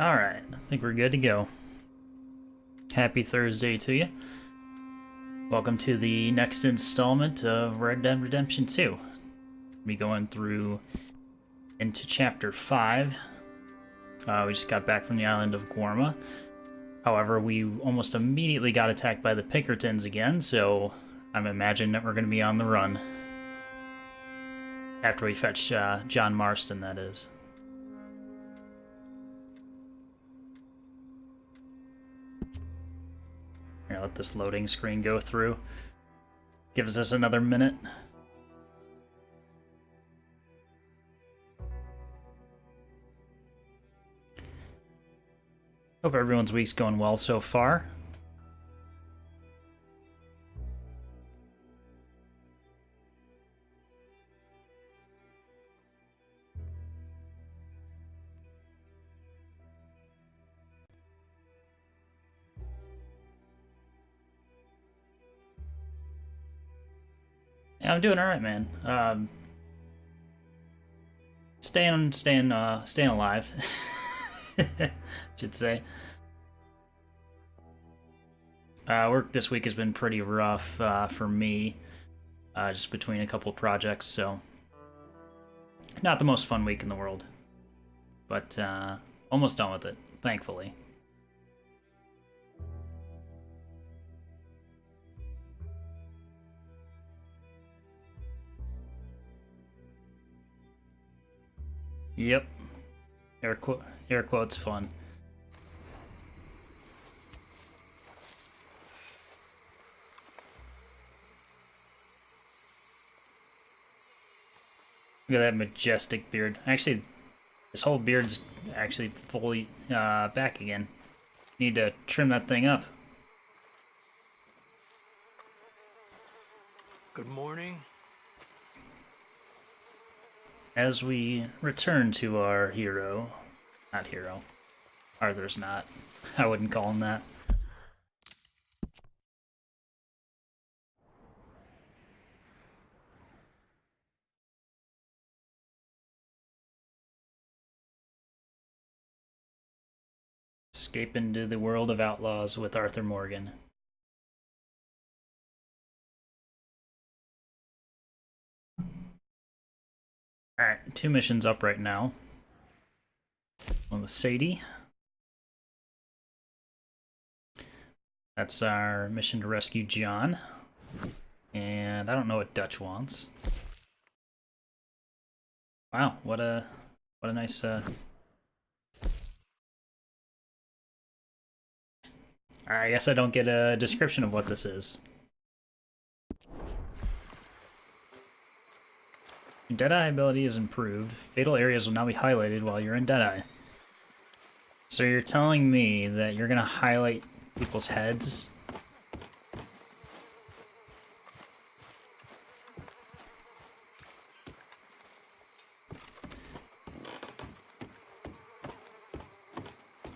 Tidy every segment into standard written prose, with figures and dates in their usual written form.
Alright, I think we're good to go. Happy Thursday to you. Welcome to the next installment of Red Dead Redemption 2. Be going through into Chapter 5. We just got back from the island of Guarma. However, we almost immediately got attacked by the Pinkertons again, so I'm imagining that we're going to be on the run. After we fetch John Marston, that is. Here, let this loading screen go through. Gives us another minute. Hope everyone's week's going well so far. Yeah, I'm doing all right, man. Staying alive, should say. Work this week has been pretty rough for me, just between a couple projects, so not the most fun week in the world, but almost done with it, thankfully. Yep. Air quotes fun. Look at that majestic beard. Actually, this whole beard's actually fully back again. Need to trim that thing up. Good morning. As we return to our hero, not hero, Arthur's not. I wouldn't call him that. Escape into the world of outlaws with Arthur Morgan. Alright, 2 missions up right now. One with Sadie. That's our mission to rescue John. And I don't know what Dutch wants. Wow, what a nice I guess I don't get a description of what this is. Your Deadeye ability is improved. Fatal areas will now be highlighted while you're in Deadeye. So you're telling me that you're gonna highlight people's heads?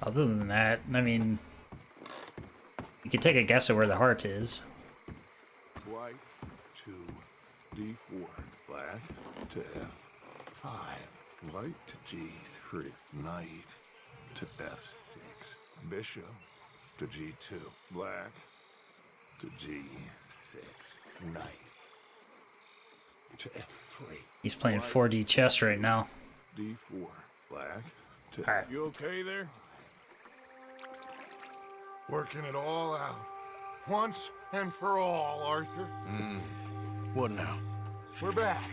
Other than that, I mean, you could take a guess at where the heart is. White to D4, black to F5, white to G3, knight to F6, bishop to G2, black to G6, knight to F3. He's playing 4D chess right now. D4, black to Alright. You okay there? Working it all out. Once and for all, Arthur. What now? We're back,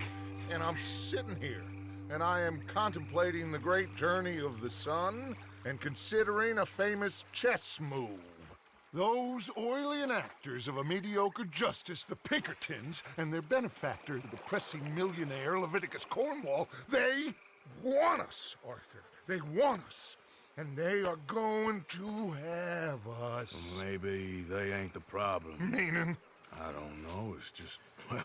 and I'm sitting here, and I am contemplating the great journey of the sun and considering a famous chess move. Those oily enactors of a mediocre justice, the Pinkertons, and their benefactor, the depressing millionaire Leviticus Cornwall, they want us, Arthur. They want us. And they are going to have us. Maybe they ain't the problem. Meaning? I don't know, it's just, well,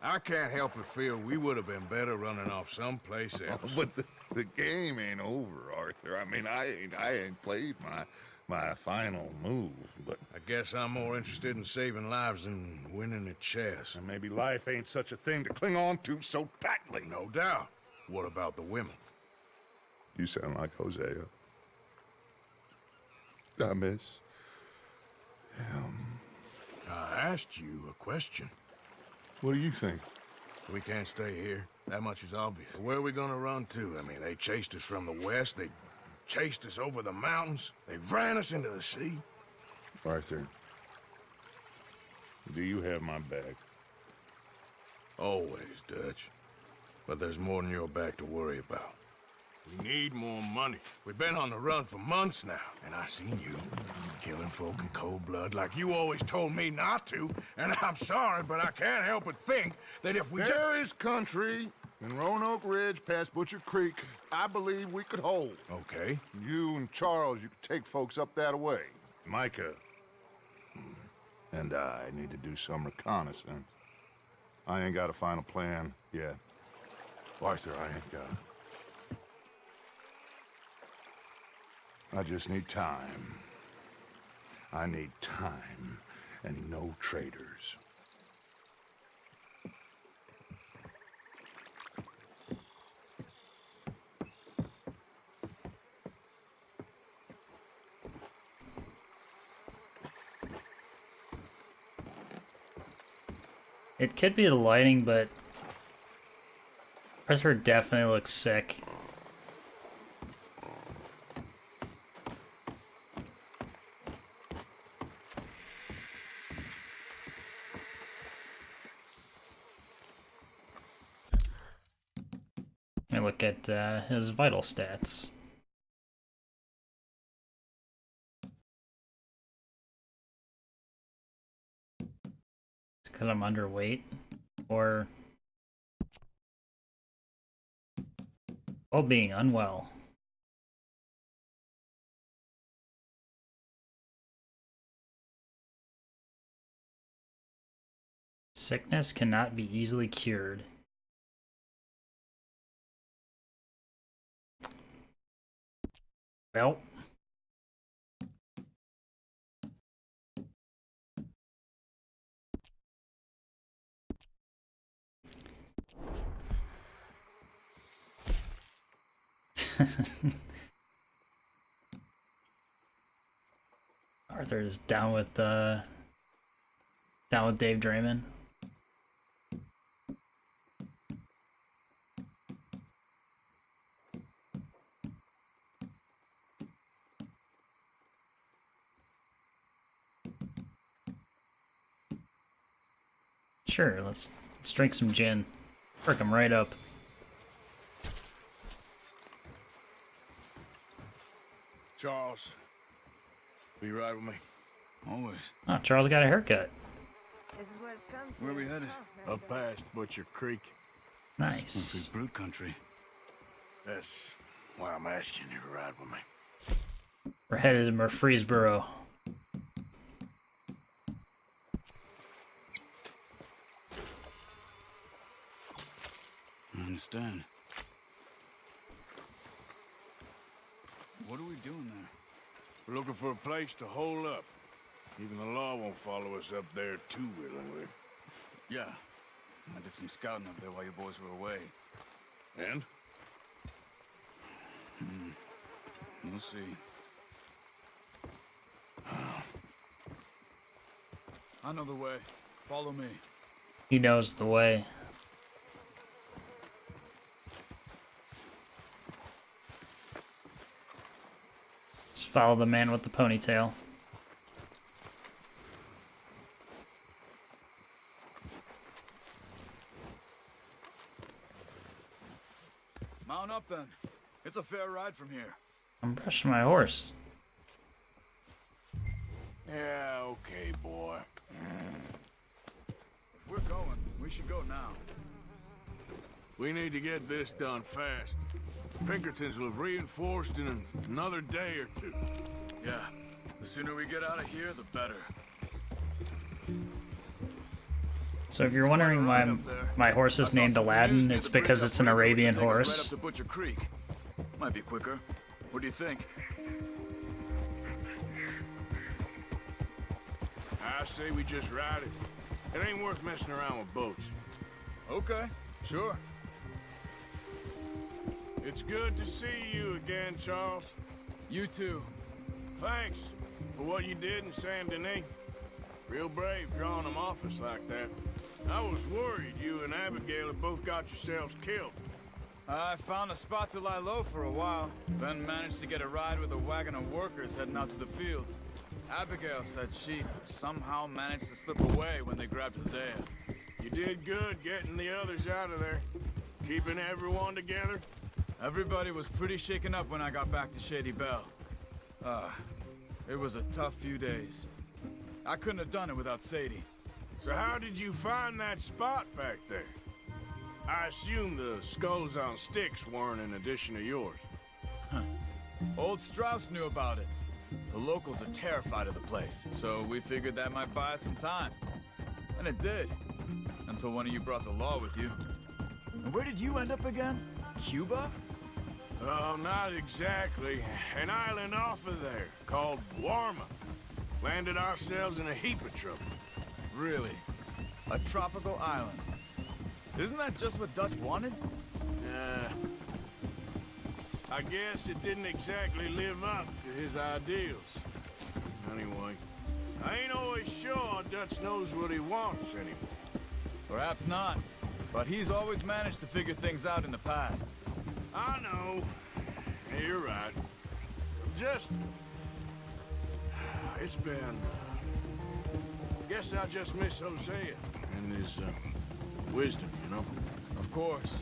I can't help but feel we would have been better running off someplace else. But the game ain't over, Arthur. I mean, I ain't played my final move, but... I guess I'm more interested in saving lives than winning at chess. And maybe life ain't such a thing to cling on to so tightly. No doubt. What about the women? You sound like Hosea. I miss. I asked you a question. What do you think? We can't stay here. That much is obvious. Where are we gonna run to? I mean, they chased us from the west. They chased us over the mountains. They ran us into the sea. Arthur, do you have my back? Always, Dutch. But there's more than your back to worry about. We need more money. We've been on the run for months now, and I seen you killing folk in cold blood like you always told me not to. And I'm sorry, but I can't help but think that if we There is country in Roanoke Ridge past Butcher Creek I believe we could hold. Okay. You and Charles, you could take folks up that way. Micah and I need to do some reconnaissance. I ain't got a final plan yet. Arthur, I ain't got it. I just need time. I need time and no traitors. It could be the lighting, but Arthur definitely looks sick. Let me look at his vital stats. It's because I'm underweight, or being unwell. Sickness cannot be easily cured. Well. Arthur is down with Dave Draymond. Sure, let's drink some gin. Perk him right up. Charles, will you ride with me? Always. Oh, Charles got a haircut. This is what it's come to. Where are we headed? Up past Butcher Creek. Nice. Through brute country. That's why I'm asking you to ride with me. We're headed to Murfreesboro. I understand. What are we doing there? We're looking for a place to hole up. Even the law won't follow us up there too willingly. Yeah. I did some scouting up there while you boys were away. And? We'll see. I know the way. Follow me. He knows the way. Just follow the man with the ponytail. Mount up then. It's a fair ride from here. I'm brushing my horse. Yeah, okay, boy. If we're going, we should go now. We need to get this done fast. Pinkertons will have reinforced in another day or two. Yeah. The sooner we get out of here, the better. So if you're wondering why my horse is named Aladdin, it's because it's an Arabian horse. Right up to Butcher Creek. Might be quicker. What do you think? I say we just ride it. It ain't worth messing around with boats. Okay, sure. It's good to see you again, Charles. You too. Thanks. for what you did in Saint Denis. Real brave drawing them off us like that. I was worried you and Abigail had both got yourselves killed. I found a spot to lie low for a while, then managed to get a ride with a wagon of workers heading out to the fields. Abigail said she somehow managed to slip away when they grabbed Hosea. You did good getting the others out of there. Keeping everyone together. Everybody was pretty shaken up when I got back to Shady Belle. It was a tough few days. I couldn't have done it without Sadie. So how did you find that spot back there? I assume the skulls on sticks weren't an addition of yours. Old Strauss knew about it. The locals are terrified of the place, so we figured that might buy us some time. And it did. Until one of you brought the law with you. And where did you end up again? Cuba? Oh, not exactly. An island off of there, called Guarma. Landed ourselves in a heap of trouble. Really? A tropical island? Isn't that just what Dutch wanted? I guess it didn't exactly live up to his ideals. Anyway, I ain't always sure Dutch knows what he wants anymore. Perhaps not. But he's always managed to figure things out in the past. I know. Yeah, you're right. Just... It's been... Guess I just miss Hosea and his wisdom, you know? Of course.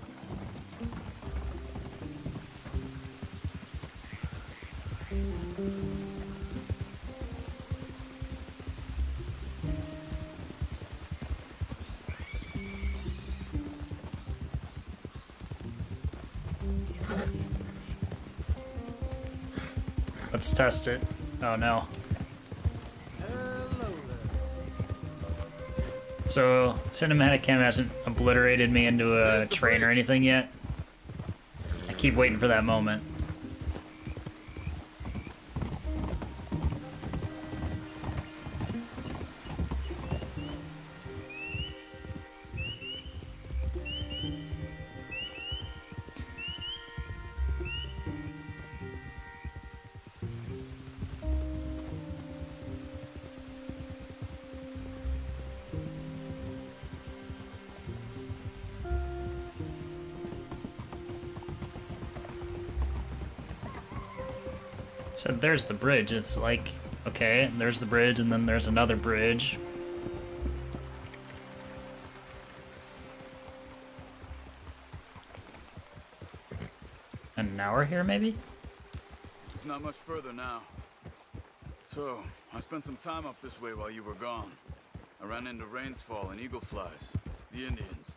Let's test it. Oh no. So, Cinematic Cam hasn't obliterated me into a train or anything yet. I keep waiting for that moment. So there's the bridge. It's like, okay, there's the bridge, and then there's another bridge. And now we're here, maybe? It's not much further now. So, I spent some time up this way while you were gone. I ran into Rainsfall and Eagle Flies, the Indians.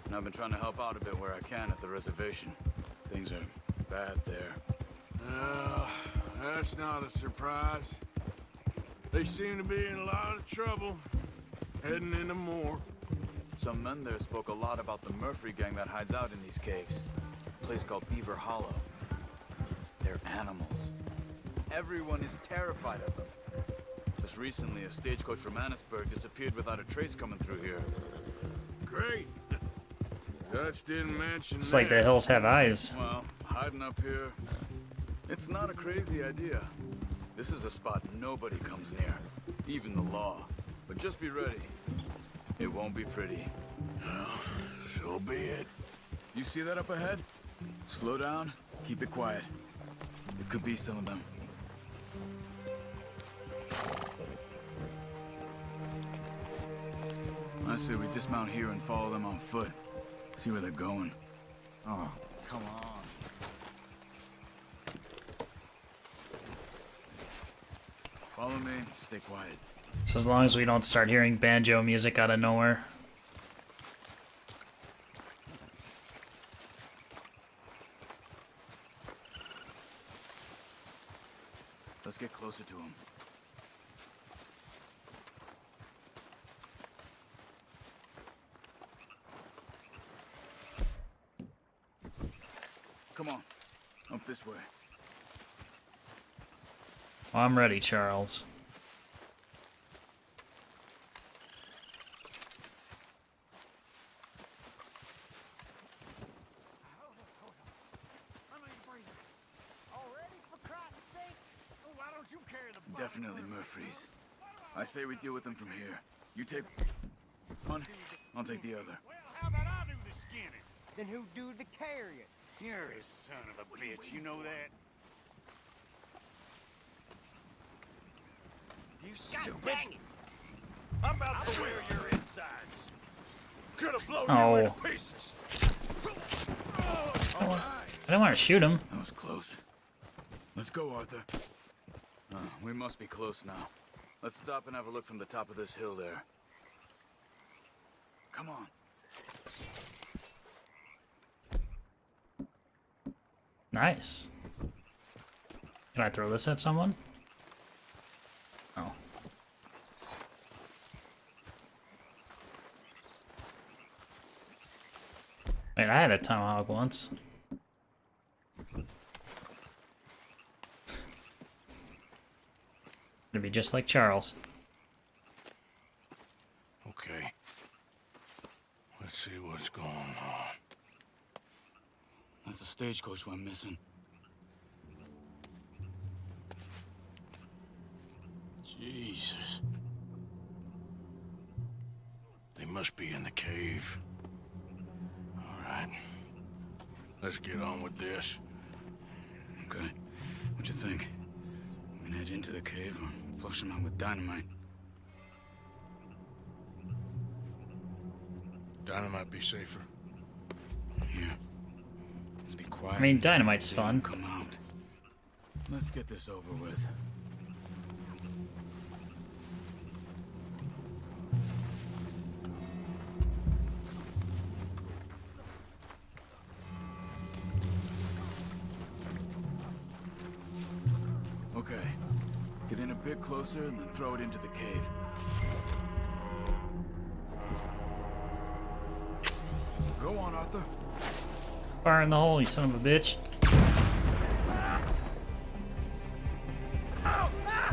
And I've been trying to help out a bit where I can at the reservation. Things are bad there. That's not a surprise. They seem to be in a lot of trouble, heading into more. Some men there spoke a lot about the Murphy gang that hides out in these caves. A place called Beaver Hollow. They're animals. Everyone is terrified of them. Just recently, a stagecoach from Annisburg disappeared without a trace coming through here. Great. Dutch didn't mention It's like the hills have eyes. Well, hiding up here, it's not a crazy idea. This is a spot nobody comes near, even the law. But just be ready. It won't be pretty. So be it. You see that up ahead? Slow down, keep it quiet. It could be some of them. I say we dismount here and follow them on foot. See where they're going. Oh, come on. Follow me, stay quiet. So as long as we don't start hearing banjo music out of nowhere. Let's get closer to him. Come on, up this way. I'm ready, Charles. Definitely Murphy. I say we deal with them from here. You take one, I'll take the other. Well, how about I do the skinning? Then who do the carrying? You're a son of a bitch, you know that? You God stupid! dang it! I'm about to wear your insides. Gonna blow Oh. you into pieces. All right. I don't want to shoot him. That was close. Let's go, Arthur. We must be close now. Let's stop and have a look from the top of this hill there. Come on. Nice. Can I throw this at someone? Oh. Wait, I had a tomahawk once. It'd be just like Charles. Okay. Let's see what's going on. That's the stagecoach we're missing. Jesus. They must be in the cave. All right. Let's get on with this. Okay. What you think? We can head into the cave or flush them out with dynamite. Dynamite be safer. Here. Let's be quiet. I mean, dynamite's They fun. don't come out. Let's get this over with. Okay. Get in a bit closer and then throw it into the cave. Go on, Arthur. Fire in the hole, you son of a bitch.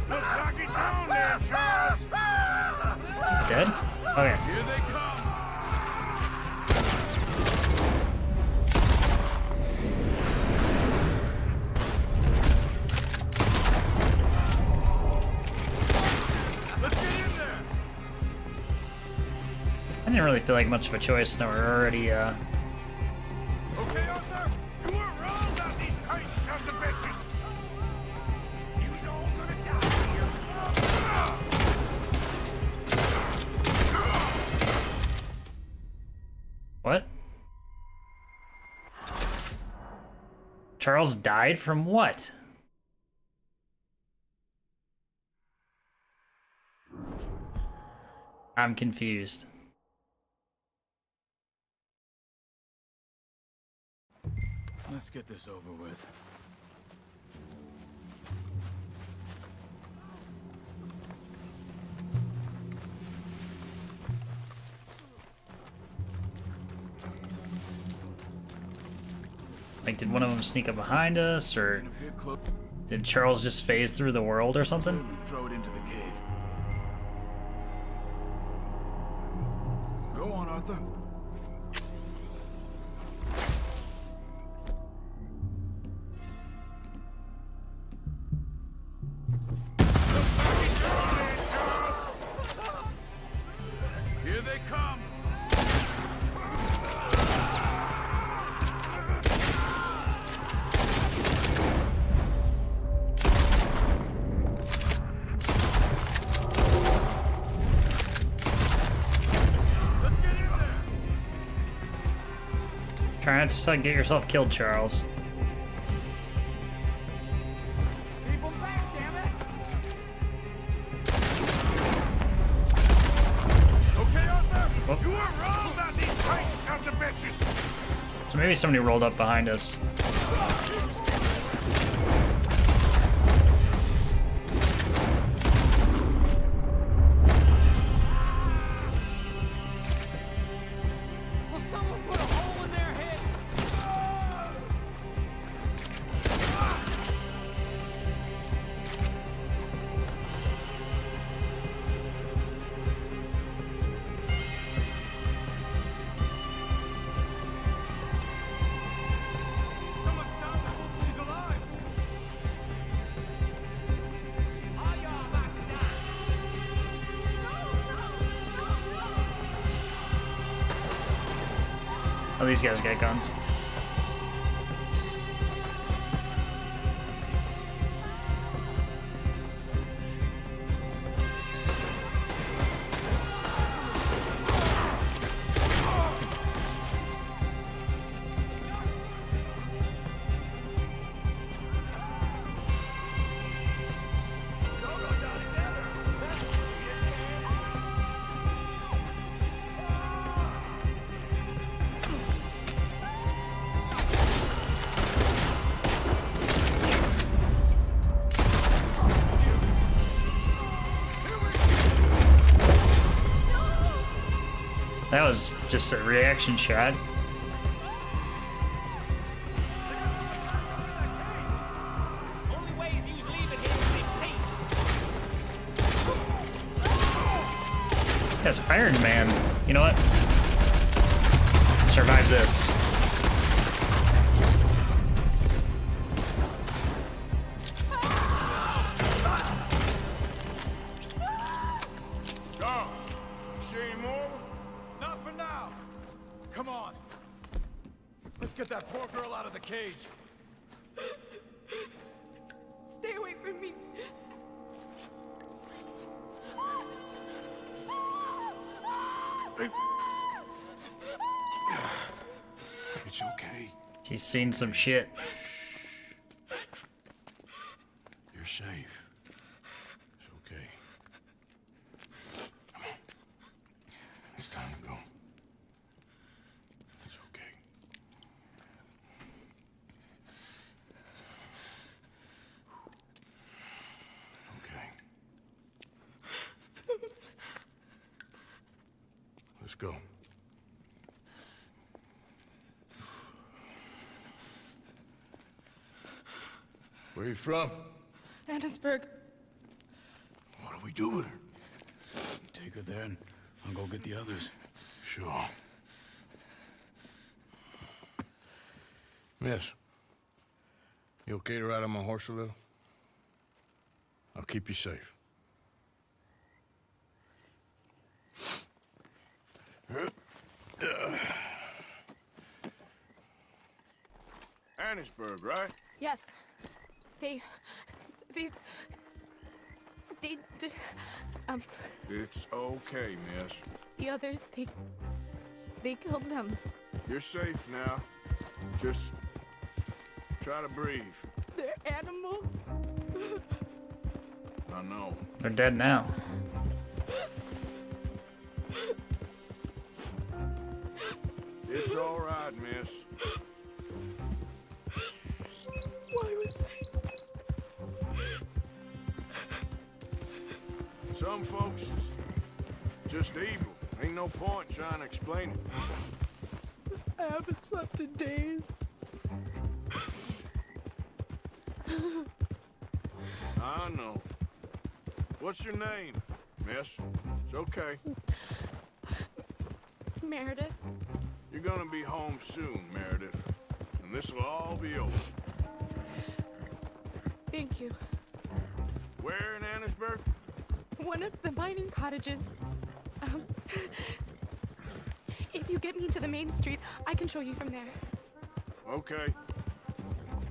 Looks like it's on there, Charles. Dead? Okay. Here they come. Let's get in there. I didn't really feel like much of a choice. They were already, Okay, Arthur. You were wrong about these crazy sons of bitches. You's all gonna die here. What? Charles died from what? I'm confused. Let's get this over with. Like, did one of them sneak up behind us, or In a bit closer did Charles just phase through the world or something? and then throw it into the cave. Go on, Arthur. Looks like it's on there, Charles. Here they come. Let's get in there. Try not to get yourself killed, Charles. Keep 'em back, damn it! Okay, Arthur. Oh. You were wrong about these crazy sons of bitches. So maybe somebody rolled up behind us. Will someone put a hole in their head? Someone's down there! Oh, these guys got guns. That was just a reaction shot. Only way is you leaving here in peace. That's Iron Man. You know what? Survive this. Charles, you see any more? Not for now. Come on. Let's get that poor girl out of the cage. Stay away from me. It's okay. She's seen some shit. You're safe. It's okay. Come on. It's time to go. It's okay. Okay. Let's go. Where are you from? Annisburg. What do we do with her? Take her there and I'll go get the others. Sure. Miss, you okay to ride on my horse a little? I'll keep you safe. Annisburg, right? Yes. They, It's okay, miss. the others, they killed them. You're safe now. Just try to breathe. They're animals. I know. They're dead now. It's all right, miss. Why would they? Some folks is just evil. Ain't no point trying to explain it. I haven't slept in days. I know. What's your name, miss? It's okay. Meredith. You're gonna be home soon, Meredith. And this'll all be over. Thank you. Where in Annisburg? One of the mining cottages. If you get me to the main street, I can show you from there. Okay.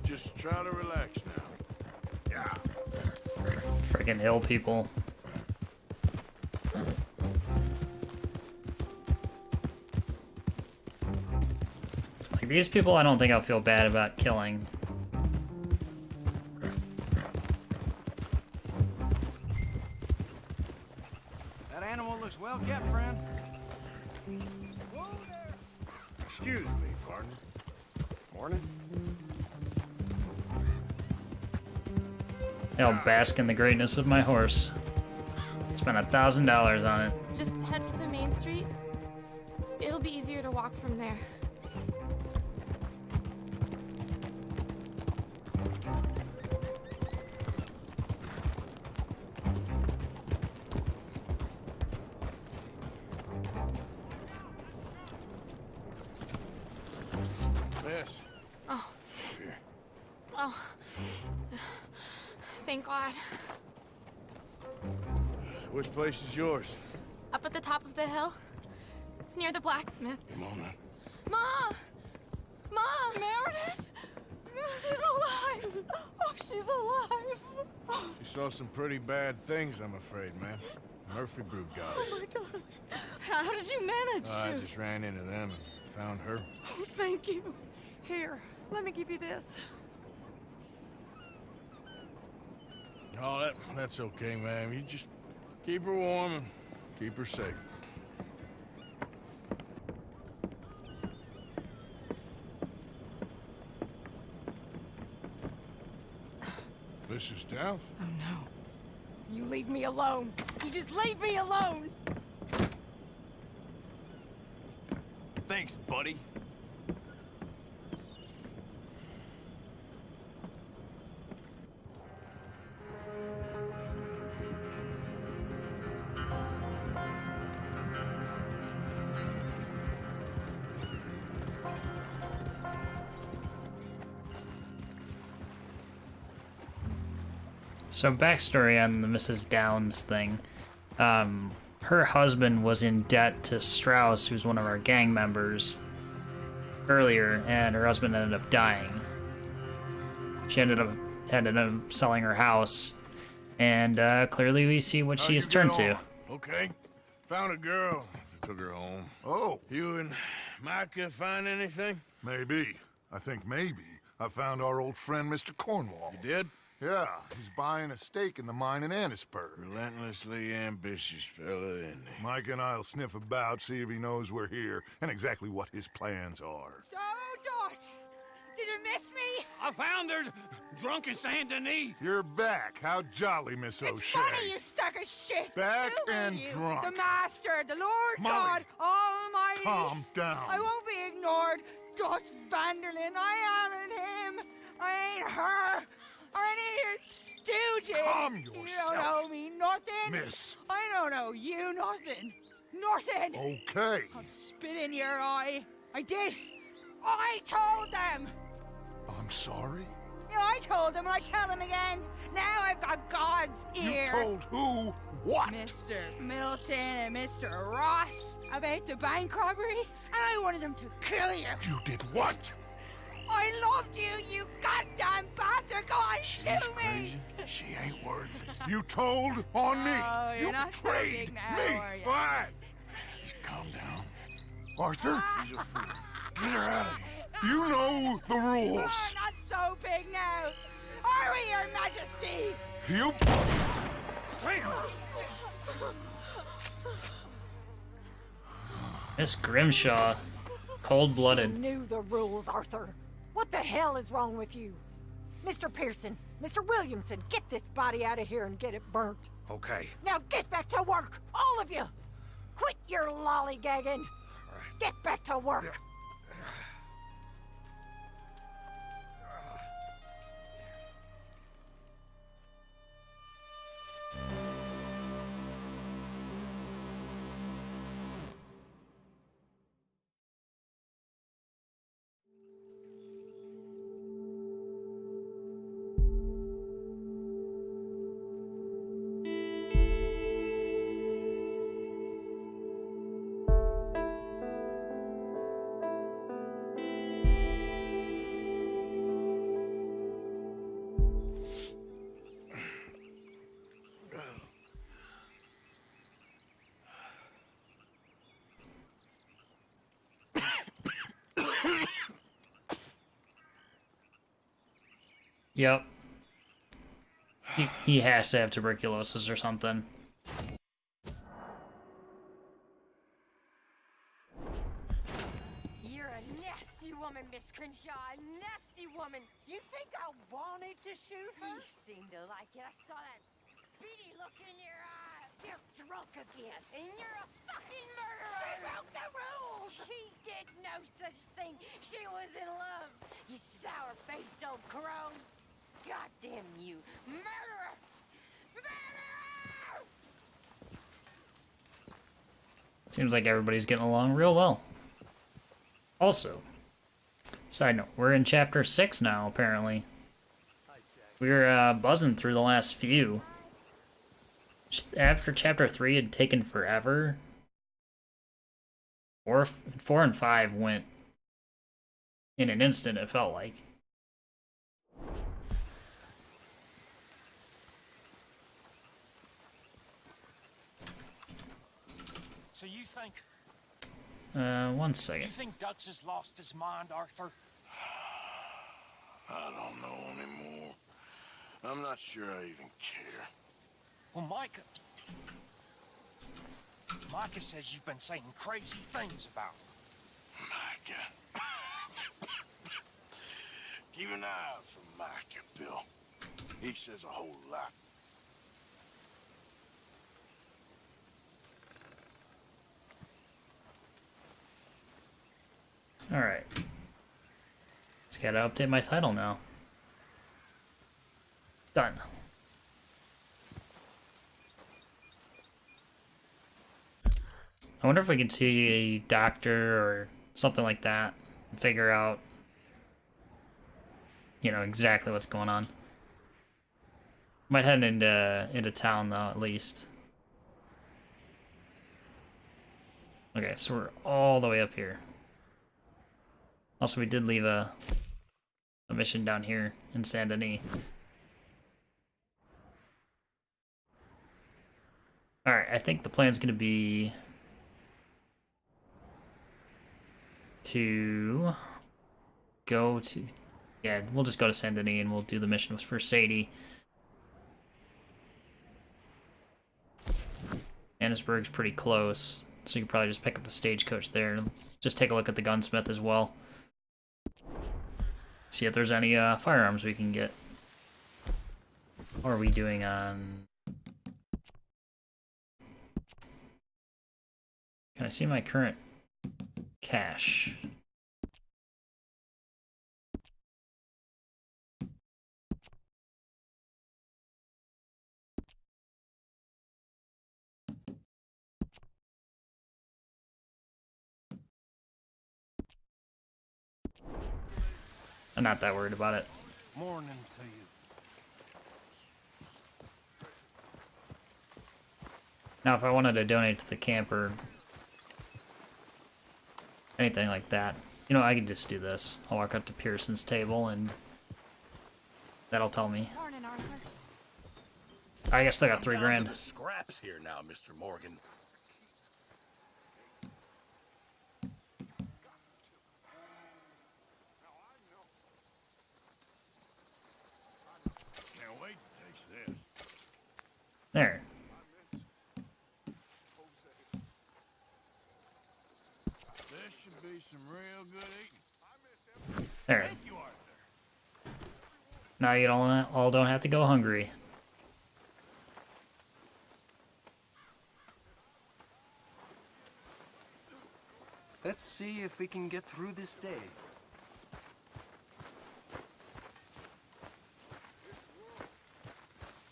Just try to relax now. Yeah. Freaking hill people. Like, these people I don't think I'll feel bad about killing. That animal looks well kept, friend. Excuse me, partner. Morning. I'll bask in the greatness of my horse. Spent $1,000 on it. Just head for the main street. It'll be easier to walk from there. Miss. Oh. Here. Oh. Thank God. Which place is yours? Up at the top of the hill. It's near the blacksmith. Come on then. Ma! Ma! Meredith? She's alive! Oh, she's alive! She saw some pretty bad things, I'm afraid, man. Murphy Brood got her. Oh, my darling. How did you manage I to? just ran into them and found her. Oh, thank you. Here, let me give you this. Oh, that's okay, ma'am. You just keep her warm and keep her safe. Mrs. Downs? Oh, no. You leave me alone. You just leave me alone. Thanks, buddy. So backstory on the Mrs. Downs thing. Her husband was in debt to Strauss, who's one of our gang members, earlier, and her husband ended up dying. She ended up selling her house, and clearly we see what How'd she you has get turned on? to. Okay. Found a girl. Took her home. Oh, You and Micah find anything? maybe. I think maybe I found our old friend, Mr. Cornwall. You did? Yeah, he's buying a stake in the mine in Annisburg. Relentlessly ambitious fella, isn't he? Mike and I'll sniff about, see if he knows we're here, and exactly what his plans are. So, Dutch, did you miss me? I found her drunk in Saint Denis. You're back. How jolly, Miss It's O'Shea. funny, you suck of shit. Back Who are and you? drunk. The Master, the Lord Molly, God Almighty. Calm down. I won't be ignored. Dutch Vanderlyn, I am him. I ain't her. Or any of your stooges. Calm You yourself. don't owe me nothing. Miss. I don't owe you nothing. Nothing. Okay. I'll spit in your eye. I did. I told them. I'm sorry? Yeah, I told them and I tell them again. Now I've got God's ear. You told who what? Mr. Milton and Mr. Ross about the bank robbery, and I wanted them to kill you. You did what? I loved you, you goddamn bastard! Go on, shoot me! She ain't worth it. You told on me. Oh, you're You not so betrayed big now, me. are you? Why? Just calm down. Arthur, She's a fool. Get her out of here. you know the You're rules. not so big now. Are we, Your Majesty? You... Miss Grimshaw, cold-blooded. You knew the rules, Arthur. What the hell is wrong with you? Mr. Pearson, Mr. Williamson, get this body out of here and get it burnt. Okay. Now get back to work, all of you! Quit your lollygagging! Get back to work! Yep. He has to have tuberculosis or something. You're a nasty woman, Miss Crenshaw. A nasty woman. You think I wanted to shoot her? You seem to like it. I saw that beady look in your eye. You're drunk again. And you're a fucking murderer. She broke the rules. She did no such thing. She was in love. You sour-faced old crone. God damn you. Murderer! Murderer! Seems like everybody's getting along real well. Also, side note, we're in chapter 6 now, apparently. We're buzzing through the last few. Just after chapter 3 had taken forever, 4 and 5 went in an instant, it felt like. So you think... 1 You second. think Dutch has lost his mind, Arthur? I don't know anymore. I'm not sure I even care. Well, Micah... Micah says you've been saying crazy things about him. Micah. Keep an eye out for Micah, Bill. He says a whole lot. Alright. Just gotta update my title now. Done. I wonder if we can see a doctor or something like that and figure out, you know, exactly what's going on. Might head into town though, at least. Okay, so we're all the way up here. Also, we did leave a mission down here in Saint Denis. Alright, I think the plan's gonna be to go to... Yeah, we'll just go to Saint Denis and we'll do the mission for Sadie. Annisburg's pretty close, so you can probably just pick up the stagecoach there. Let's just take a look at the gunsmith as well. See if there's any firearms we can get. What are we doing on... Can I see my current cash? I'm not that worried about it. Morning to you. Now, if I wanted to donate to the camp or anything like that, you know, I can just do this. I'll walk up to Pearson's table and that'll tell me. Morning, Arthur. I guess I got $3 Down grand. to the scraps here now, Mr. Morgan. Can't wait to taste this. There. This should be some real good eating. There. Thank you, Arthur. Now you all don't have to go hungry. Let's see if we can get through this day.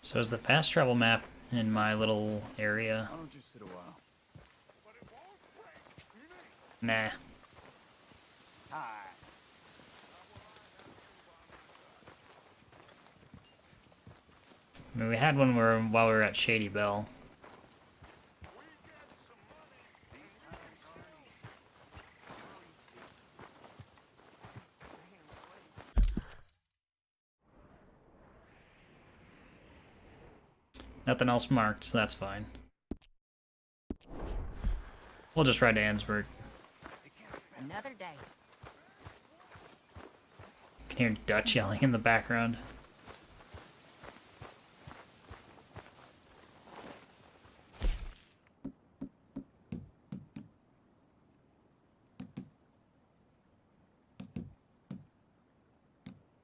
So is the fast travel map in my little area? Why don't you sit a while? Nah. Hi. I mean, we had one while we were at Shady Bell. Nothing else marked, so that's fine. We'll just ride to Annesburg. Another day. Can hear Dutch yelling in the background.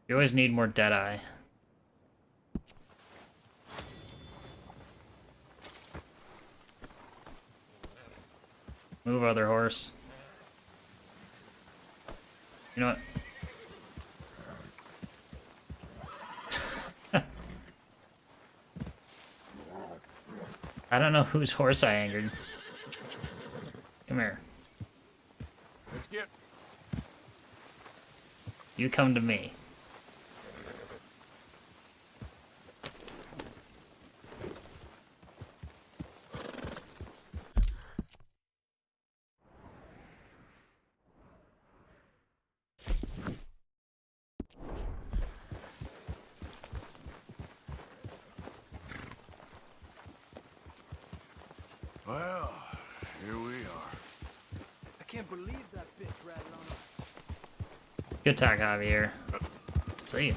You always need more Deadeye. Move, other horse. You know what? I don't know whose horse I angered. Come here. Let's get... You come to me. can't believe that bitch rattled on us. Good talk, Javier. See.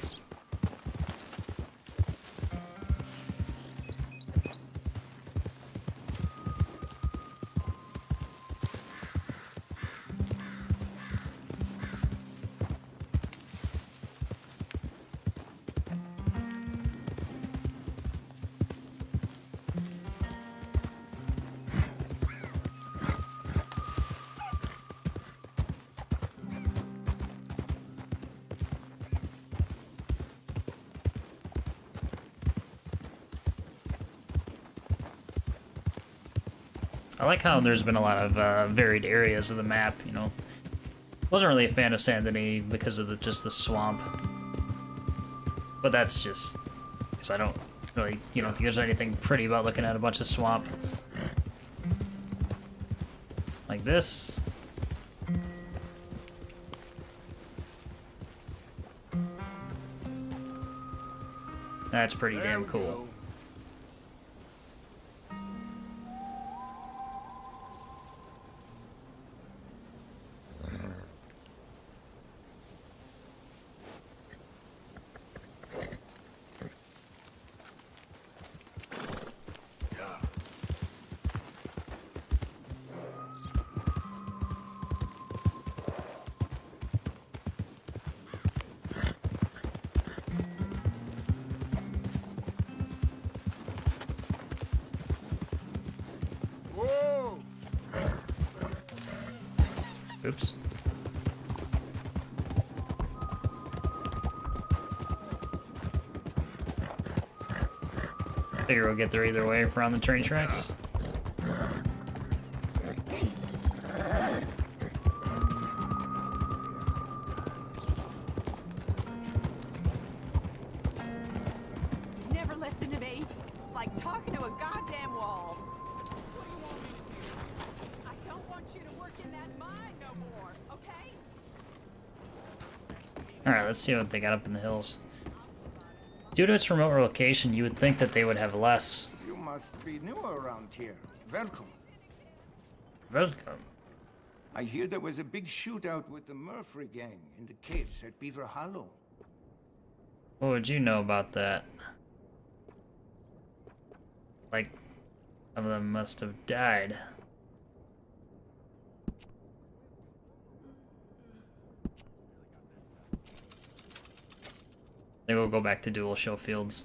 I like how there's been a lot of varied areas of the map, you know. Wasn't really a fan of Saint Denis because of just the swamp. But that's just because I don't really, you know, think there's anything pretty about looking at a bunch of swamp. Like this. That's pretty damn cool. Oops. Figure we'll get there either way around the train tracks. Never listen to me. It's like talking to a goddamn wall. I don't want you to work in that mine no more, okay? Alright, let's see what they got up in the hills. Due to its remote location, you would think that they would have less. You must be new around here. Welcome. Welcome. I hear there was a big shootout with the Murphy gang in the caves at Beaver Hollow. What would you know about that? Like, some of them must have died. Then we'll go back to dual show fields.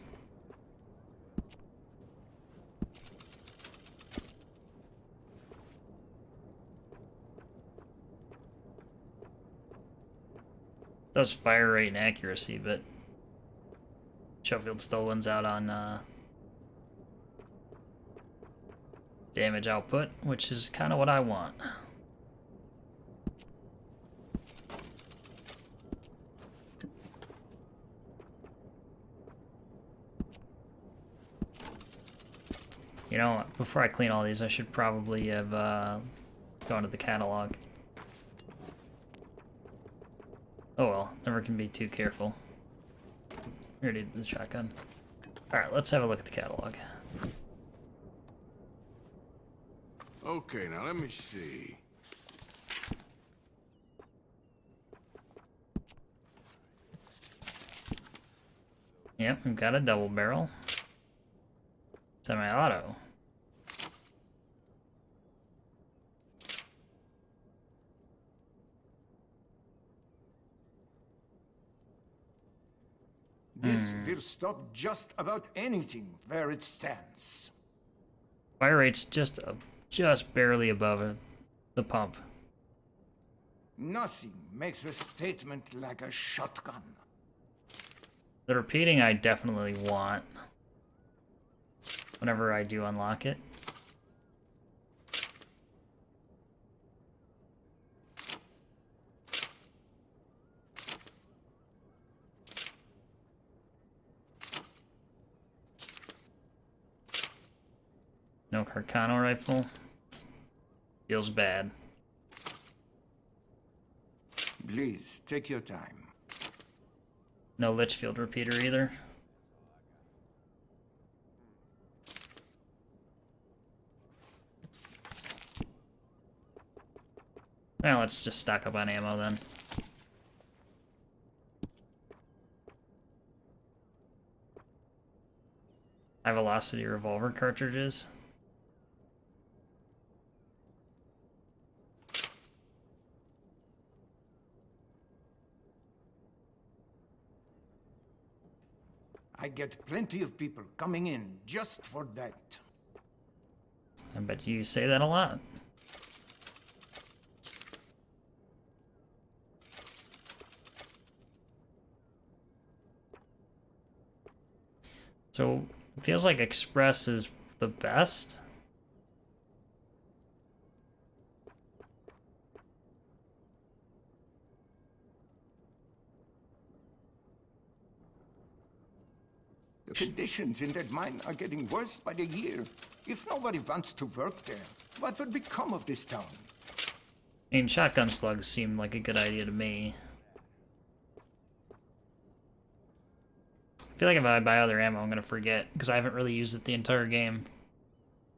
Does fire rate and accuracy, but Sheffield still wins out on damage output, which is kind of what I want. You know, before I clean all these, I should probably have gone to the catalog. Oh well, never can be too careful. We already did the shotgun. Alright, let's have a look at the catalog. Okay, now let me see. Yep, we've got a double barrel. Semi-auto. This will stop just about anything where it stands. Fire rate's just barely above the pump. Nothing makes a statement like a shotgun. The repeating I definitely want. Whenever I do unlock it. No Carcano rifle. Feels bad. Please, take your time. No Litchfield repeater either. Well, let's just stock up on ammo then. High velocity revolver cartridges. I get plenty of people coming in just for that. I bet you say that a lot. So, it feels like Express is the best. The conditions in that mine are getting worse by the year. If nobody wants to work there, what would become of this town? I mean, shotgun slugs seem like a good idea to me. I feel like if I buy other ammo, I'm gonna forget, because I haven't really used it the entire game.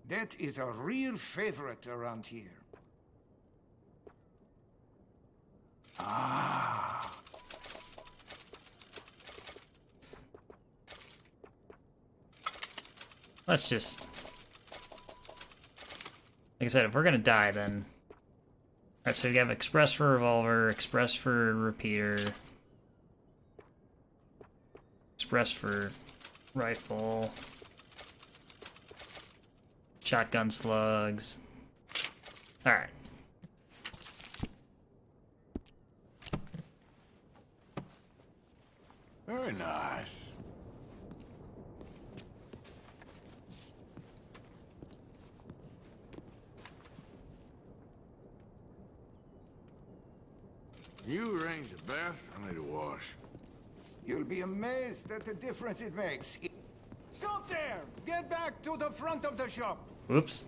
That is a real favorite around here. Ah. Let's just... Like I said, if we're gonna die, then... Alright, so we have Express for revolver, Express for repeater... Express for rifle... Shotgun slugs... Alright. Very nice. You arrange a bath? I need a wash. You'll be amazed at the difference it makes. Stop there! Get back to the front of the shop! Whoops.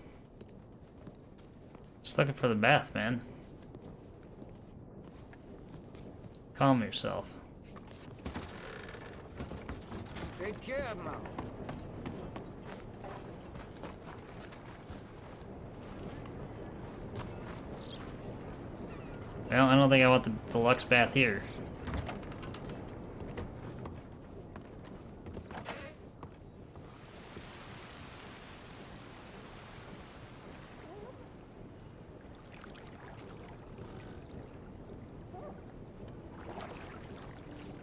Just looking for the bath, man. Calm yourself. Take care now. Well, I don't think I want the deluxe bath here.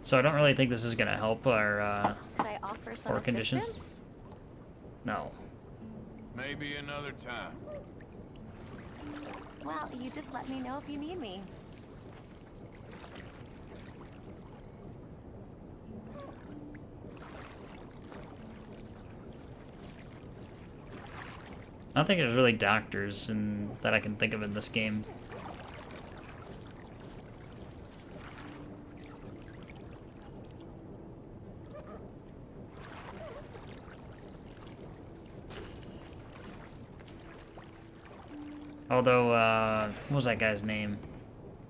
So I don't really think this is gonna help our Could I offer some poor conditions. assistance? No. Maybe another time. Well, you just let me know if you need me. I don't think there's really doctors that I can think of in this game. Although, what was that guy's name?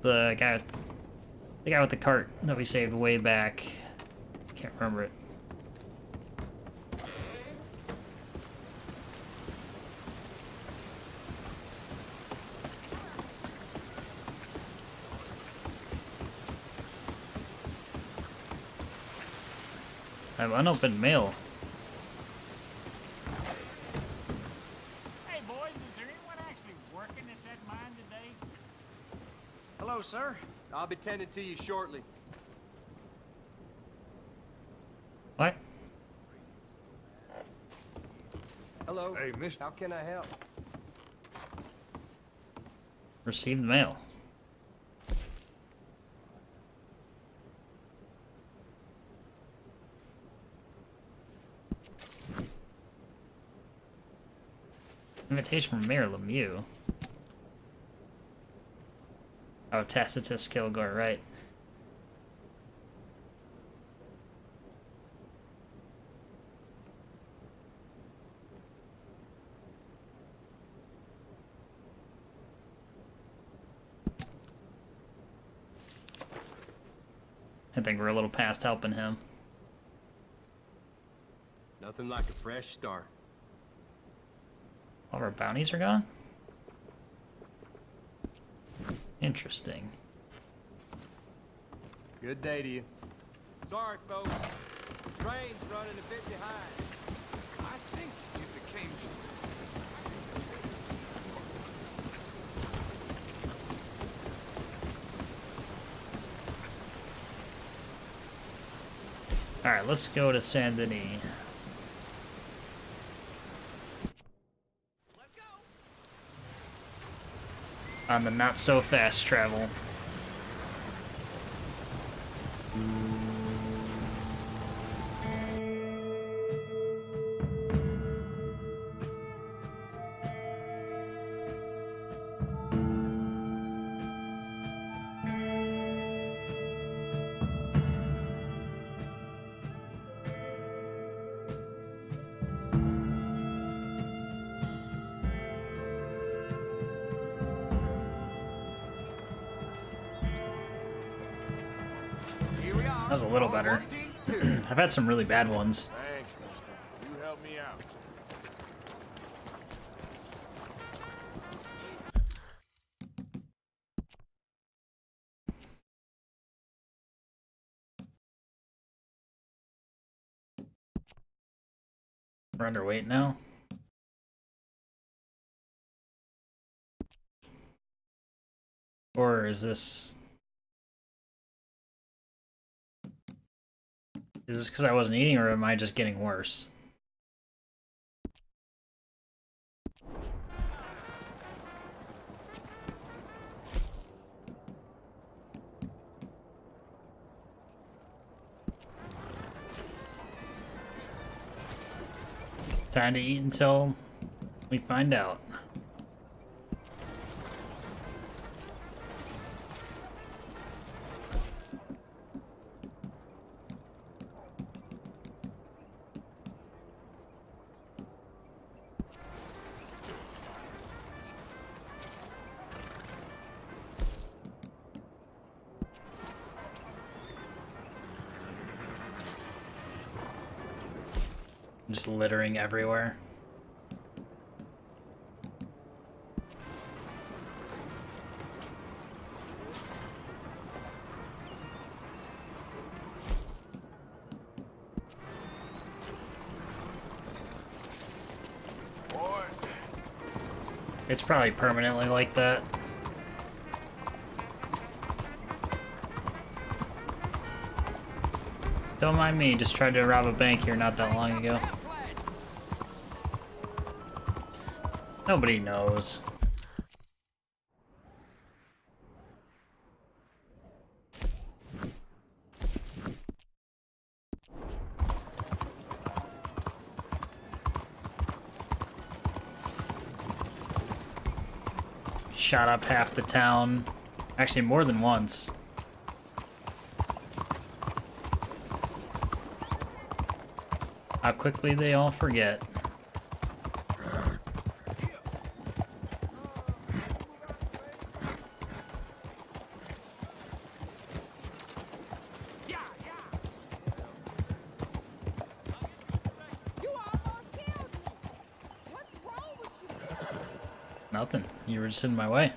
The guy with the cart that we saved way back. Can't remember it. I have unopened mail. Hey, boys, is there anyone actually working at that mine today? Hello, sir. I'll be tending to you shortly. What? Hello. Hey, mister. How can I help? Received mail. Invitation from Mayor Lemieux. Oh, Tacitus Kilgore, right. I think we're a little past helping him. Nothing like a fresh start. All of our bounties are gone? Interesting. Good day to you. Sorry, folks. Train's running a bit behind. I think if it came to Alright, let's go to Saint Denis. On the not so fast travel. That was a little better. I've had some really bad ones. Thanks, mister. You helped me out. We're underweight now. Or is this... Is this because I wasn't eating, or am I just getting worse? Time to eat until we find out. Just littering everywhere. Boy. It's probably permanently like that. Don't mind me, just tried to rob a bank here not that long ago. Nobody knows. Shot up half the town. Actually, more than once. How quickly they all forget. Nothing. You were just in my way.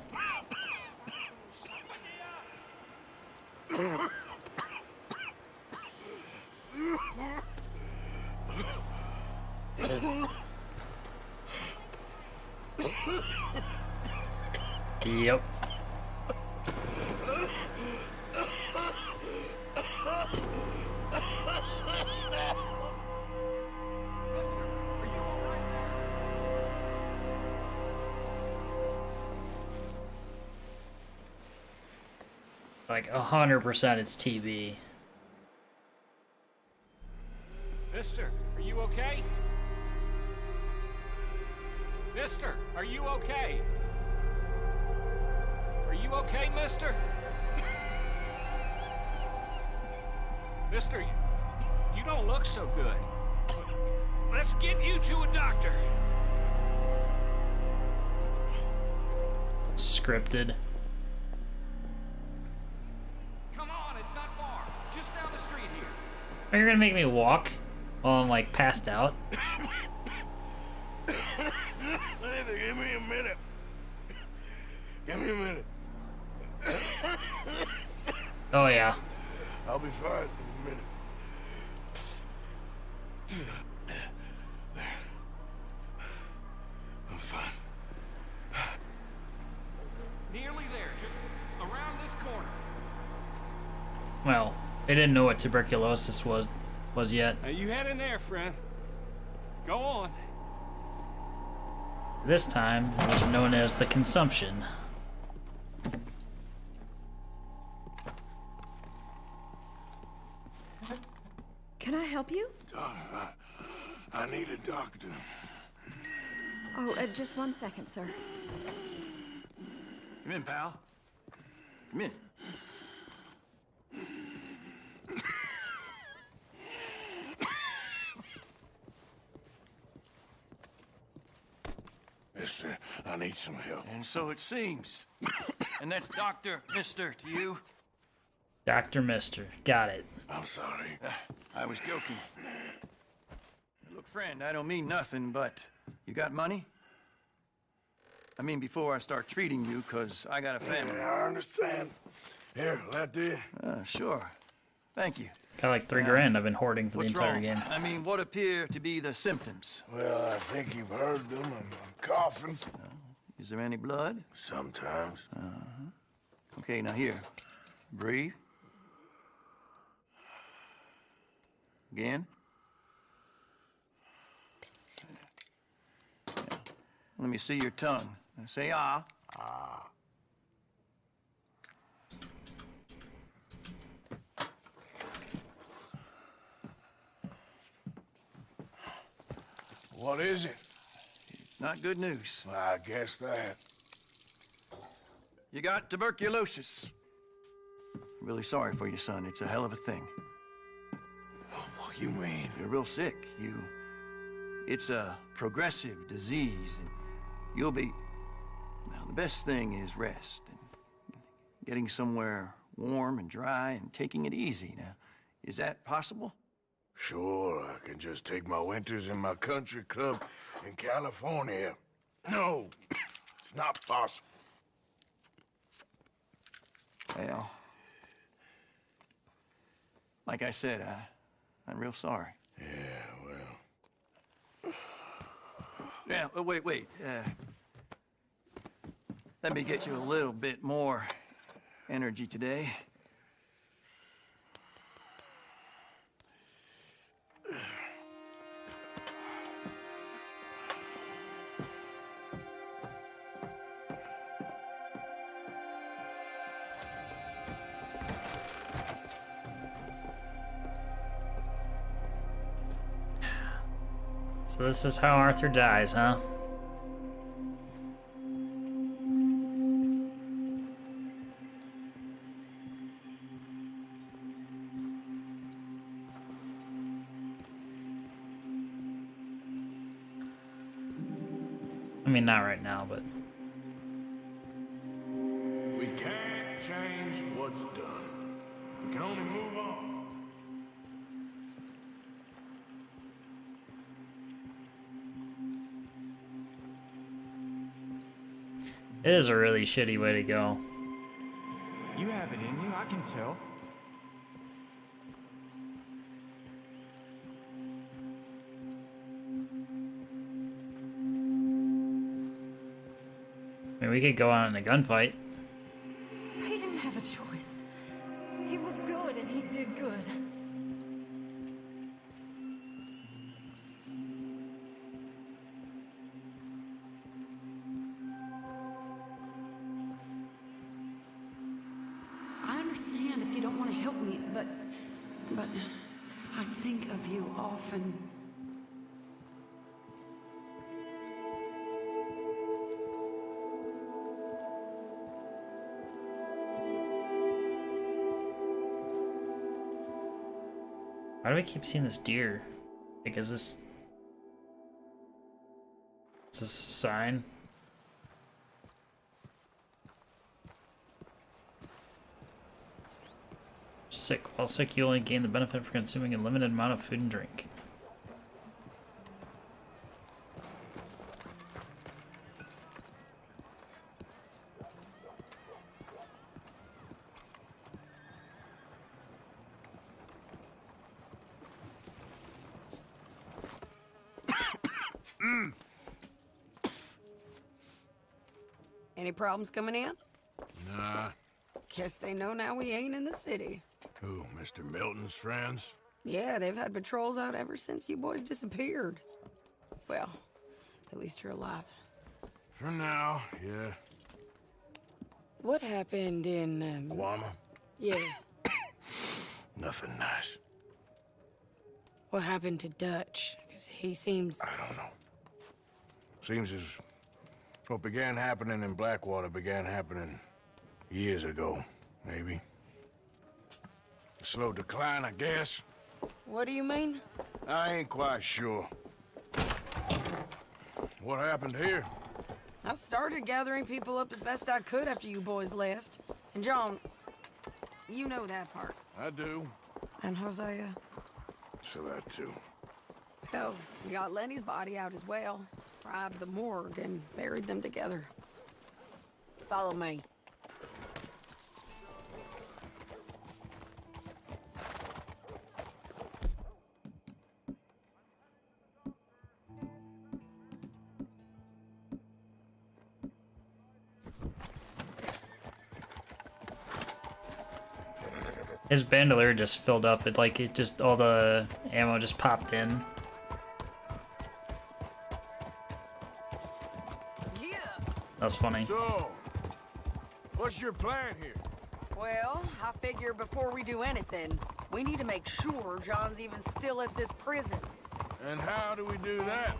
Yep. Like 100% it's TB. Mister, are you okay? Mister, are you okay? Are you okay, mister? Mister, you don't look so good. Let's get you to a doctor. Scripted. Come on, it's not far. Just down the street here. Are you gonna make me walk while I'm like passed out? Give me a minute. Give me a minute. Oh, yeah. I'll be fine in a minute. There. I'm fine. Nearly there, just around this corner. Well, they didn't know what tuberculosis was yet. Now you head in there, friend. Go on. This time, it was known as the consumption. Can I help you? I need a doctor. Oh, just 1 second, sir. Come in, pal. Come in. Mister, I need some help. And so it seems. And that's Dr. Mister to you? Dr. Mister. Got it. I'm sorry. I was joking. Look, friend, I don't mean nothing, but you got money? I mean, before I start treating you, 'cause I got a family. Yeah, I understand. Here, that do? Sure. Thank you. Got like $3,000 I've been hoarding for the What's entire wrong? game. I mean, what appear to be the symptoms? Well, I think you've heard them. I'm coughing. Is there any blood? Sometimes. Okay, now here. Breathe. Again. Yeah. Let me see your tongue. Now say ah. Ah. What is it? It's not good news. I guess that. You got tuberculosis. Really sorry for you, son. It's a hell of a thing. What you mean? You're real sick. It's a progressive disease, and you'll be... Now, the best thing is rest, and getting somewhere warm and dry, and taking it easy. Now, is that possible? Sure, I can just take my winters in my country club in California. No, it's not possible. Well, like I said, I'm real sorry. Yeah, well... Yeah, wait. Let me get you a little bit more energy today. So this is how Arthur dies, huh? I mean, not right now, but... We can't change what's done. We can only move on. It is a really shitty way to go. You have it in you, I can tell. I mean, we could go on in a gunfight. He didn't have a choice. He was good and he did good. I understand if you don't want to help me, but I think of you often. Why do I keep seeing this deer? Like, is this a sign? Sick. While sick, you only gain the benefit for consuming a limited amount of food and drink. Any problems coming in? Nah. Guess they know now we ain't in the city. Who, Mr. Milton's friends? Yeah, they've had patrols out ever since you boys disappeared. Well, at least you're alive. For now, yeah. What happened in, Guarma? Yeah. Nothing nice. What happened to Dutch? Because he seems... I don't know. Seems as what began happening in Blackwater began happening years ago, maybe. A slow decline, I guess. What do you mean? I ain't quite sure. What happened here? I started gathering people up as best I could after you boys left. And John, you know that part. I do. And Hosea? So that too. Hell, we got Lenny's body out as well. Bribed the morgue and buried them together. Follow me. His bandolier just filled up. It just all the ammo just popped in. Yeah. That was funny. So, what's your plan here? Well, I figure before we do anything, we need to make sure John's even still at this prison. And how do we do that?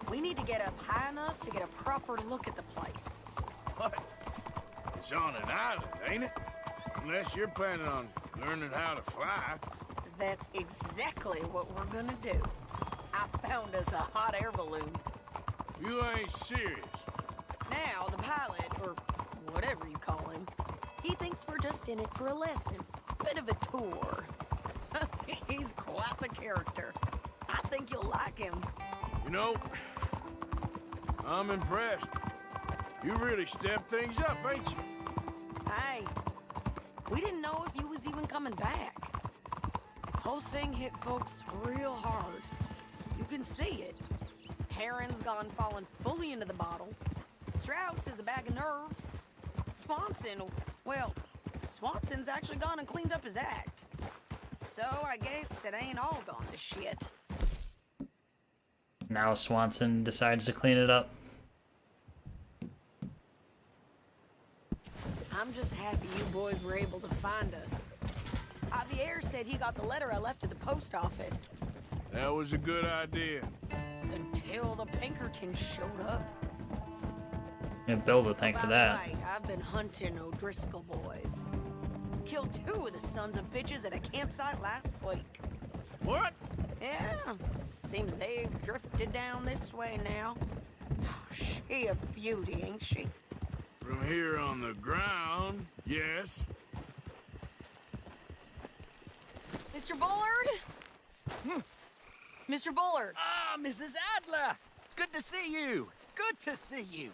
We need to get up high enough to get a proper look at the place. What? It's on an island, ain't it? Unless you're planning on learning how to fly. That's exactly what we're gonna do. I found us a hot air balloon. You ain't serious. Now, the pilot, or whatever you call him, he thinks we're just in it for a lesson. Bit of a tour. He's quite the character. I think you'll like him. You know, I'm impressed. You really stepped things up, ain't you? Hey, we didn't know if you was even coming back. Whole thing hit folks real hard. You can see it. Heron's gone falling fully into the bottle. Strauss is a bag of nerves. Swanson's actually gone and cleaned up his act. So I guess it ain't all gone to shit. Now Swanson decides to clean it up. I'm just happy you boys were able to find us. Javier said he got the letter I left at the post office. That was a good idea. Until the Pinkertons showed up. And Bill to thank for that. By the way, I've been hunting O'Driscoll boys. Killed 2 of the sons of bitches at a campsite last week. What? Yeah. Seems they've drifted down this way now. She a beauty, ain't she? From here on the ground, yes. Mr. Bullard? Mr. Bullard. Ah, Mrs. Adler. It's good to see you. Good to see you.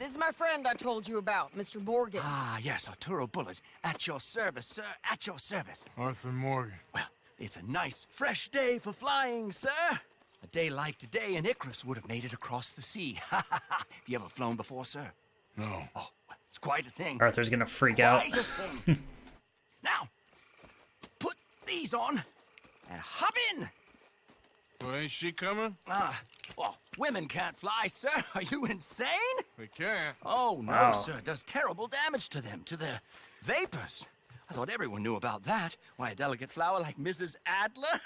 This is my friend I told you about, Mr. Morgan. Ah, yes, Arturo Bullard. At your service, sir. At your service. Arthur Morgan. Well, it's a nice, fresh day for flying, sir. A day like today, an Icarus would have made it across the sea. Have you ever flown before, sir? No. Oh, it's quite a thing. Arthur's gonna freak out. Quite a thing. Now, put these on and hop in. Well, ain't she coming? Well, women can't fly, sir. Are you insane? They can't. Oh, no, Wow. sir. It does terrible damage to them, to their vapors. I thought everyone knew about that. Why, a delicate flower like Mrs. Adler?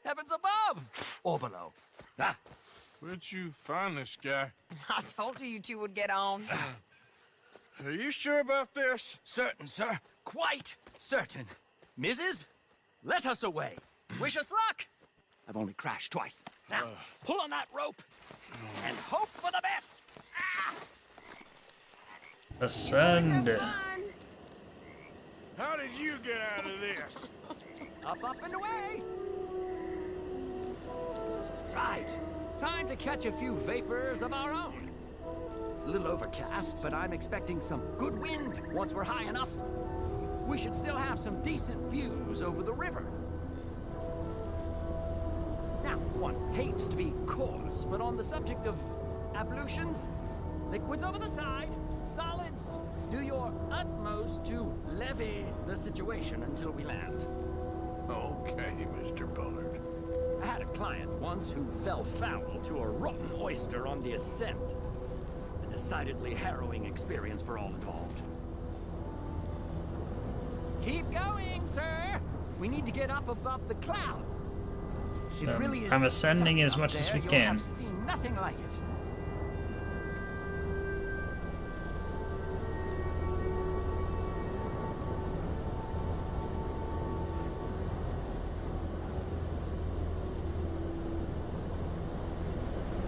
Heavens above. Or below. Where'd you find this guy? I told you two would get on. Are you sure about this? Certain, sir. Quite certain. Mrs., let us away. Wish us luck. I've only crashed twice. Now, pull on that rope and hope for the best. Ascend. How did you get out of this? Up and away. Right. Time to catch a few vapors of our own. It's a little overcast, but I'm expecting some good wind once we're high enough. We should still have some decent views over the river. Now, one hates to be coarse, but on the subject of ablutions, liquids over the side, Solids, do your utmost to levy the situation until we land. Okay, Mr. Bullard. I had a client once who fell foul to a rotten oyster on the ascent. A decidedly harrowing experience for all involved. Keep going, sir! We need to get up above the clouds. So It really is I'm ascending stunning as up much as there. we You'll can. have seen nothing like it.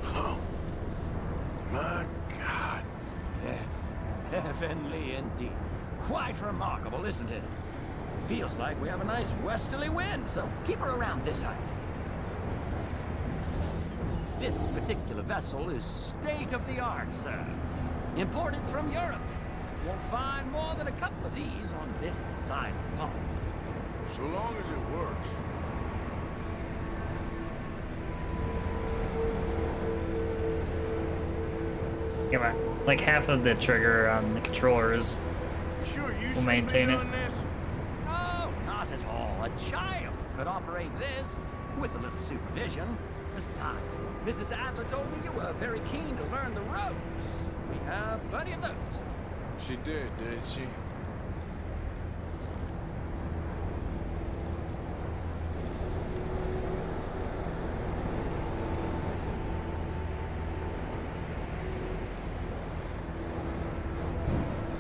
Oh, my God. Yes, heavenly indeed. Quite remarkable, isn't it? Feels like we have a nice westerly wind, so keep her around this height. This particular vessel is state-of-the-art, sir. Imported from Europe. Won't find more than a couple of these on this side of the pond. So long as it works. Yeah, but like half of the trigger on the controller is You sure you will should maintain be it. doing this? Oh, not at all. A child could operate this with a little supervision. Besides, Mrs. Adler told me you were very keen to learn the ropes. We have plenty of those. She did she?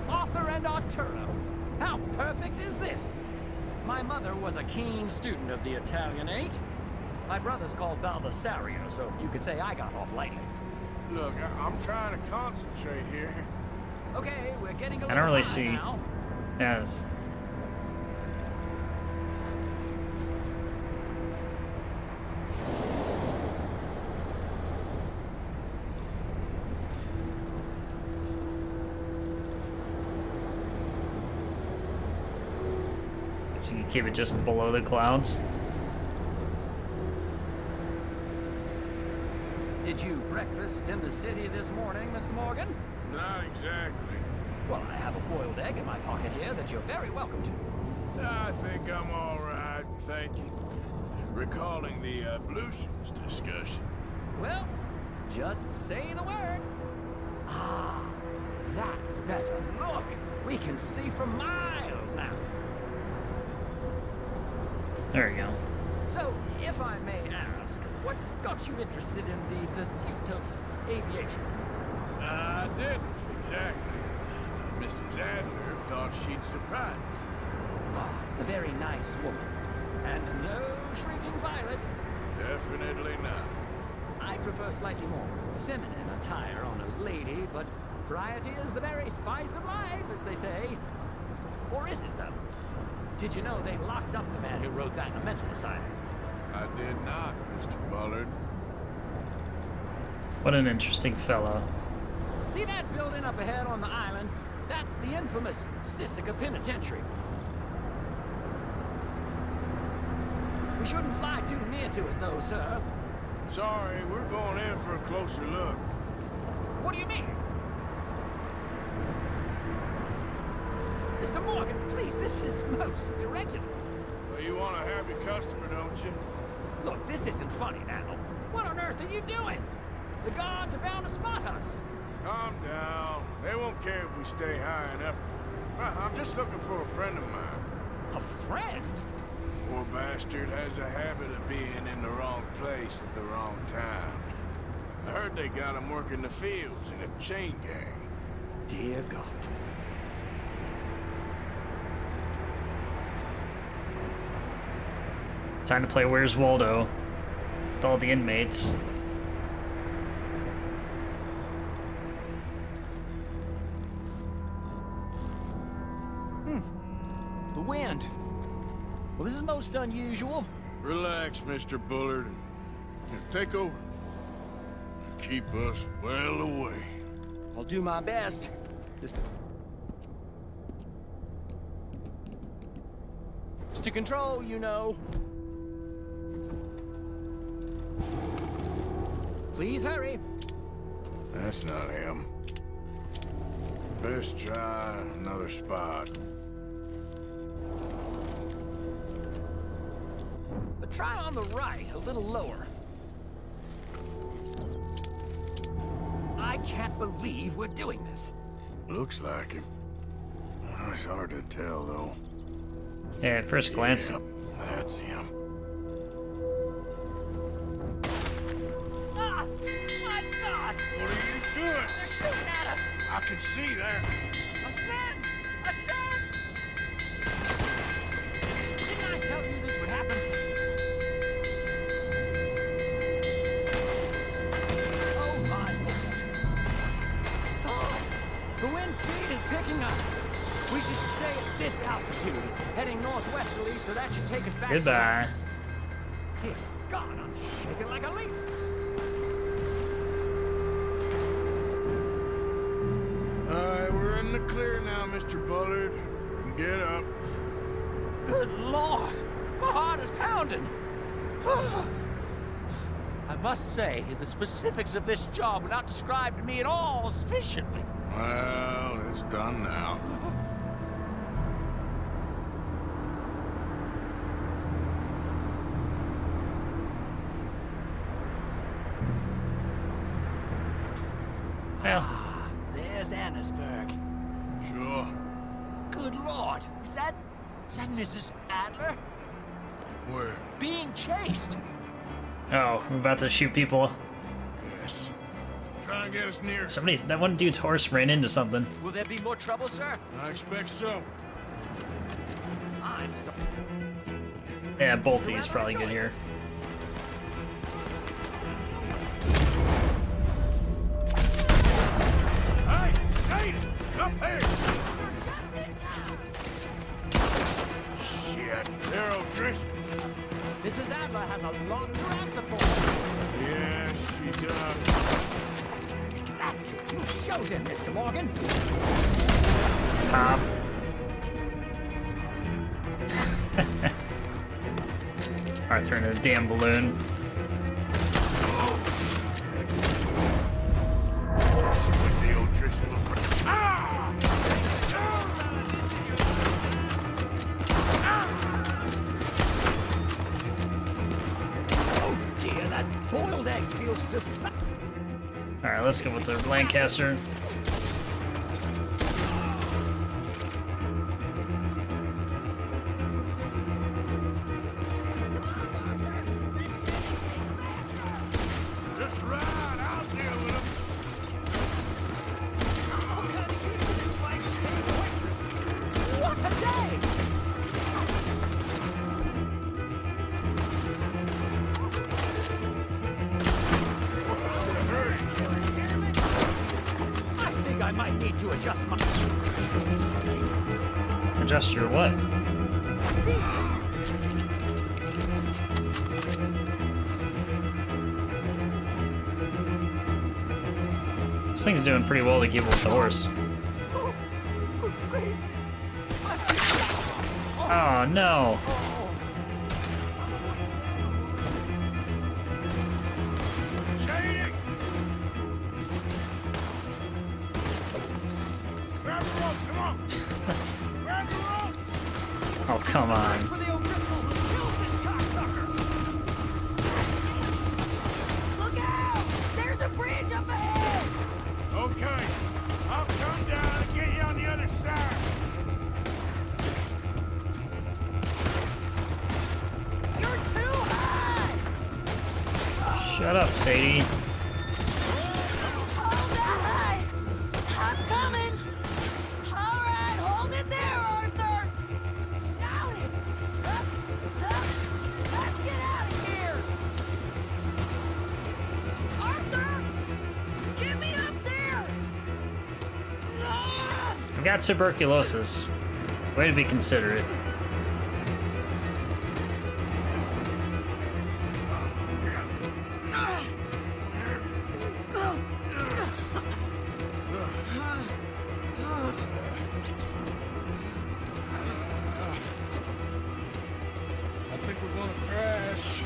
Arthur and Arturo. How perfect is this? My mother was a keen student of the Italianate. My brother's called Baldessario, so you could say I got off lightly. Look, I'm trying to concentrate here. Okay, we're getting a I little don't really high see now. as. So you can keep it just below the clouds. Did you breakfast in the city this morning, Mr. Morgan? Not exactly. Well, I have a boiled egg in my pocket here that you're very welcome to. I think I'm all right, thank you. Recalling the ablutions discussion. Well, just say the word. Ah, that's better. Look, we can see for miles now. There we go. So, if I may ask, what got you interested in the pursuit of aviation? I didn't, exactly. Mrs. Adler thought she'd surprise me. Ah, a very nice woman. And no shrieking violet. Definitely not. I prefer slightly more feminine attire on a lady, but variety is the very spice of life, as they say. Or is it, though? Did you know they locked up the man who wrote that in a mental asylum? I did not, Mr. Bullard. What an interesting fellow. See that building up ahead on the island? That's the infamous Sisika Penitentiary. We shouldn't fly too near to it, though, sir. Sorry, we're going in for a closer look. What do you mean? Mr. Morgan, please, this is most irregular. Well, you want a happy customer, don't you? Look, this isn't funny now. What on earth are you doing? The guards are bound to spot us. Calm down. They won't care if we stay high enough. I'm just looking for a friend of mine. A friend? Poor bastard has a habit of being in the wrong place at the wrong time. I heard they got him working the fields in a chain gang. Dear God. Time to play Where's Waldo with all the inmates. The wind. Well, this is most unusual. Relax, Mr. Bullard. Here, take over. Keep us well away. I'll do my best. Just to control, you know. Please hurry. That's not him. Best try another spot. But try on the right, a little lower. I can't believe we're doing this. Looks like it. It's hard to tell, though. Yeah, at first glance. Yep, that's him. Ah! My God! What are you doing? They're shooting at us! I can see there. Ascend! Ascend! Didn't I tell you this would happen? Oh my Lord! Oh, the wind speed is picking up. We should stay at this altitude. It's heading northwesterly, so that should take us back. Goodbye. Dear God, I'm shaking like a leaf. Alright, we're in the clear now, Mr. Bullard. Get up. Good Lord! My heart is pounding. I must say, the specifics of this job were not described to me at all sufficiently. Well, it's done now. Well, There's Annesburg. Sure. Good Lord, is that Mrs. Adler? Where? Being chased. oh, I'm about to shoot people. Yes. Try and get us near. That one dude's horse ran into something. Will there be more trouble, sir? I expect so. I'm Yeah, Bolty's probably good here. Hey, Sadie! Up here! Shit, they're O'Driscoll's. Mrs. Adler has a longer answer for me. Yes, she does. That's it. You show them, Mr. Morgan. Pop. Arthur in a damn balloon. With the O'Driscolls. Ah! Oh dear, that boiled egg feels just. Alright, let's go with the Lancaster. Just ride, I'll deal with them. What a day! I think I might need to adjust my... Adjust your what? This thing's doing pretty well to keep up with the horse. Oh no! Sadie! Grab the rope, come on! Grab the rope! Oh, come on. For the O'Driscolls, kill this cocksucker! Look out! There's a bridge up ahead! Okay, I'll come down and get you on the other side. You're too high! Shut up, Sadie. Hold that high! I'm coming! Alright, hold it there, Arthur! Down it! Up, up! Let's get out of here! Arthur! Get me up there! Ah! I got tuberculosis. Way to be considerate. I think we're gonna crash.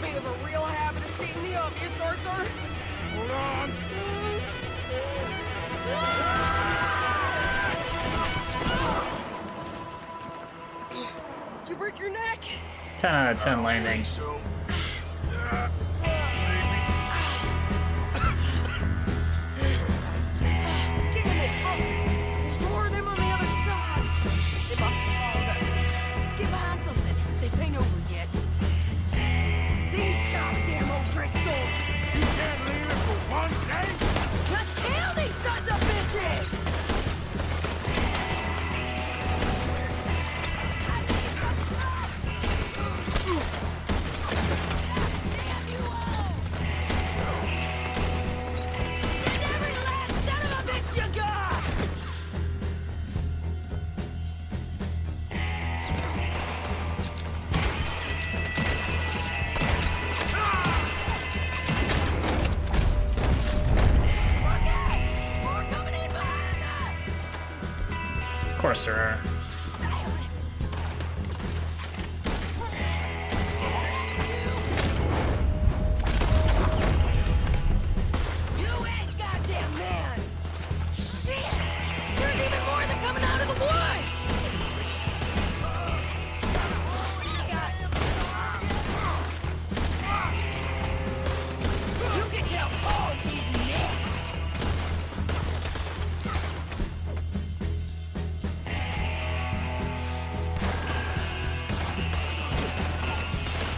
We have a real habit of stating the obvious, Arthur. Hold on. You break your neck? 10 out of 10 landing. So, Damn it, look! There's more of them on the other side. They must have followed us. Get behind something. This ain't over yet. These goddamn O'Driscolls! you can't leave it for one day? Just kill these sons of bitches! Send every last son of a bitch you got! Look out! More coming in behind us! Of course there are. You ain't goddamn man! Shit! There's even more of them coming out of the woods! You can tell Paul he's next!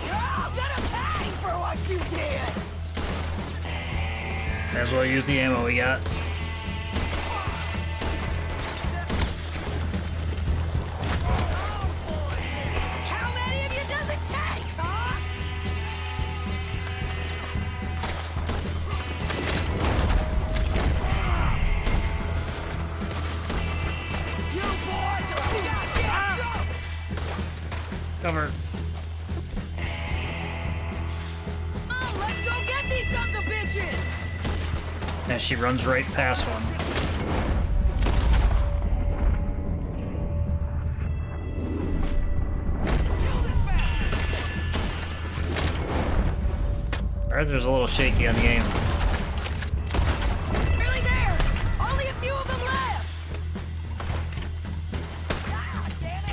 You're all gonna pay for what you did! May as well use the ammo we got. How many of you does it take, huh? You boys are a goddamn joke! Cover. Oh, let's go get these sons of bitches! And she runs right past one. Arthur's a little shaky on the aim. Nearly there! Only a few of them left! Ah, damn it!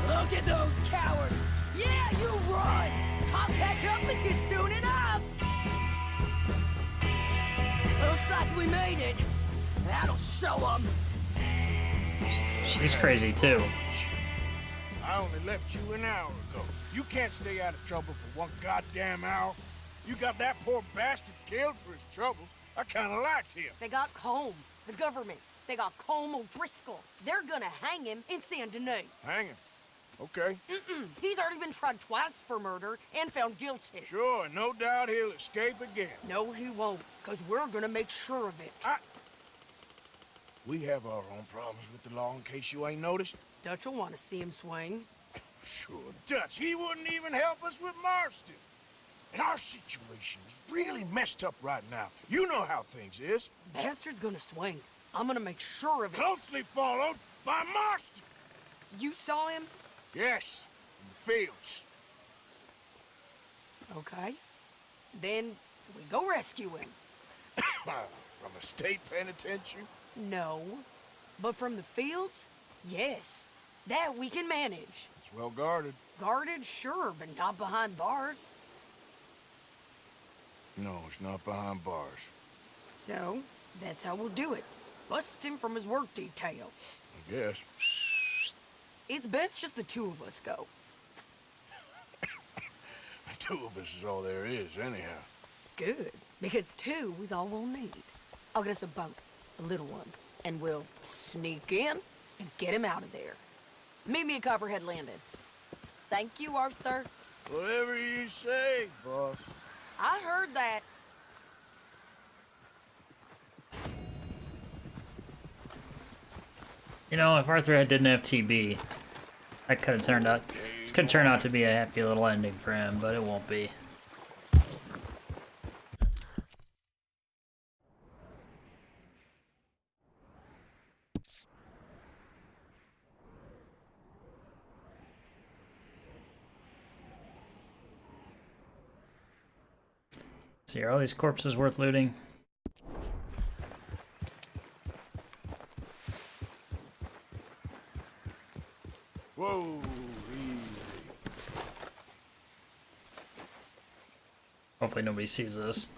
Look at those cowards! Yeah, you run! I'll catch up with you soon enough! Looks like we made it. That'll show them. She's crazy too. I only left you an hour ago. You can't stay out of trouble for one goddamn hour. You got that poor bastard killed for his troubles. I kinda liked him. They got Combe, the government. They got Combe O'Driscoll. They're gonna hang him in Saint Denis. Hang him. Okay. He's already been tried twice for murder and found guilty. Sure, no doubt he'll escape again. No, he won't, because we're gonna make sure of it. We have our own problems with the law in case you ain't noticed. Dutch will want to see him swing. Sure, Dutch, he wouldn't even help us with Marston. And our situation is really messed up right now. You know how things is. Bastard's gonna swing. I'm gonna make sure of it. Closely followed by Marston. You saw him? Yes, in the fields. Okay. Then we go rescue him. From a state penitentiary? No. But from the fields? Yes. That we can manage. It's well guarded. Guarded, sure, but not behind bars. No, it's not behind bars. So, that's how we'll do it. Bust him from his work detail. I guess. It's best just the two of us go. The two of us is all there is, anyhow. Good, because two is all we'll need. I'll get us a boat, a little one, and we'll sneak in and get him out of there. Meet me at Copperhead Landing. Thank you, Arthur. Whatever you say, boss. I heard that. You know, if Arthur didn't have TB, that could have turned out. This could turn out to be a happy little ending for him, but it won't be. See, are all these corpses worth looting? Whoa, Hopefully nobody sees this.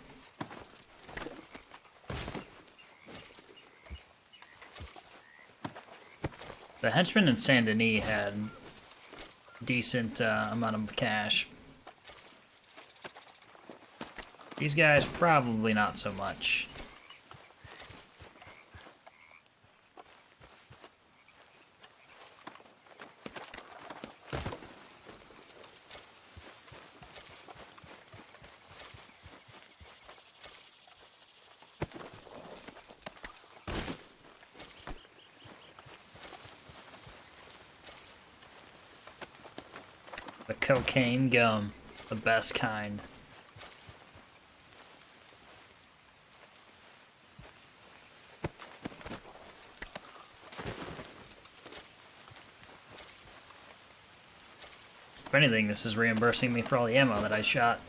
The henchmen in Saint Denis had decent amount of cash. These guys probably not so much. The cocaine gum, the best kind. If anything, this is reimbursing me for all the ammo that I shot.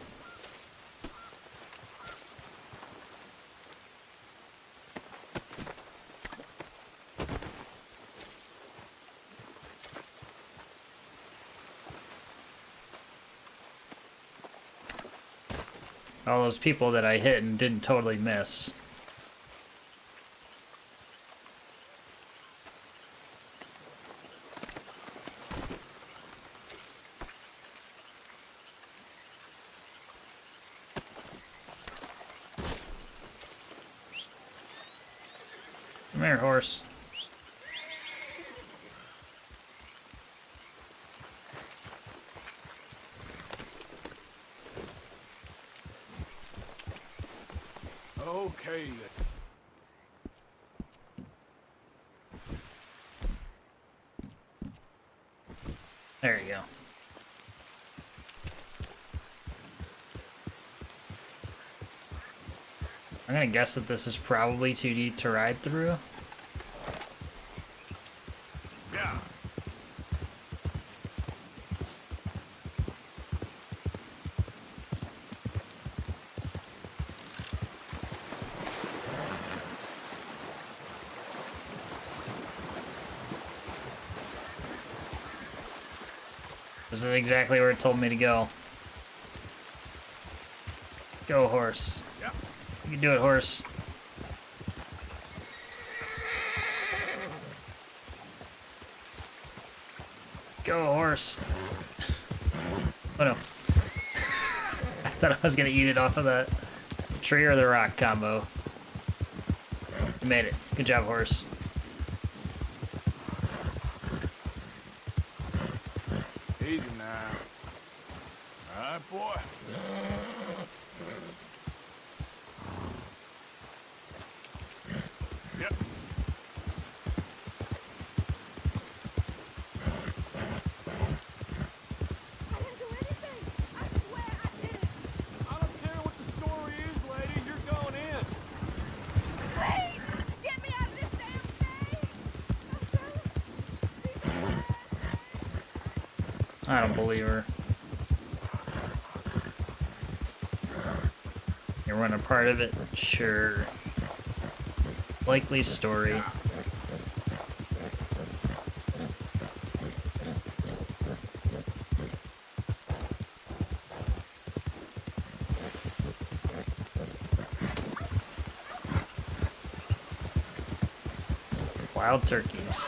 All those people that I hit and didn't totally miss. Come here, horse. okay. There you go. I'm gonna guess that this is probably too deep to ride through. Yeah. This is exactly where it told me to go. Go, horse. Yep. You can do it, horse. Go, horse. Oh no. I thought I was gonna eat it off of that tree or the rock combo. You made it. Good job, horse. Easy now. All right, boy. Yep. I don't care what the story is, lady. You're going in. Please, get me out of this damn thing. I don't believe her. You want a part of it? Sure. Likely story. Wild turkeys.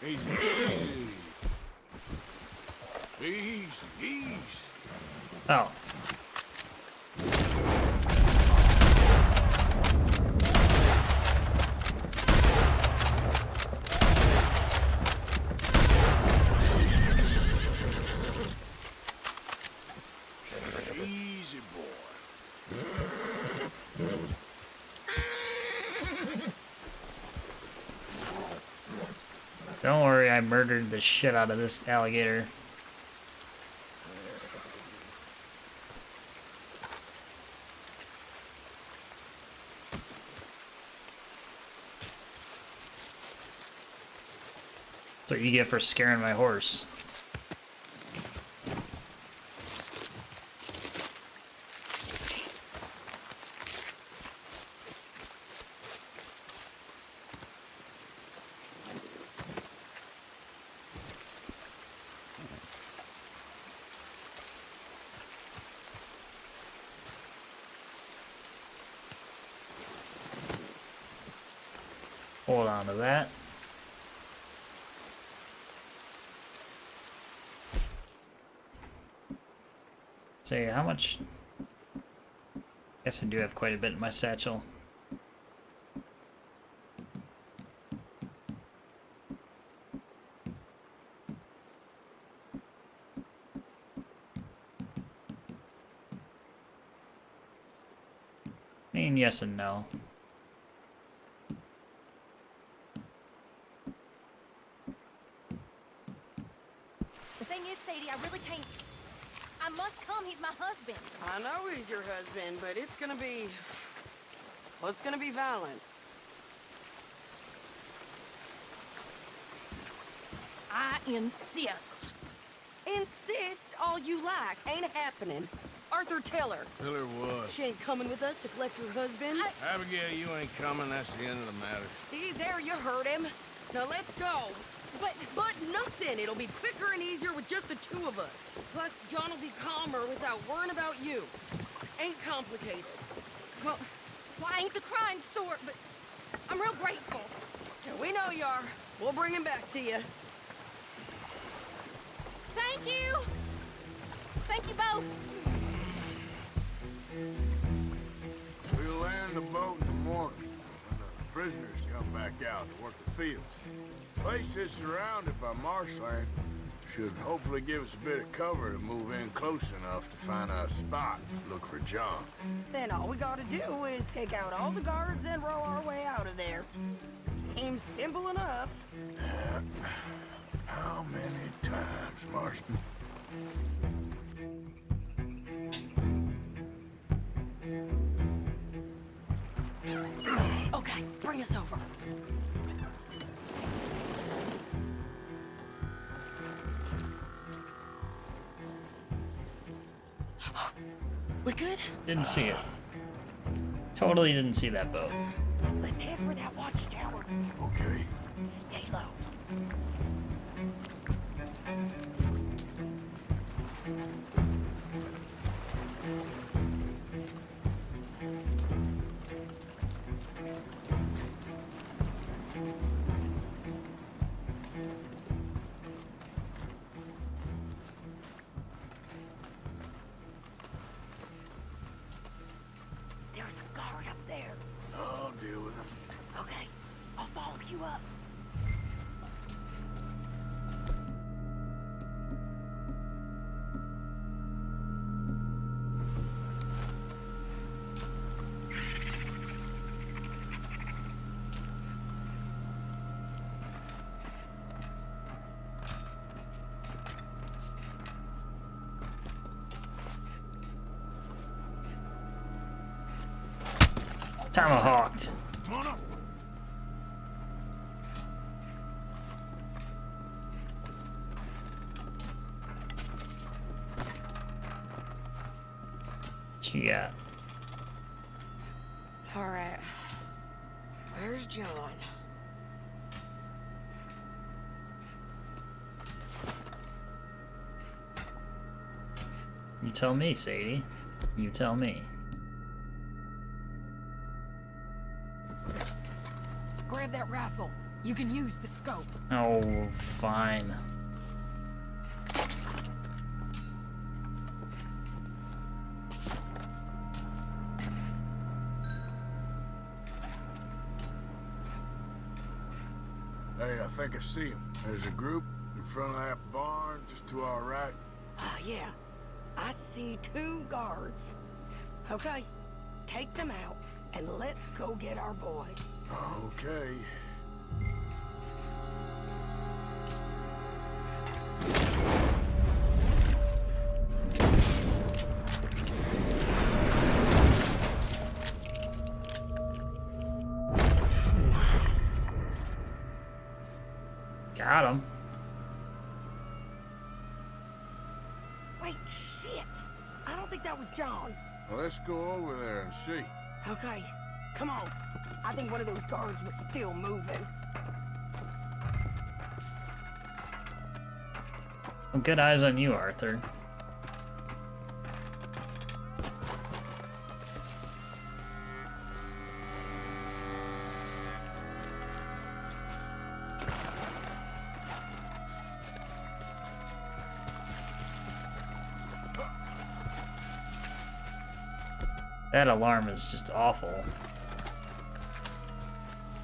Easy, easy. Easy, easy. Oh. Easy, boy. Don't worry, I murdered the shit out of this alligator. That's what you get for scaring my horse. Hold on to that. Say, how much? Guess I do have quite a bit in my satchel. I mean, yes and no. The thing is, Sadie, I really can't. I must come. He's my husband. I know he's your husband, but it's gonna be... well, it's gonna be violent. I insist. Insist all you like. Ain't happening. Arthur, tell her. Tell her what? She ain't coming with us to collect her husband. Abigail, you ain't coming. That's the end of the matter. See, there you heard him. Now let's go. But nothing. It'll be quicker and easier with just the two of us. Plus, John will be calmer without worrying about you. Ain't complicated. Well, I ain't the crying sort, but I'm real grateful. Yeah, we know you are. We'll bring him back to you. Thank you. Thank you both. We'll land the boat in the morning when the prisoners come back out to work the fields. The place is surrounded by marshland. Should hopefully give us a bit of cover to move in close enough to find a spot. Look for John. Then all we gotta do is take out all the guards and row our way out of there. Seems simple enough. How many times, Marston? Okay, bring us over. We good? Didn't see it. Totally didn't see that boat. Let's head for that watchtower. Okay. Stay low. There's a guard up there. I'll deal with him. Okay, I'll follow you up. Tomahawked. Come on up. What you got? All right. Where's John? You tell me, Sadie. You tell me. Grab that rifle. You can use the scope. Oh, fine. Hey, I think I see him. There's a group in front of that barn just to our right. Yeah. I see 2 guards. Okay, take them out, and let's go get our boy. Okay. Got him. Shit! I don't think that was John. Well, let's go over there and see. Okay, come on. I think one of those guards was still moving. Well, good eyes on you, Arthur. That alarm is just awful.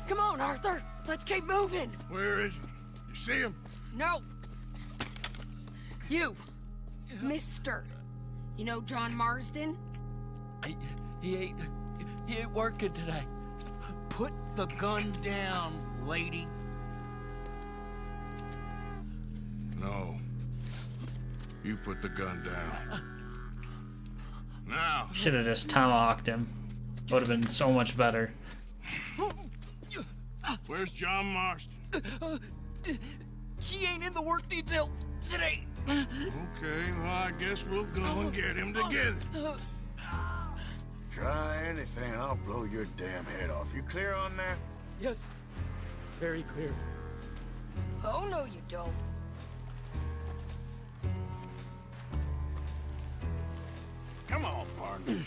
Come on, Arthur. Let's keep moving. Where is he? You see him? No. You. Mister. You know John Marsden? He ain't working today. Put the gun down, lady. No. You put the gun down. Now. Should have just tomahawked him. Would have been so much better. Where's John Marston? He ain't in the work detail today. Okay, well, I guess we'll go and get him together. Try anything, I'll blow your damn head off. You clear on that? Yes. Very clear. Oh, no, you don't. Come on, partner.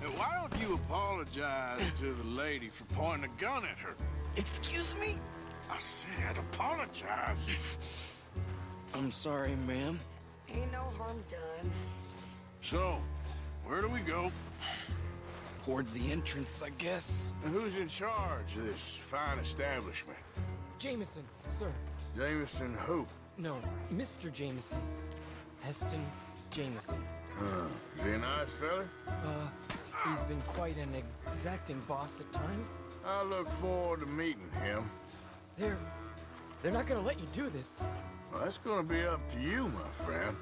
And why don't you apologize to the lady for pointing a gun at her? Excuse me? I said apologize. I'm sorry, ma'am. Ain't no harm done. So, where do we go? Towards the entrance, I guess. And who's in charge of this fine establishment? Jameson, sir. Jameson who? No, Mr. Jameson. Heston Jameson. Is he a nice fella? He's been quite an exacting boss at times. I look forward to meeting him. They're not gonna let you do this. Well, that's gonna be up to you, my friend.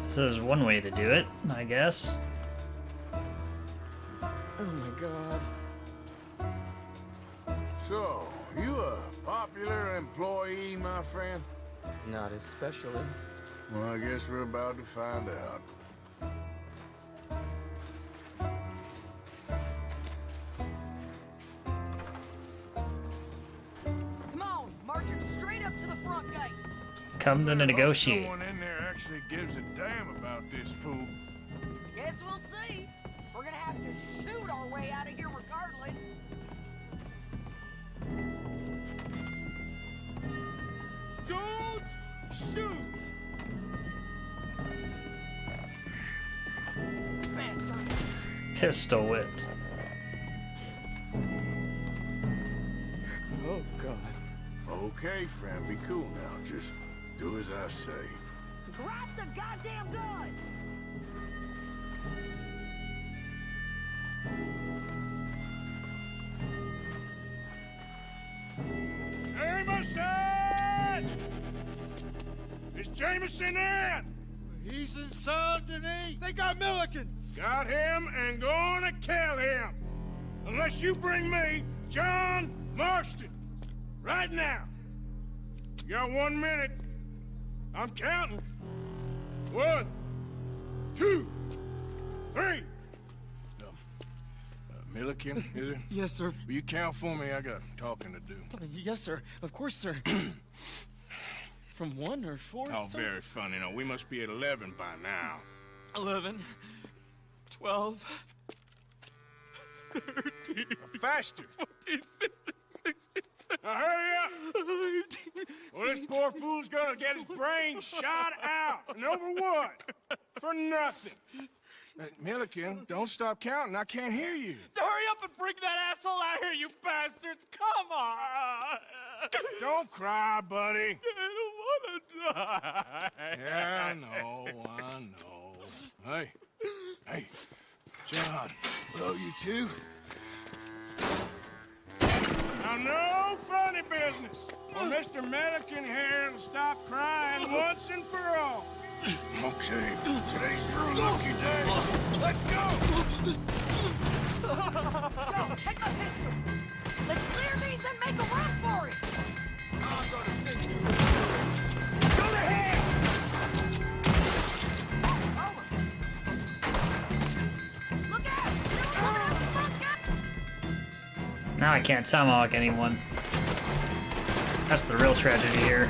This is one way to do it, I guess. Oh my god. So, you a popular employee, my friend? Not especially. Well, I guess we're about to find out. Come on, march him straight up to the front gate. Come to negotiate. Someone in there actually gives a damn about this fool. Guess we'll see. We're gonna have to shoot our way out of here regardless. Don't shoot! Pistol whipped. Oh god. Okay, friend, be cool now. Just do as I say. Drop the goddamn guns! Jameson! Is Jameson in? He's in Saint Denis. They got Milliken. Got him and gonna kill him. Unless you bring me John Marston. Right now. You got 1 minute. I'm counting. 1, 2, 3. Milliken, is it? Yes, sir. Will you count for me? I got talking to do. Yes, sir. Of course, sir. From 1 or 4? Oh, sir? very funny. No, we must be at 11 by now. 11, 12, 13, faster. 14, 15, 16, 17. Now hurry up! Well, this poor fool's gonna get his brains shot out. And over what? For nothing. Milliken, don't stop counting. I can't hear you. Hurry up and bring that asshole out here, you bastards! Come on! Don't cry, buddy. I don't want to die. Yeah, I know. Hey, John. Hello, you two. Now, no funny business. Well, Mr. Milliken here will stop crying once and for all. Okay, today's your lucky day. Let's go! Go, take my pistol. Let's clear these and make a run for it. I'm gonna finish Now I can't tomahawk anyone. That's the real tragedy here.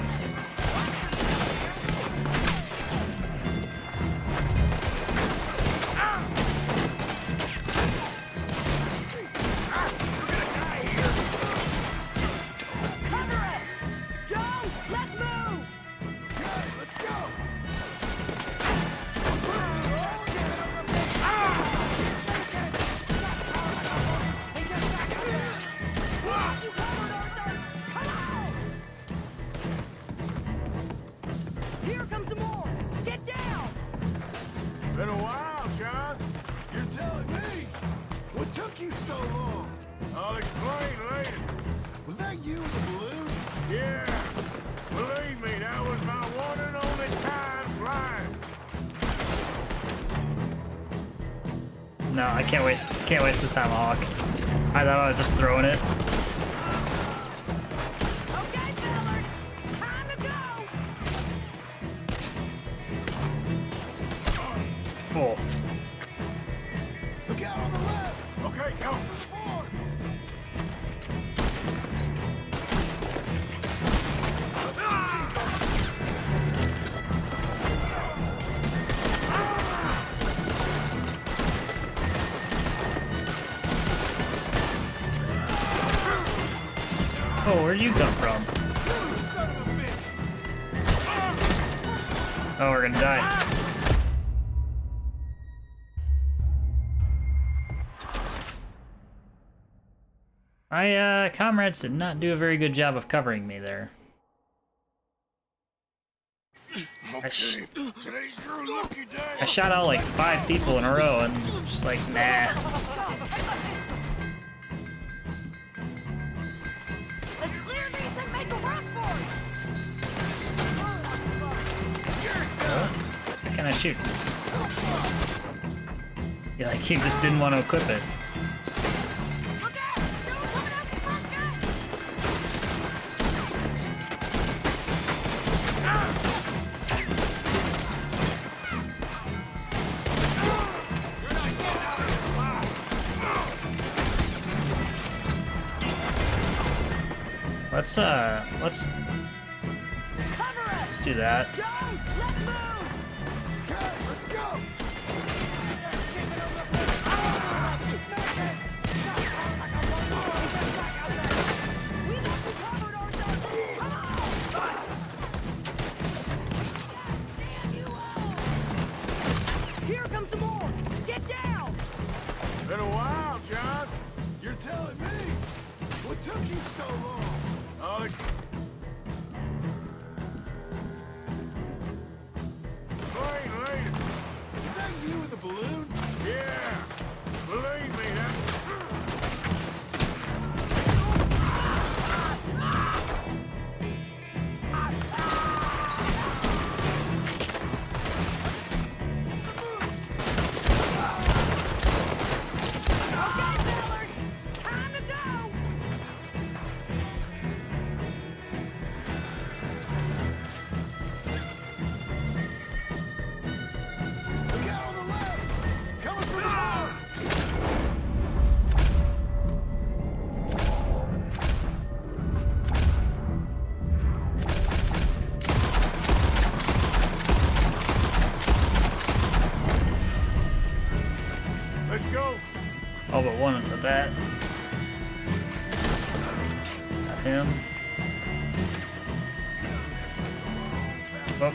Been a while, John. You're telling me? What took you so long? I'll explain later. Was that you in the balloon? Yeah. Believe me, that was my one and only time flying. No, I can't waste the tomahawk. I thought I was just throwing it. Okay, fellas, time to go. Cool. Look out on the left. Okay, go. Oh, where'd you come from? Oh, we're gonna die. My comrades did not do a very good job of covering me there. I shot out like 5 people in a row and just like, nah. Let's clear these and make a run for How can I shoot? Yeah, like he just didn't want to equip it. Let's do that. Here comes some more. Get down. Been a while, John. You're telling me. What took you so long? Alex. Explain later. Is that you with the balloon? Yeah. Believe me, that. Let's go. All but one of that. Got him. Oh.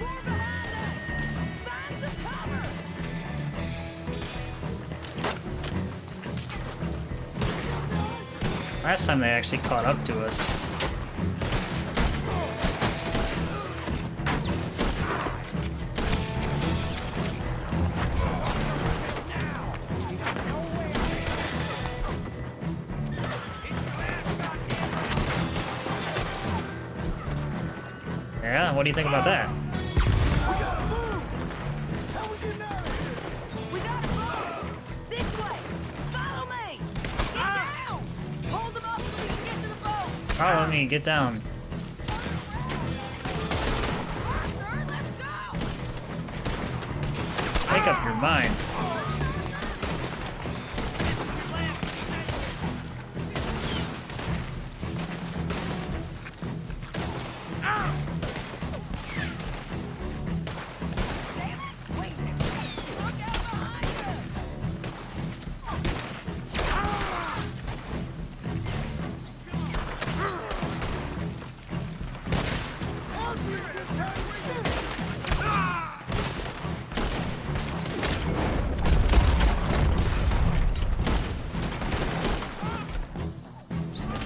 Last time they actually caught up to us. Yeah, what do you think about that? Follow me, get down. Make up your mind.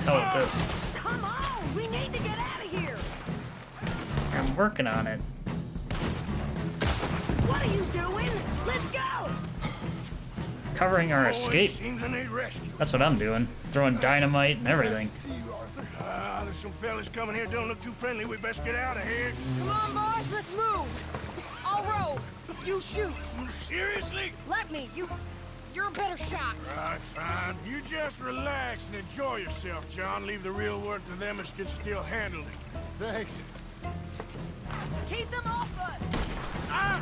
Hell with this. Come on! We need to get out of here! I'm working on it. What are you doing? Let's go! Covering our escape. That's what I'm doing. Throwing dynamite and everything. There's some fellas coming here. Don't look too friendly. We best get out of here. Come on, boys, let's move. I'll row. You shoot. Seriously? Let me. You're a better shot. Right, fine. You just relax and enjoy yourself, John. Leave the real work to them as can still handle it. Thanks. Keep them off us. Ah!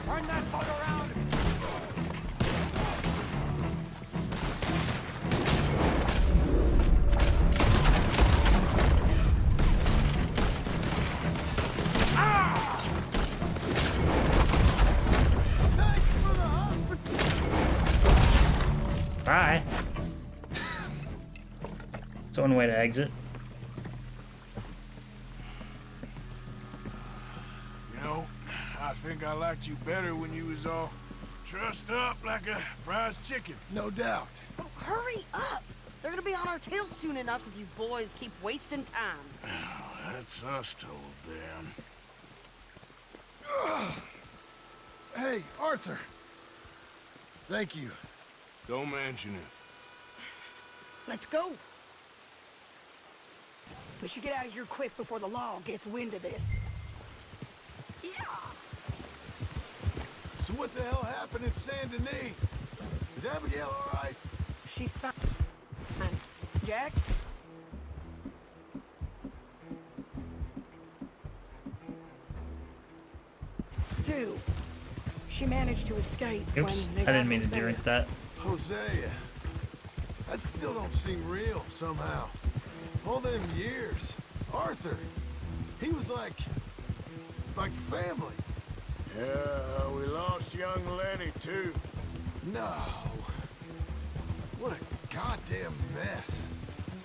Turn that boat around. Bye. It's one way to exit. You know, I think I liked you better when you was all trussed up like a prize chicken. No doubt. Oh, hurry up. They're gonna be on our tails soon enough if you boys keep wasting time. That's us told them. Hey, Arthur. Thank you. Don't mention it. Let's go. We should get out of here quick before the law gets wind of this. Yeah. So what the hell happened in Saint Denis? Is Abigail all right? She's fine. Jack? Stu. She managed to escape. Oops, when they I didn't got mean to Hosea. do that. Hosea. That still don't seem real, somehow. All them years. Arthur. He was like family. Yeah, we lost young Lenny, too. No. What a goddamn mess.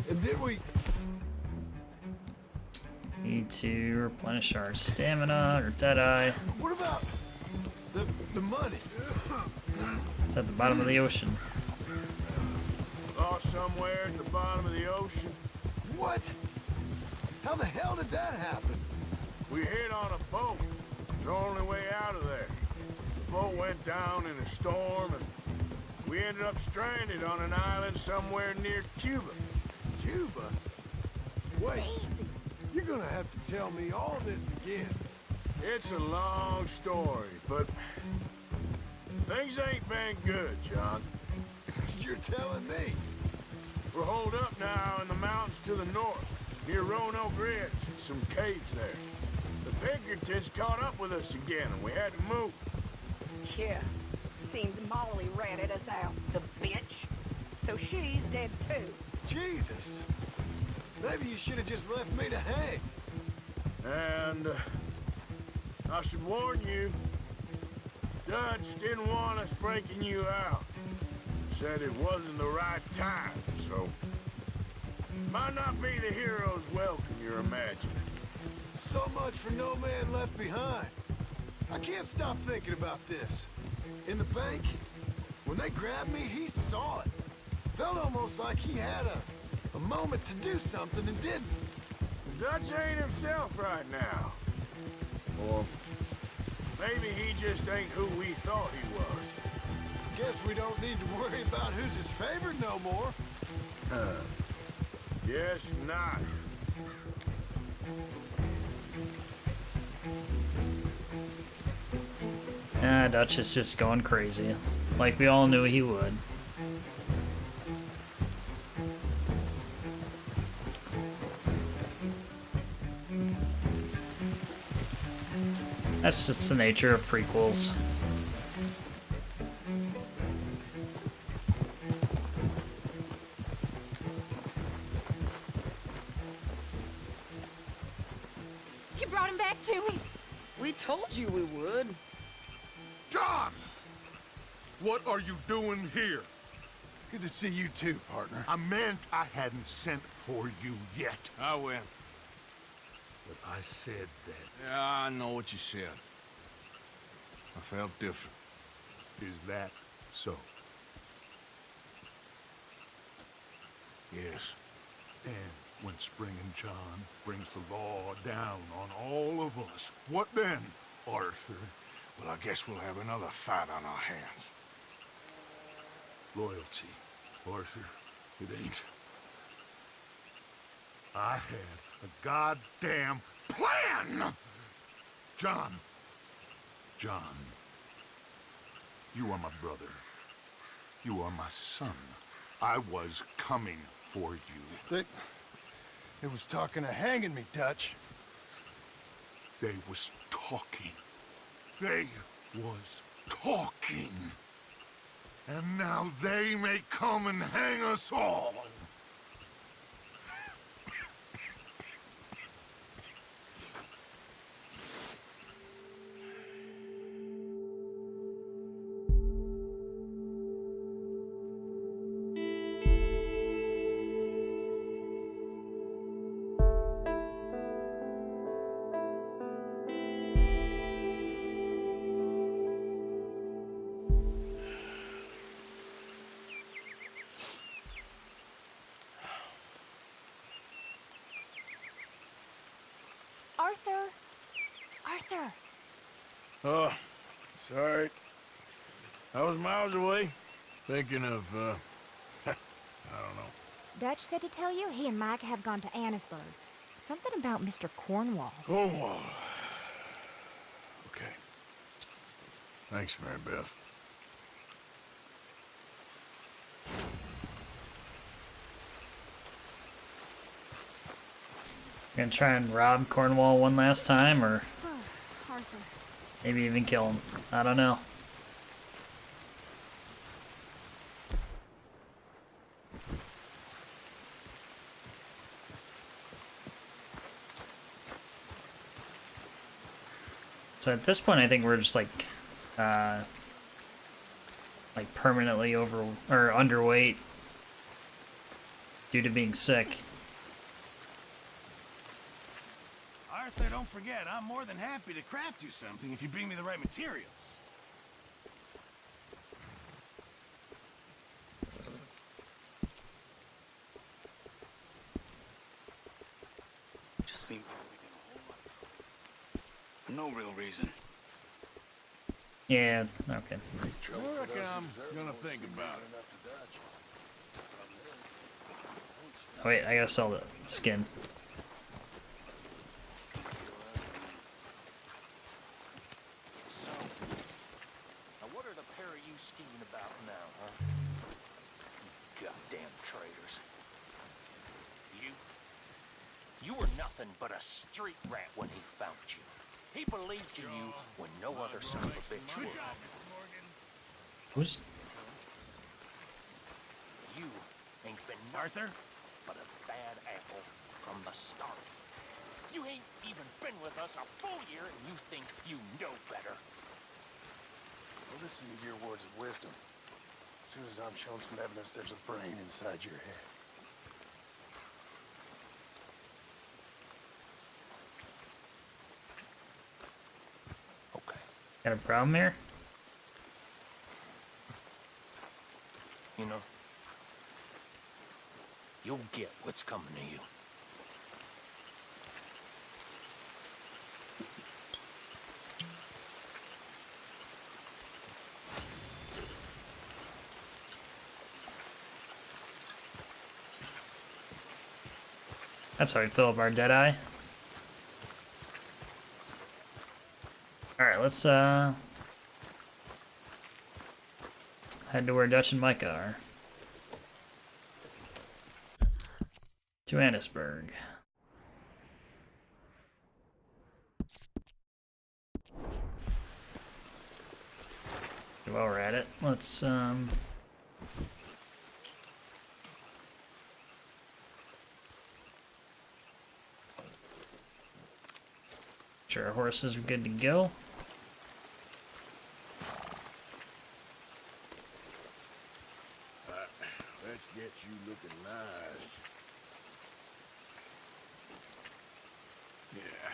And then we... Need to replenish our stamina or Deadeye. What about the money? It's at the bottom of the ocean. Lost somewhere at the bottom of the ocean. What? How the hell did that happen? We hit on a boat. It's the only way out of there. The boat went down in a storm, and we ended up stranded on an island somewhere near Cuba. Cuba? Wait, you're gonna have to tell me all this again. It's a long story, but things ain't been good, John. You're telling me? We're holed up now in the mountains to the north, near Roanoke Ridge, and some caves there. The Pinkertons caught up with us again, and we had to move. Yeah. Seems Molly ratted us out, the bitch. So she's dead too. Jesus. Maybe you should have just left me to hang. And I should warn you, Dutch didn't want us breaking you out. Said it wasn't the right time, so might not be the hero's welcome you're imagining. So much for no man left behind. I can't stop thinking about this. In the bank, when they grabbed me, he saw it. Felt almost like he had a moment to do something and didn't. Dutch ain't himself right now. Or maybe he just ain't who we thought he was. Guess we don't need to worry about who's his favorite no more. Guess not. Dutch is just going crazy. Like we all knew he would. That's just the nature of prequels. You brought him back to me. We told you we would. John! What are you doing here? Good to see you too, partner. I meant I hadn't sent for you yet. I win. but I said that. Yeah, I know what you said. I felt different. Is that so? Yes. And when Spring and John brings the law down on all of us, what then, Arthur? Well, I guess we'll have another fight on our hands. Loyalty, Arthur. It ain't. I had a goddamn plan! John. You are my brother. You are my son. I was coming for you. They was talking of hanging me, Dutch. They was talking. They was talking. And now they may come and hang us all. Arthur! Oh, sorry. I was miles away, thinking of, I don't know. Dutch said to tell you he and Mike have gone to Annisburg. Something about Mr. Cornwall. Cornwall. Okay. Thanks, Mary Beth. Gonna try and rob Cornwall one last time, or Arthur. maybe even kill him. I don't know. So at this point, I think we're just like permanently over or underweight due to being sick. Arthur, don't forget, I'm more than happy to craft you something if you bring me the right materials. Just seems like we can hold up. No real reason. Yeah, okay. I reckon I'm gonna think about it. Oh, wait, I gotta sell the skin. Now what are the pair of you scheming about now, huh? You goddamn traitors. You were nothing but a street rat when he found you. He believed in you when no other son of a bitch would. Who's... You ain't been Arthur, but a bad apple from the start. You ain't even been with us a full year and you think you know better. Well, listen to your words of wisdom. As soon as I'm shown some evidence, there's a brain inside your head. Got a problem here? You know, you'll get what's coming to you. That's how we fill up our Deadeye. Alright, let's head to where Dutch and Micah are. To Annisburg. While we're at it, let's sure our horses are good to go. Let's get you looking nice. Yeah.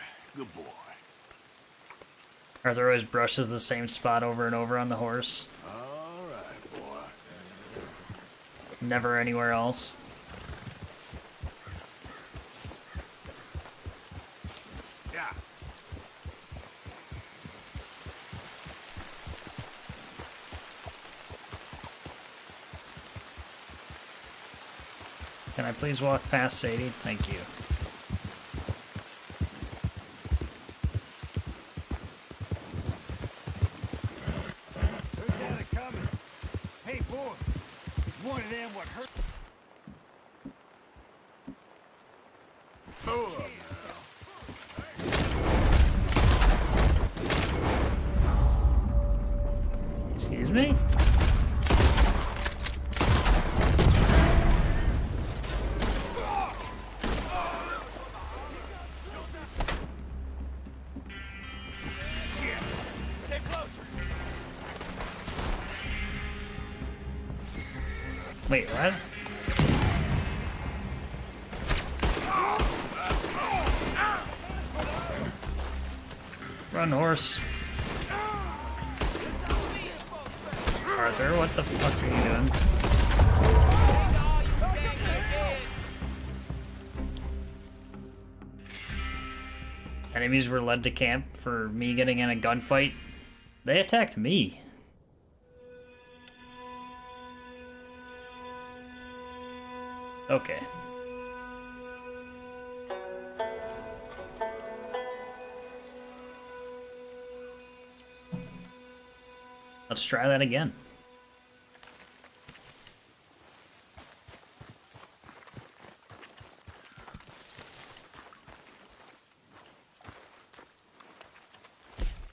Arthur always brushes the same spot over and over on the horse. All right, boy. Never anywhere else. Yeah. Can I please walk past Sadie? Thank you. Who's that coming? Hey, boy. It's one of them what hurt. Hold up now. Excuse me? Wait, what? Run, horse. Arthur, what the fuck are you doing? Enemies were led to camp for me getting in a gunfight. They attacked me. Okay. Let's try that again.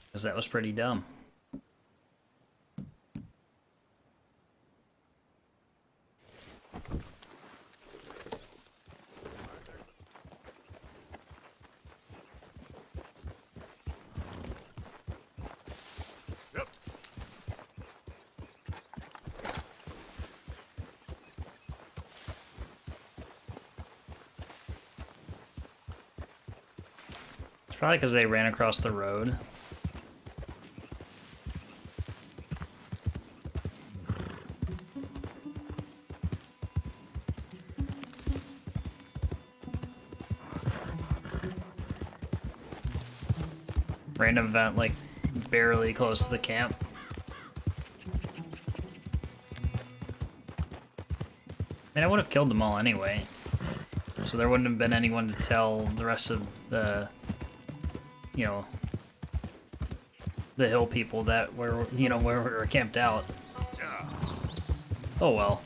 Because that was pretty dumb. Probably because they ran across the road. Random event, like, barely close to the camp. I mean, I would have killed them all anyway. So there wouldn't have been anyone to tell the rest of the, you know, the hill people that were, you know, where we were camped out. Oh well.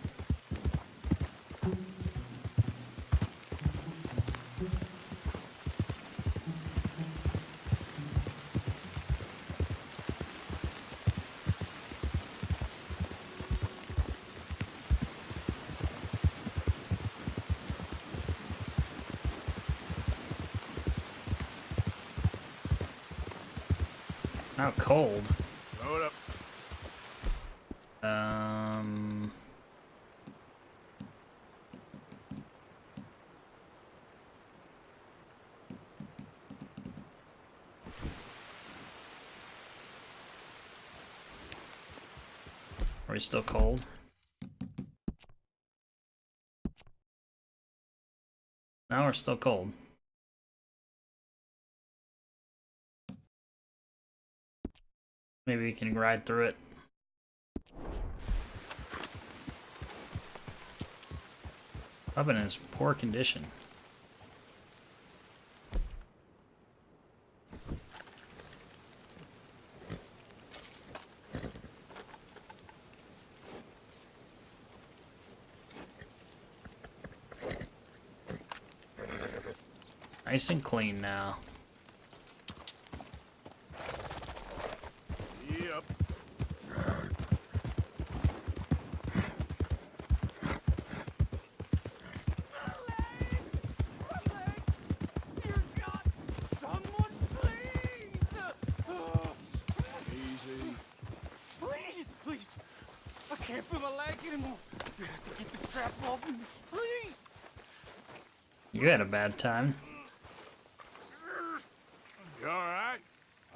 How cold. Load up. Are we still cold? Now we're still cold. Maybe we can ride through it. Oven is poor condition. Nice and clean now. Yep. Please, please. I can't feel my leg anymore. You have to get the strap off me, please. You had a bad time. You all right?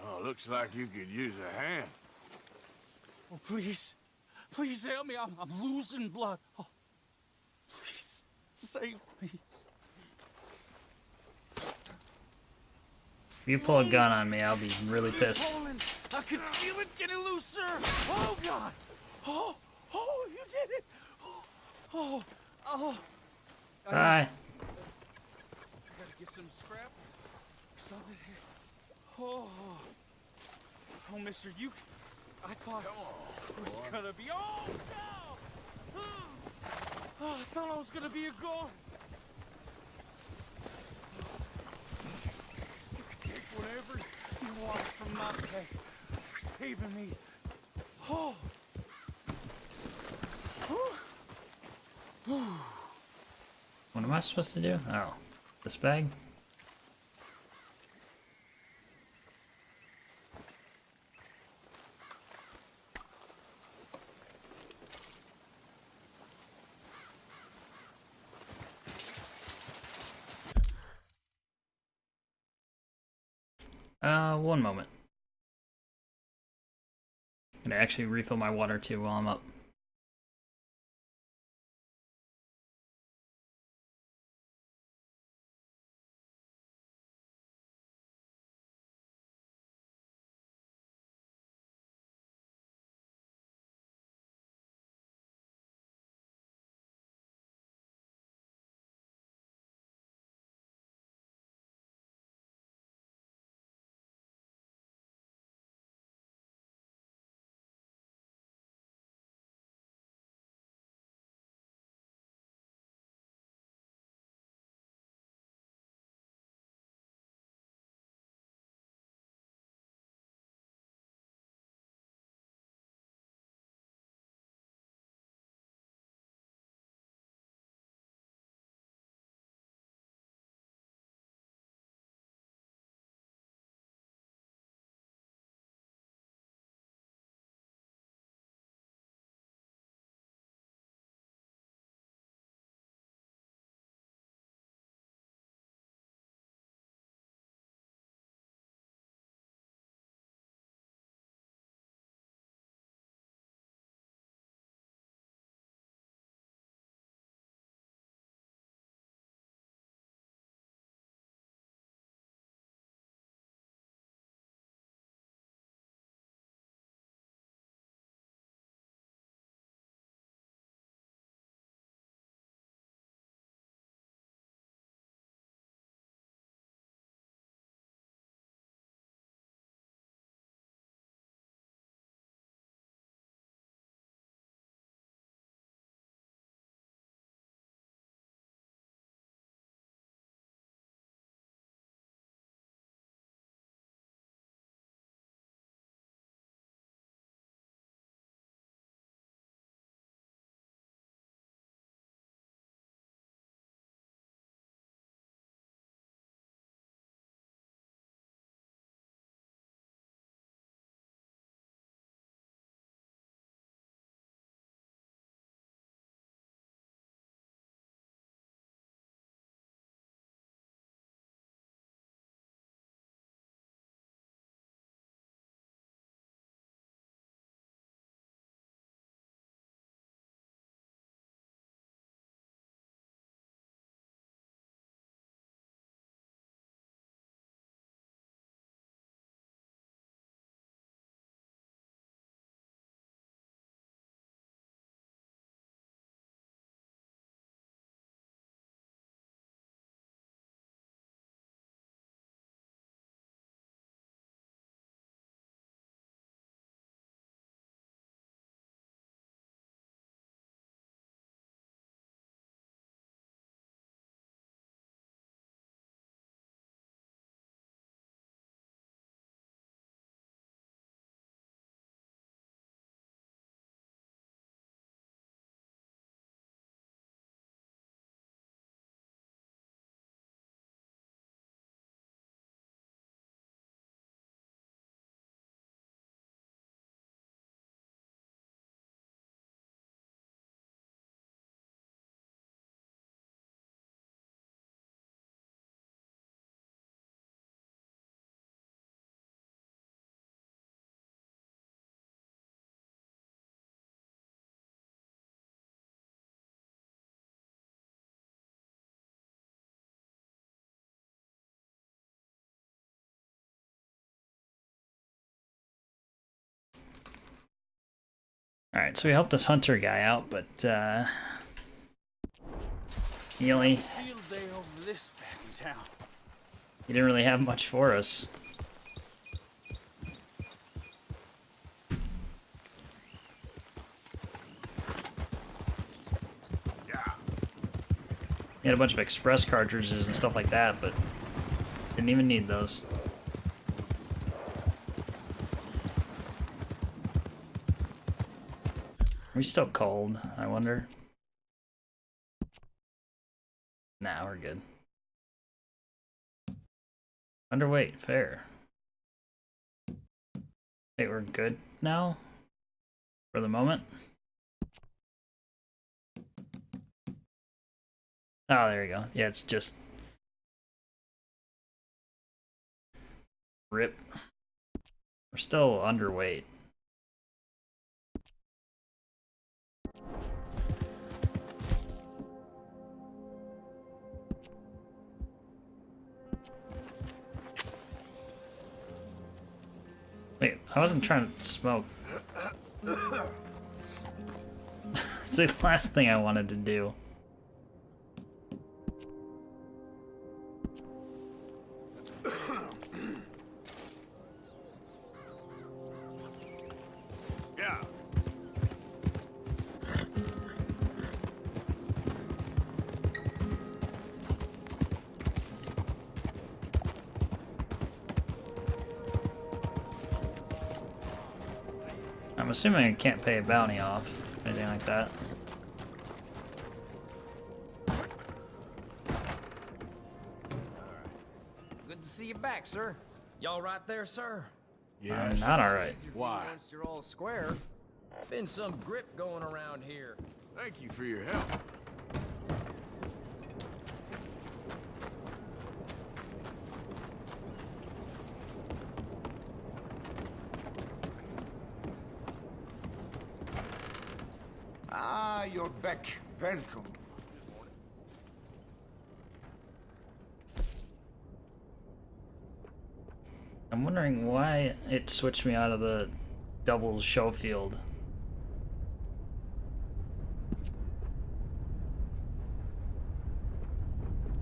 Oh, Looks like you could use a hand. Oh, please. Please help me. I'm losing blood. Oh, please save me. If you pull a gun on me, I'll be really pissed. I can feel it getting looser. Oh, God. Oh, you did it. Oh. Bye. I gotta get some scrap. Something here. Oh, mister, I thought it was gonna be. Oh, no! Oh, I thought I was gonna be a guard. You can take whatever you want from my pay for saving me. Oh. What am I supposed to do? Oh, this bag? One moment. I'm gonna actually refill my water too while I'm up. Alright, so we helped this hunter guy out, but he only... Field day over this back in town. He didn't really have much for us. He had a bunch of express cartridges and stuff like that, but didn't even need those. Are we still cold, I wonder? Nah, we're good. Underweight, fair. Wait, we're good now? For the moment? Oh, there we go. Yeah, it's just... RIP. We're still underweight. Wait, I wasn't trying to smoke. It's the last thing I wanted to do. Yeah. I'm assuming I can't pay a bounty off, anything like that. Good to see you back, sir. Y'all right there, sir? I'm not alright. Why? Once you're all square. Been some grip going around here. Thank you for your help. Ah, you're back. Welcome. I'm wondering why it switched me out of the double show field.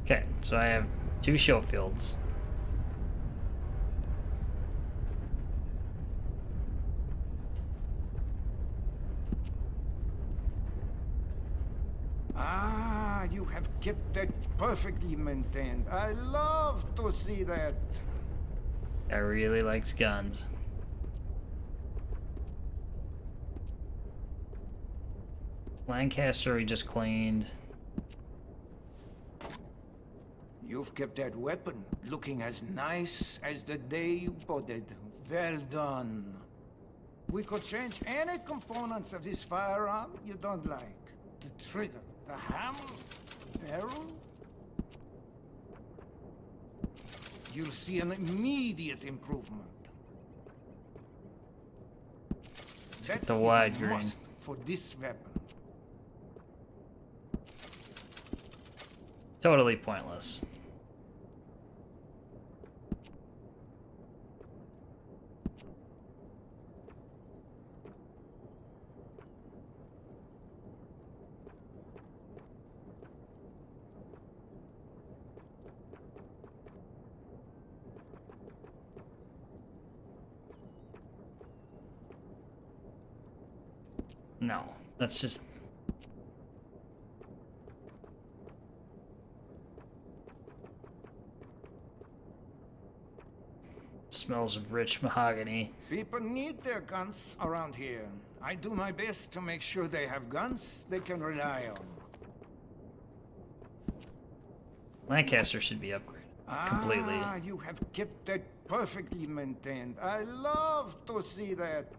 Okay, so I have 2 show fields. Ah, you have kept that perfectly maintained. I love to see that. Guy really likes guns. Lancaster we just cleaned. You've kept that weapon looking as nice as the day you bought it. Well done. We could change any components of this firearm you don't like. The trigger, the hammer, the barrel. You'll see an immediate improvement. Let's get the wide green. Must for this weapon. Totally pointless. No, that's just... Smells of rich mahogany. People need their guns around here. I do my best to make sure they have guns they can rely on. Lancaster should be upgraded completely. Ah, you have kept that perfectly maintained. I love to see that.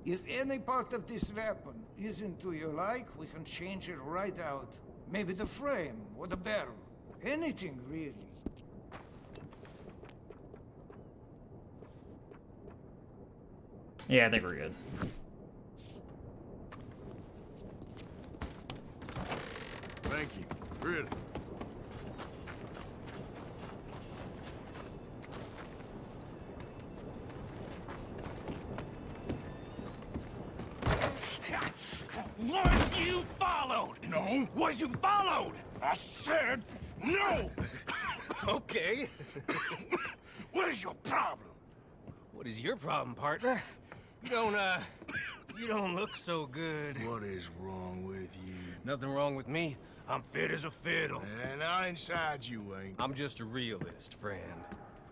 If any part of this weapon isn't to your like, we can change it right out. Maybe the frame or the barrel. Anything, really. Yeah, I think we're good. Thank you. Really. Was you followed? No. Was you followed? I said no. Okay. What is your problem? What is your problem, partner? You don't look so good. What is wrong with you? Nothing wrong with me. I'm fit as a fiddle. And not inside you ain't. I'm just a realist, friend.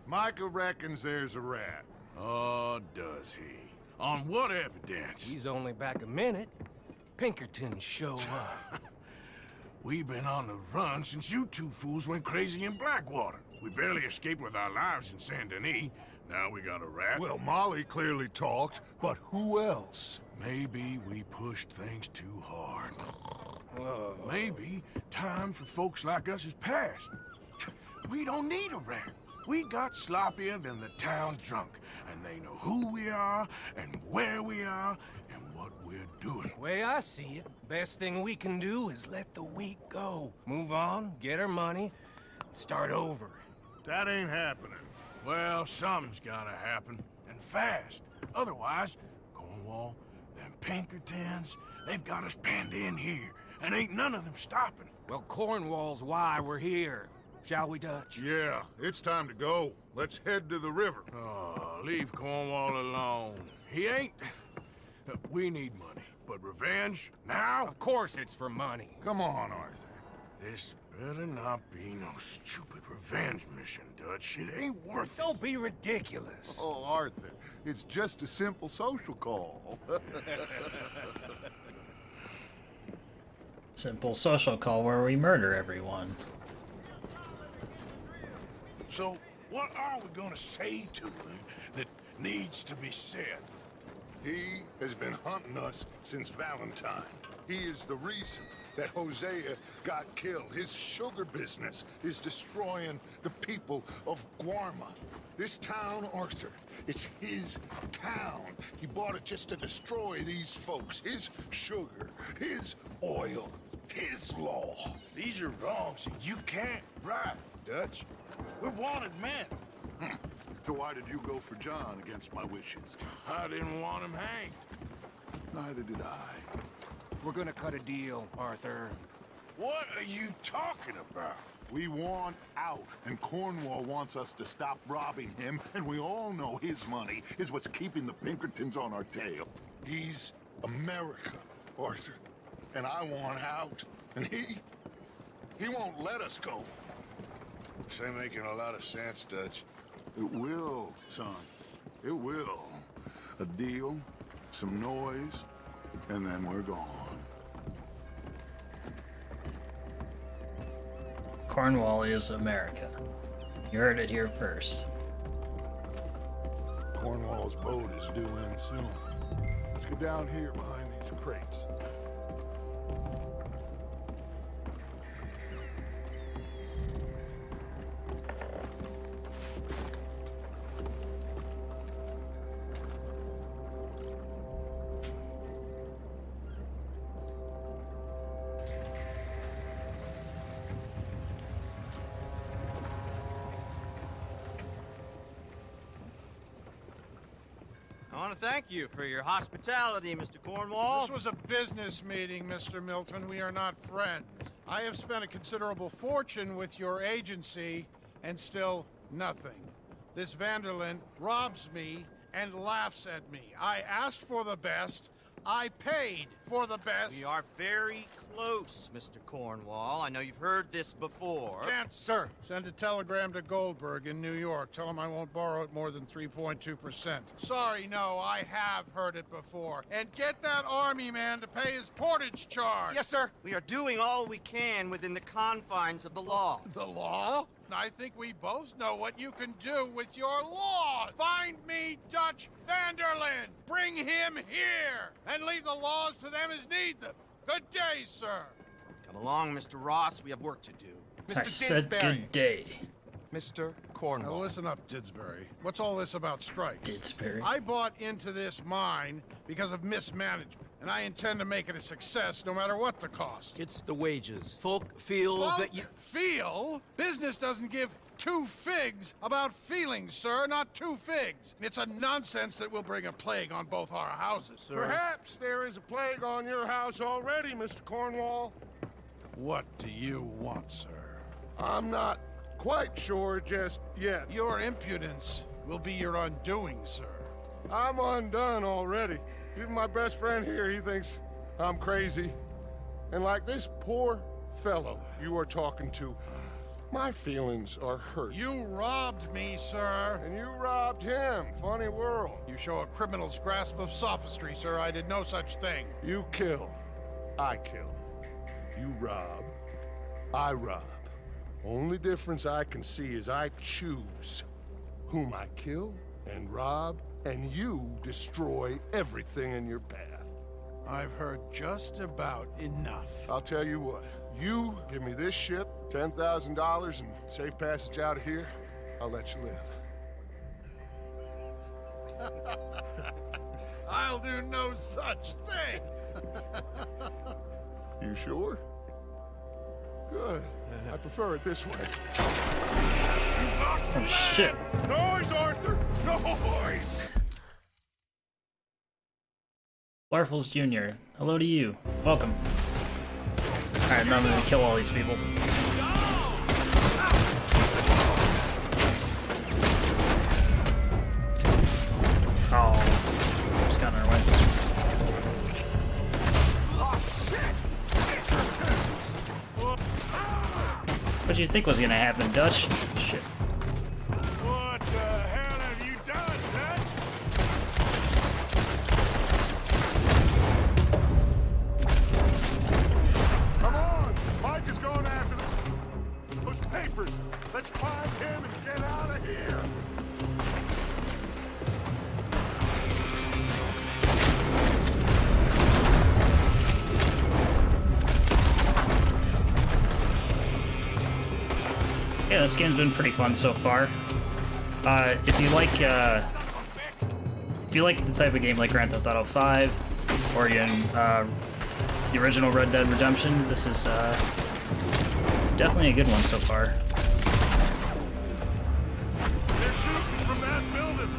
Micah reckons there's a rat. Oh, does he? On what evidence? He's only back a minute. Pinkerton show up. We've been on the run since you two fools went crazy in Blackwater. We barely escaped with our lives in Saint Denis. Now we got a rat. Well, Molly clearly talked, but who else? Maybe we pushed things too hard. Whoa. Maybe time for folks like us is past. We don't need a rat. We got sloppier than the town drunk, and they know who we are, and where we are, and what we're doing. Way I see it, best thing we can do is let the week go. Move on, get our money, start over. That ain't happening. Well, something's gotta happen, and fast. Otherwise, Cornwall, them Pinkertons, they've got us penned in here, and ain't none of them stopping. Well, Cornwall's why we're here. Shall we, Dutch? Yeah, it's time to go. Let's head to the river. Oh, leave Cornwall alone. He ain't... We need money, but revenge, now? Of course it's for money. Come on, Arthur. This better not be no stupid revenge mission, Dutch. It ain't worth it. Don't be ridiculous. Oh, Arthur, it's just a simple social call. Simple social call where we murder everyone. So, what are we gonna say to him that needs to be said? He has been hunting us since Valentine. He is the reason that Hosea got killed. His sugar business is destroying the people of Guarma. This town, Arthur, it's his town. He bought it just to destroy these folks. His sugar, his oil, his law. These are wrongs that you can't right, Dutch. We're wanted men. So why did you go for John against my wishes? I didn't want him hanged. Neither did I. We're gonna cut a deal, Arthur. What are you talking about? We want out, and Cornwall wants us to stop robbing him, and we all know his money is what's keeping the Pinkertons on our tail. He's America, Arthur, and I want out, and he won't let us go. This ain't making a lot of sense, Dutch. It will, son. It will. A deal, some noise, and then we're gone. Cornwall is America. You heard it here first. Cornwall's boat is due in soon. Let's go down here behind these crates. I want to thank you for your hospitality, Mr. Cornwall. This was a business meeting, Mr. Milton. We are not friends. I have spent a considerable fortune with your agency, and still nothing. This Vanderlyn robs me and laughs at me. I asked for the best. I paid for the best. We are very close, Mr. Cornwall. I know you've heard this before. Chance, sir. Send a telegram to Goldberg in New York. Tell him I won't borrow it more than 3.2%. Sorry, no, I have heard it before. And get that army man to pay his portage charge. Yes, sir. We are doing all we can within the confines of the law. The law? I think we both know what you can do with your laws. Find me Dutch Vanderlyn. Bring him here. And leave the laws to them as need them. Good day, sir. Come along, Mr. Ross. We have work to do. I said good day. Mr. Cornwall. Now listen up, Didsbury. What's all this about strikes? Didsbury. I bought into this mine because of mismanagement, and I intend to make it a success no matter what the cost. It's the wages. Folk feel that you... Feel? Business doesn't give two figs about feelings, sir, not two figs. It's a nonsense that will bring a plague on both our houses, sir. Perhaps there is a plague on your house already, Mr. Cornwall. What do you want, sir? I'm not quite sure just yet. Your impudence will be your undoing, sir. I'm undone already. Even my best friend here, he thinks I'm crazy. And like this poor fellow you are talking to, my feelings are hurt. You robbed me, sir. And you robbed him. Funny world. You show a criminal's grasp of sophistry, sir. I did no such thing. You kill. I kill. You rob. I rob. Only difference I can see is I choose whom I kill and rob, and you destroy everything in your path. I've heard just about enough. I'll tell you what. You give me this ship, $10,000, and safe passage out of here, I'll let you live. I'll do no such thing. You sure? Good. I prefer it this way. Oh, shit. Noise, Arthur! Noise! Larfels Jr., hello to you. Welcome. Alright, now I'm gonna kill all these people. Oh, just got in our way. What do you think was gonna happen, Dutch? Shit. What the hell have you done, Dutch? Come on! Mike is going after those papers. Let's find him and get out of here. Yeah, this game's been pretty fun so far. If you like the type of game like Grand Theft Auto 5 or even the original Red Dead Redemption, this is definitely a good one so far. They're shooting from that building.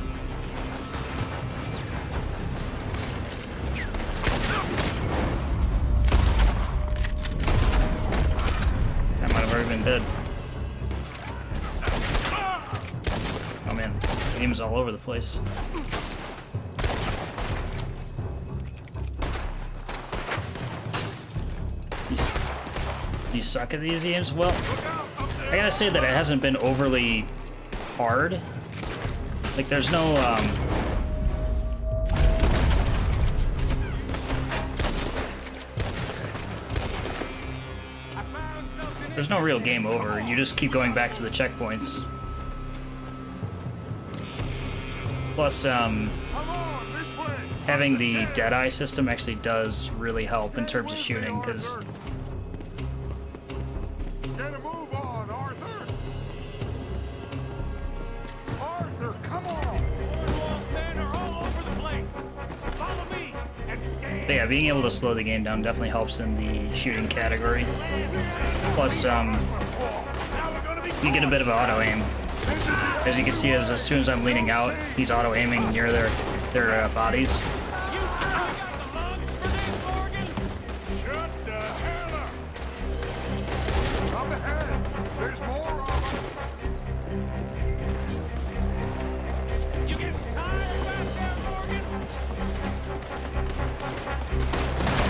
That might have already been dead. Oh man, the game is all over the place. You suck at these games? Well, I gotta say that it hasn't been overly hard. Like, there's no, there's no real game over. You just keep going back to the checkpoints. Plus, having the Deadeye system actually does really help in terms of shooting, because Get a move on, Arthur! Arthur, come on! Men are all over the place. Follow me and stay. yeah, being able to slow the game down definitely helps in the shooting category. Plus, you get a bit of auto-aim. As you can see, as soon as I'm leaning out, he's auto-aiming near their bodies. Shut the hell up! Up ahead! There's more of them! You get tired back there, Morgan? You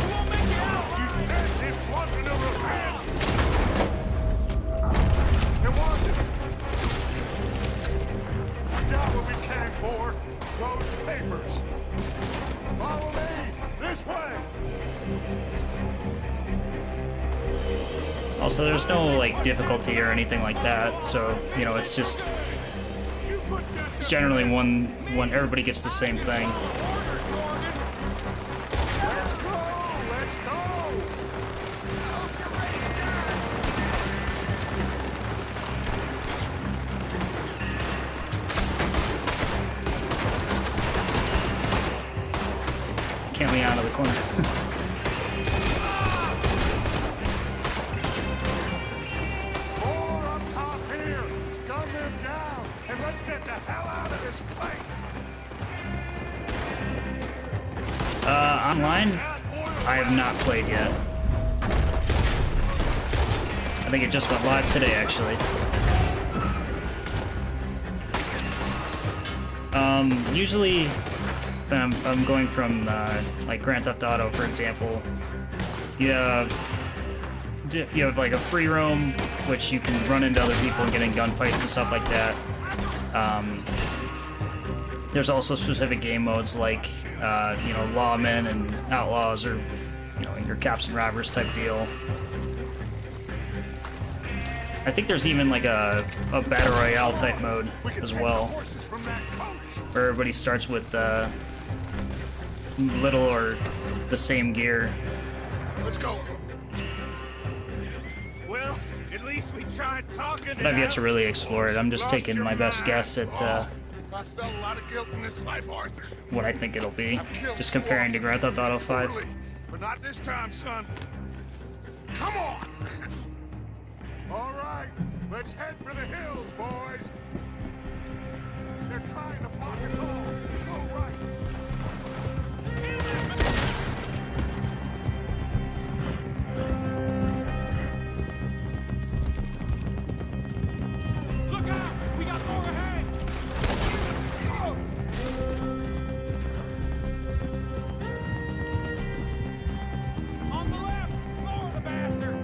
won't make it out. You said this wasn't a revenge! It wasn't! We got what we came for! Those papers! Follow me! This way! Also, there's no, like, difficulty or anything like that, so, you know, it's just... It's generally one everybody gets the same thing. Let's go! Let's go! Can't be out of the corner. More up top here! Gun online, I have not played yet. I think it just went live today, actually. Usually, I'm going from, like, Grand Theft Auto, for example. You have like a free roam, which you can run into other people and get in gunfights and stuff like that. There's also specific game modes like, you know, lawmen and outlaws, or, you know, your cops and robbers type deal. I think there's even like a battle royale type mode as well, where everybody starts with little or the same gear. Let's go. Well, at least we tried talking. But I've yet to really explore it. I'm just taking my best guess at I felt a lot of guilt in this life, Arthur. what I think it'll be. Just comparing to Grand Theft Auto 5. But not this time, son. Come on! All right, let's head for the hills, boys. They're trying to block us off. Go right. Look out! We got more ahead! On the left! Lower the bastard!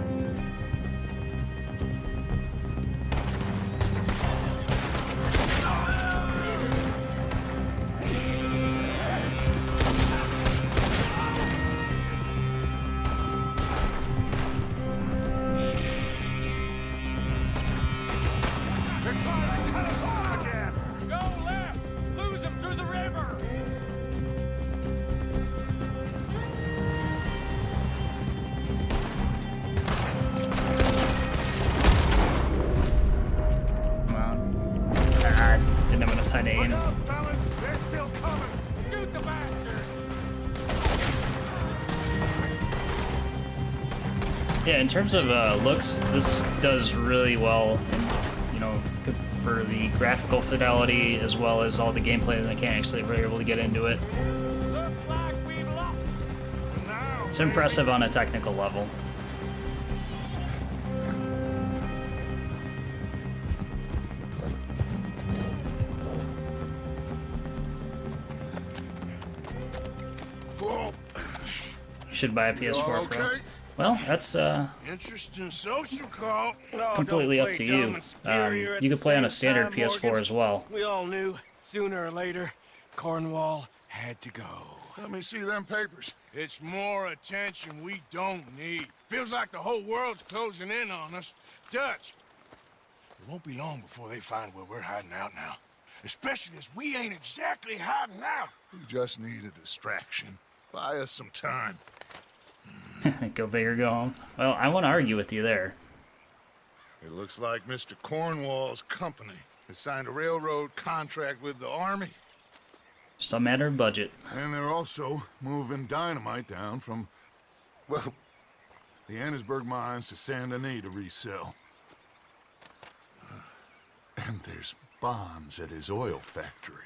They're trying to cut us off again. Go left! Lose them through the river! Come on. Ah, didn't have enough time to aim. Fellas, they're still coming. Shoot the bastard! Yeah, in terms of looks, this does really well, and, you know, for the graphical fidelity as well as all the gameplay and mechanics that we're able to get into it. Looks like we've lost. It's impressive on a technical level. Whoa. You should buy a PS4 Pro. Okay? Well, that's Interesting social call. No, completely don't up to play dumb you. and superior at You the could play on a same standard time, PS4 Morgan. as well. We all knew, sooner or later, Cornwall had to go. Let me see them papers. It's more attention we don't need. Feels like the whole world's closing in on us. Dutch, it won't be long before they find where we're hiding out now. Especially as we ain't exactly hiding out. We just need a distraction. Buy us some time. Go big or go home. Well, I won't argue with you there. It looks like Mr. Cornwall's company has signed a railroad contract with the Army. Just a matter of budget. And they're also moving dynamite down from, well, the Annesburg mines to Saint Denis to resell. And there's bonds at his oil factory.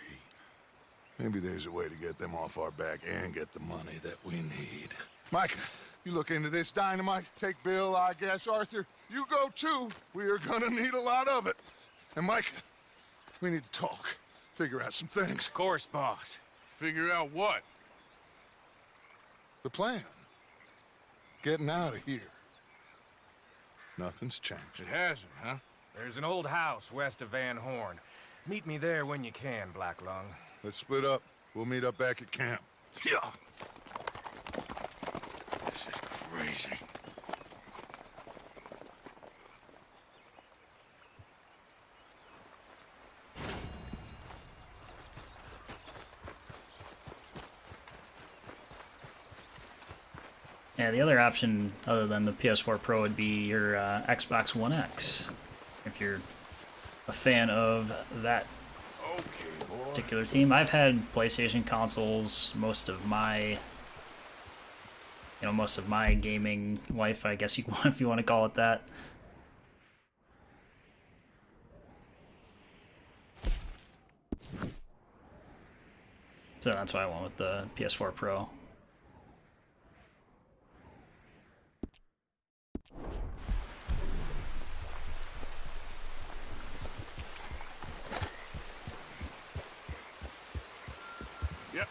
Maybe there's a way to get them off our back and get the money that we need. Micah, you look into this dynamite. Take Bill, I guess. Arthur, you go too. We are gonna need a lot of it. And Micah, we need to talk. Figure out some things. Of course, boss. Figure out what? The plan. Getting out of here. Nothing's changed. It hasn't, huh? There's an old house west of Van Horn. Meet me there when you can, Black Lung. Let's split up. We'll meet up back at camp. Yeah. This is crazy. Yeah, the other option other than the PS4 Pro would be your Xbox One X, if you're a fan of that particular team. I've had PlayStation consoles most of my gaming life, I guess if you want to call it that. So that's why I went with the PS4 Pro. Yep.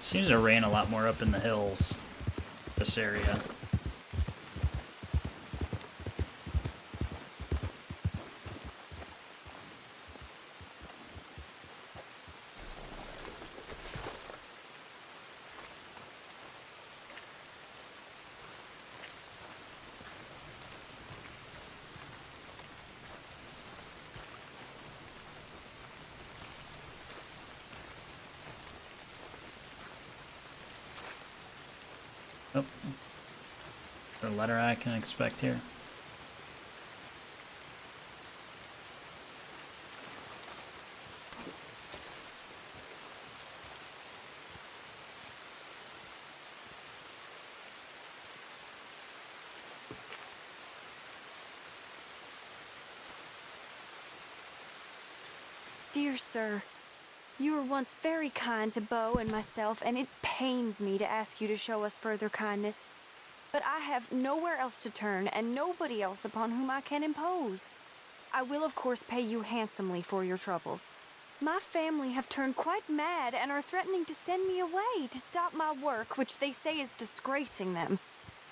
Seems to rain a lot more up in the hills, this area. Oh, the letter I can expect here. Dear sir, you were once very kind to Beau and myself, and it pains me to ask you to show us further kindness. But I have nowhere else to turn, and nobody else upon whom I can impose. I will, of course, pay you handsomely for your troubles. My family have turned quite mad and are threatening to send me away to stop my work, which they say is disgracing them.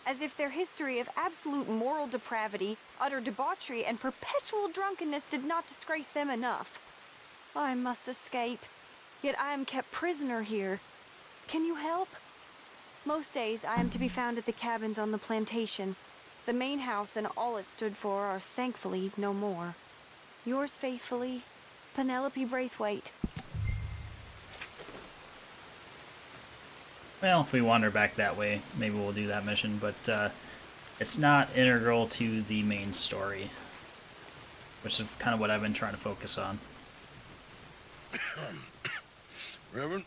As if their history of absolute moral depravity, utter debauchery, and perpetual drunkenness did not disgrace them enough. I must escape, yet I am kept prisoner here. Can you help? Most days I am to be found at the cabins on the plantation. The main house and all it stood for are thankfully no more. Yours faithfully, Penelope Braithwaite. Well, if we wander back that way, maybe we'll do that mission, but it's not integral to the main story, which is kind of what I've been trying to focus on. Reverend?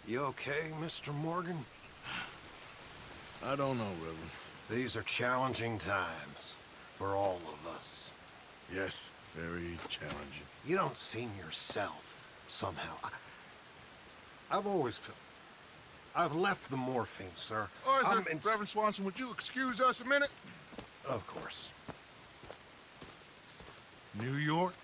You okay, Mr. Morgan? I don't know, Reverend. These are challenging times for all of us. Yes, very challenging. You don't seem yourself, somehow. I've always felt... I've left the morphine, sir. Arthur, Reverend Swanson, would you excuse us a minute? Of course. New York.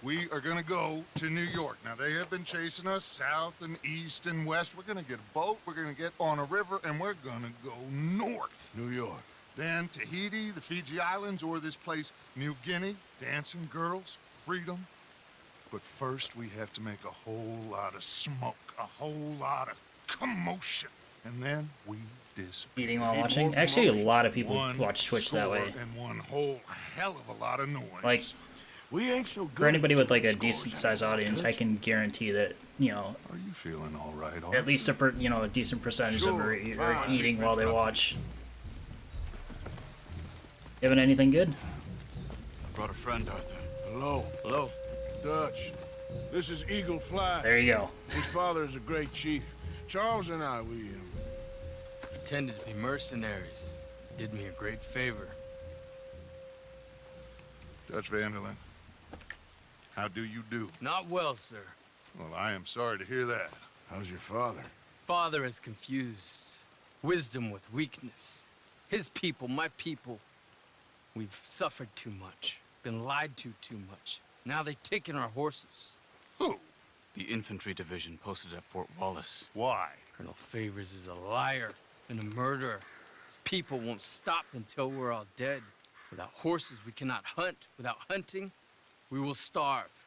We are gonna go to New York. Now, they have been chasing us south and east and west. We're gonna get a boat, we're gonna get on a river, and we're gonna go north. New York. Then Tahiti, the Fiji Islands, or this place, New Guinea, dancing girls, freedom. But first, we have to make a whole lot of smoke, a whole lot of commotion. And then we disappear. Eating while watching? Actually, a lot of people watch Twitch that way. And one whole hell of a lot of noise. Like, we ain't so good for anybody with like a decent sized audience, I can guarantee that, you know, are you feeling all right? At least a decent percentage of them are eating while they watch. You having anything good? I brought a friend, Arthur. Hello. Hello. Dutch. This is Eagle Flash. There you go. His father is a great chief. Charles and I, we pretended to be mercenaries. Did me a great favor. Dutch Vanderlyn, how do you do? Not well, sir. Well, I am sorry to hear that. How's your father? Father has confused wisdom with weakness. His people, my people, we've suffered too much, been lied to too much. Now they've taken our horses. Who? The infantry division posted at Fort Wallace. Why? Colonel Favors is a liar and a murderer. His people won't stop until we're all dead. Without horses, we cannot hunt. Without hunting, we will starve.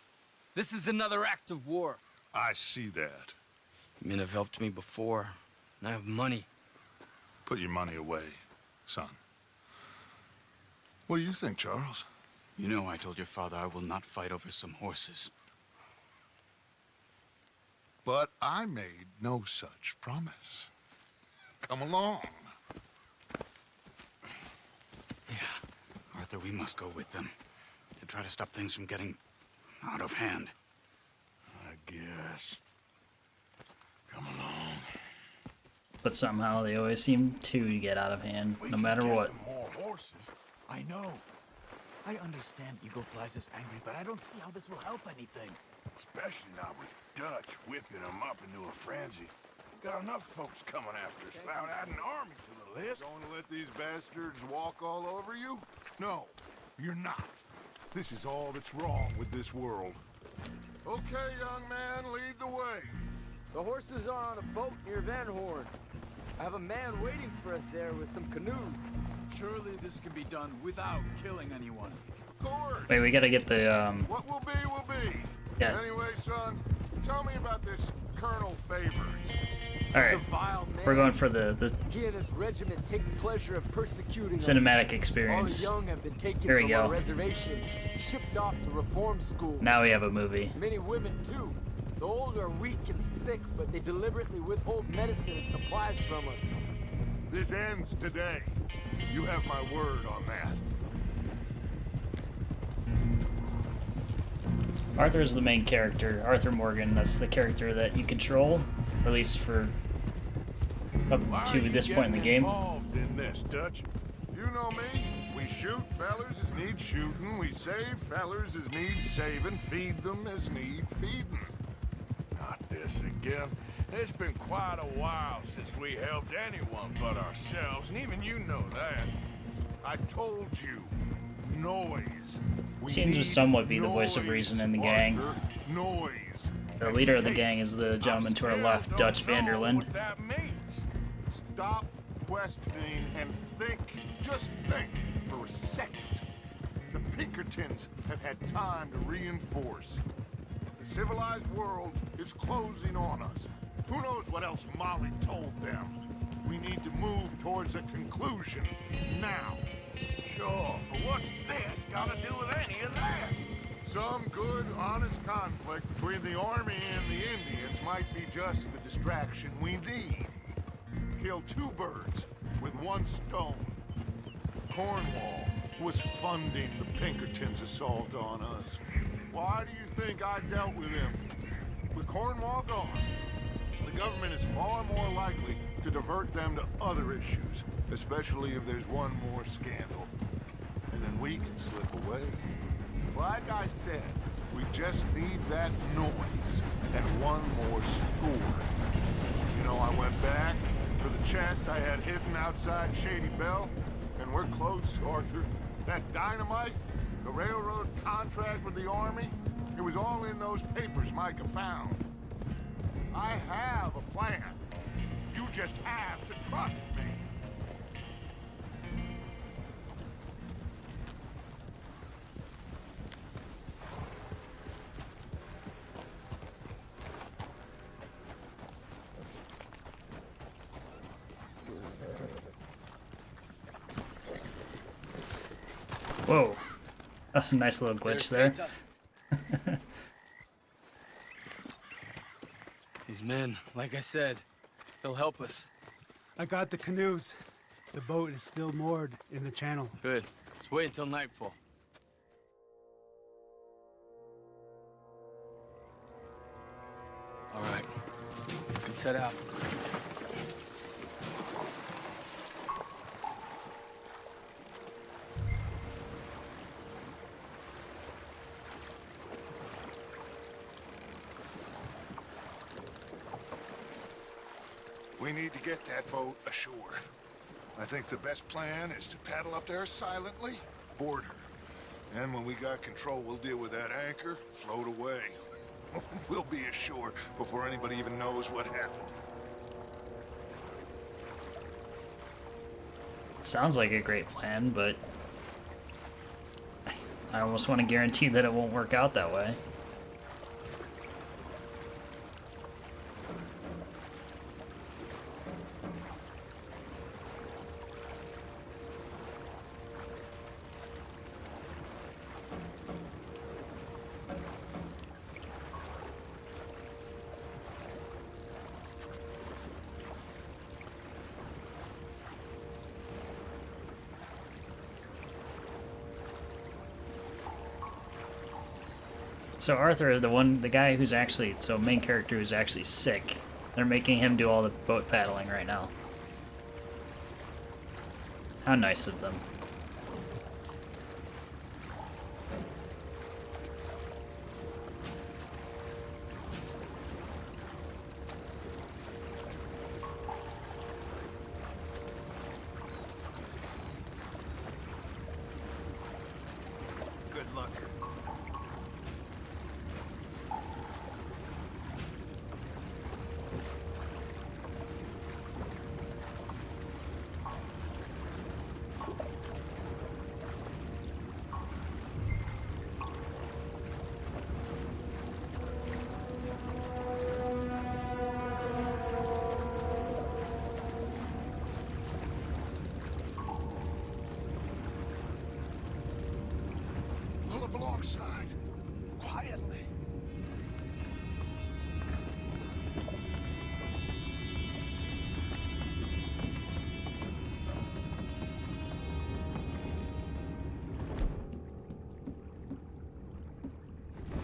This is another act of war. I see that. Men have helped me before, and I have money. Put your money away, son. What do you think, Charles? You know I told your father I will not fight over some horses. But I made no such promise. Come along. Yeah, Arthur, we must go with them to try to stop things from getting out of hand. I guess. Come along. But somehow they always seem to get out of hand, no matter what. More horses. I know. I understand Eagle Flies is angry, but I don't see how this will help anything. Especially not with Dutch whipping them up into a frenzy. Got enough folks coming after us without adding an army to the list. Going to let these bastards walk all over you? No, you're not. This is all that's wrong with this world. Okay, young man, lead the way. The horses are on a boat near Van Horn. I have a man waiting for us there with some canoes. Surely this can be done without killing anyone. Of course. Wait, we gotta get the, What will be, will be. Yeah. Anyway, son, tell me about this Colonel Favors. Alright, we're going for the He and his regiment take pleasure of persecuting cinematic us. experience. All the young have been taken Here we from go. our reservation, shipped off to reform school. Now we have a movie. Many women too. The old are weak and sick, but they deliberately withhold medicine and supplies from us. This ends today. You have my word on that. Arthur's the main character, Arthur Morgan. That's the character that you control, at least for up to this point in the game. Involved in this, Dutch? You know me. We shoot fellers as need shooting. We save fellers as need saving. Feed them as need feeding. Not this again. It's been quite a while since we helped anyone but ourselves, and even you know that. I told you. Noise. We Seems to need somewhat be the voice of reason in the gang. Arthur, noise. The leader of the gang is the gentleman to our left, Dutch Vanderland. What that means. Stop questioning and think. Just think for a second. The Pinkertons have had time to reinforce. The civilized world is closing on us. Who knows what else Molly told them? We need to move towards a conclusion now. Sure, but what's this got to do with any of that? Some good, honest conflict between the army and the Indians might be just the distraction we need. Kill two birds with one stone. Cornwall was funding the Pinkertons' assault on us. Why do you think I dealt with him? With Cornwall gone, the government is far more likely to divert them to other issues, especially if there's one more scandal. And then we can slip away. Like I said, we just need that noise and one more score. You know, I went back for the chest I had hidden outside Shady Bell, and we're close, Arthur. That dynamite, the railroad contract with the army, it was all in those papers Micah found. I have a plan. You just have to trust me. Whoa, that's a nice little glitch there. These men, like I said, they'll help us. I got the canoes. The boat is still moored in the channel. Good. Let's wait until nightfall. All right. Let's head out. We need to get that boat ashore. I think the best plan is to paddle up there silently, board her. And when we got control, we'll deal with that anchor, float away. We'll be ashore before anybody even knows what happened. Sounds like a great plan, but I almost want to guarantee that it won't work out that way. So Arthur, the guy who's actually, main character who's actually sick, they're making him do all the boat paddling right now. How nice of them. Good luck. Pull up alongside. Quietly.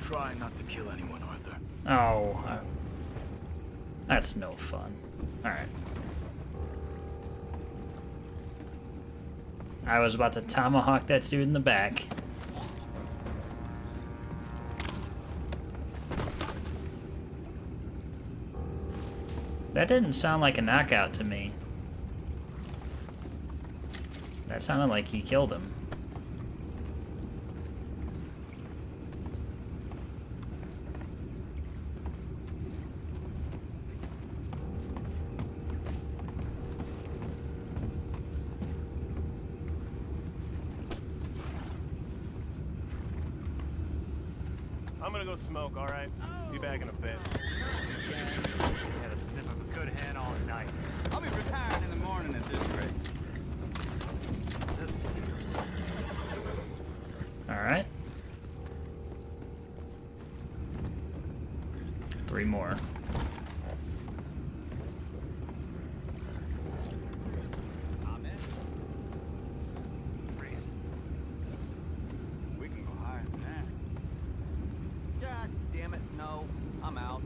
Try not to kill anyone, Arthur. Oh, that's no fun. Alright. I was about to tomahawk that dude in the back. That didn't sound like a knockout to me. That sounded like he killed him. I'm gonna go smoke, all right? Be back in a bit. Had a sniff of a good hen all night. I'll be retired in the morning at this rate. Alright. 3 more. We can go higher than that. God damn it, no. I'm out.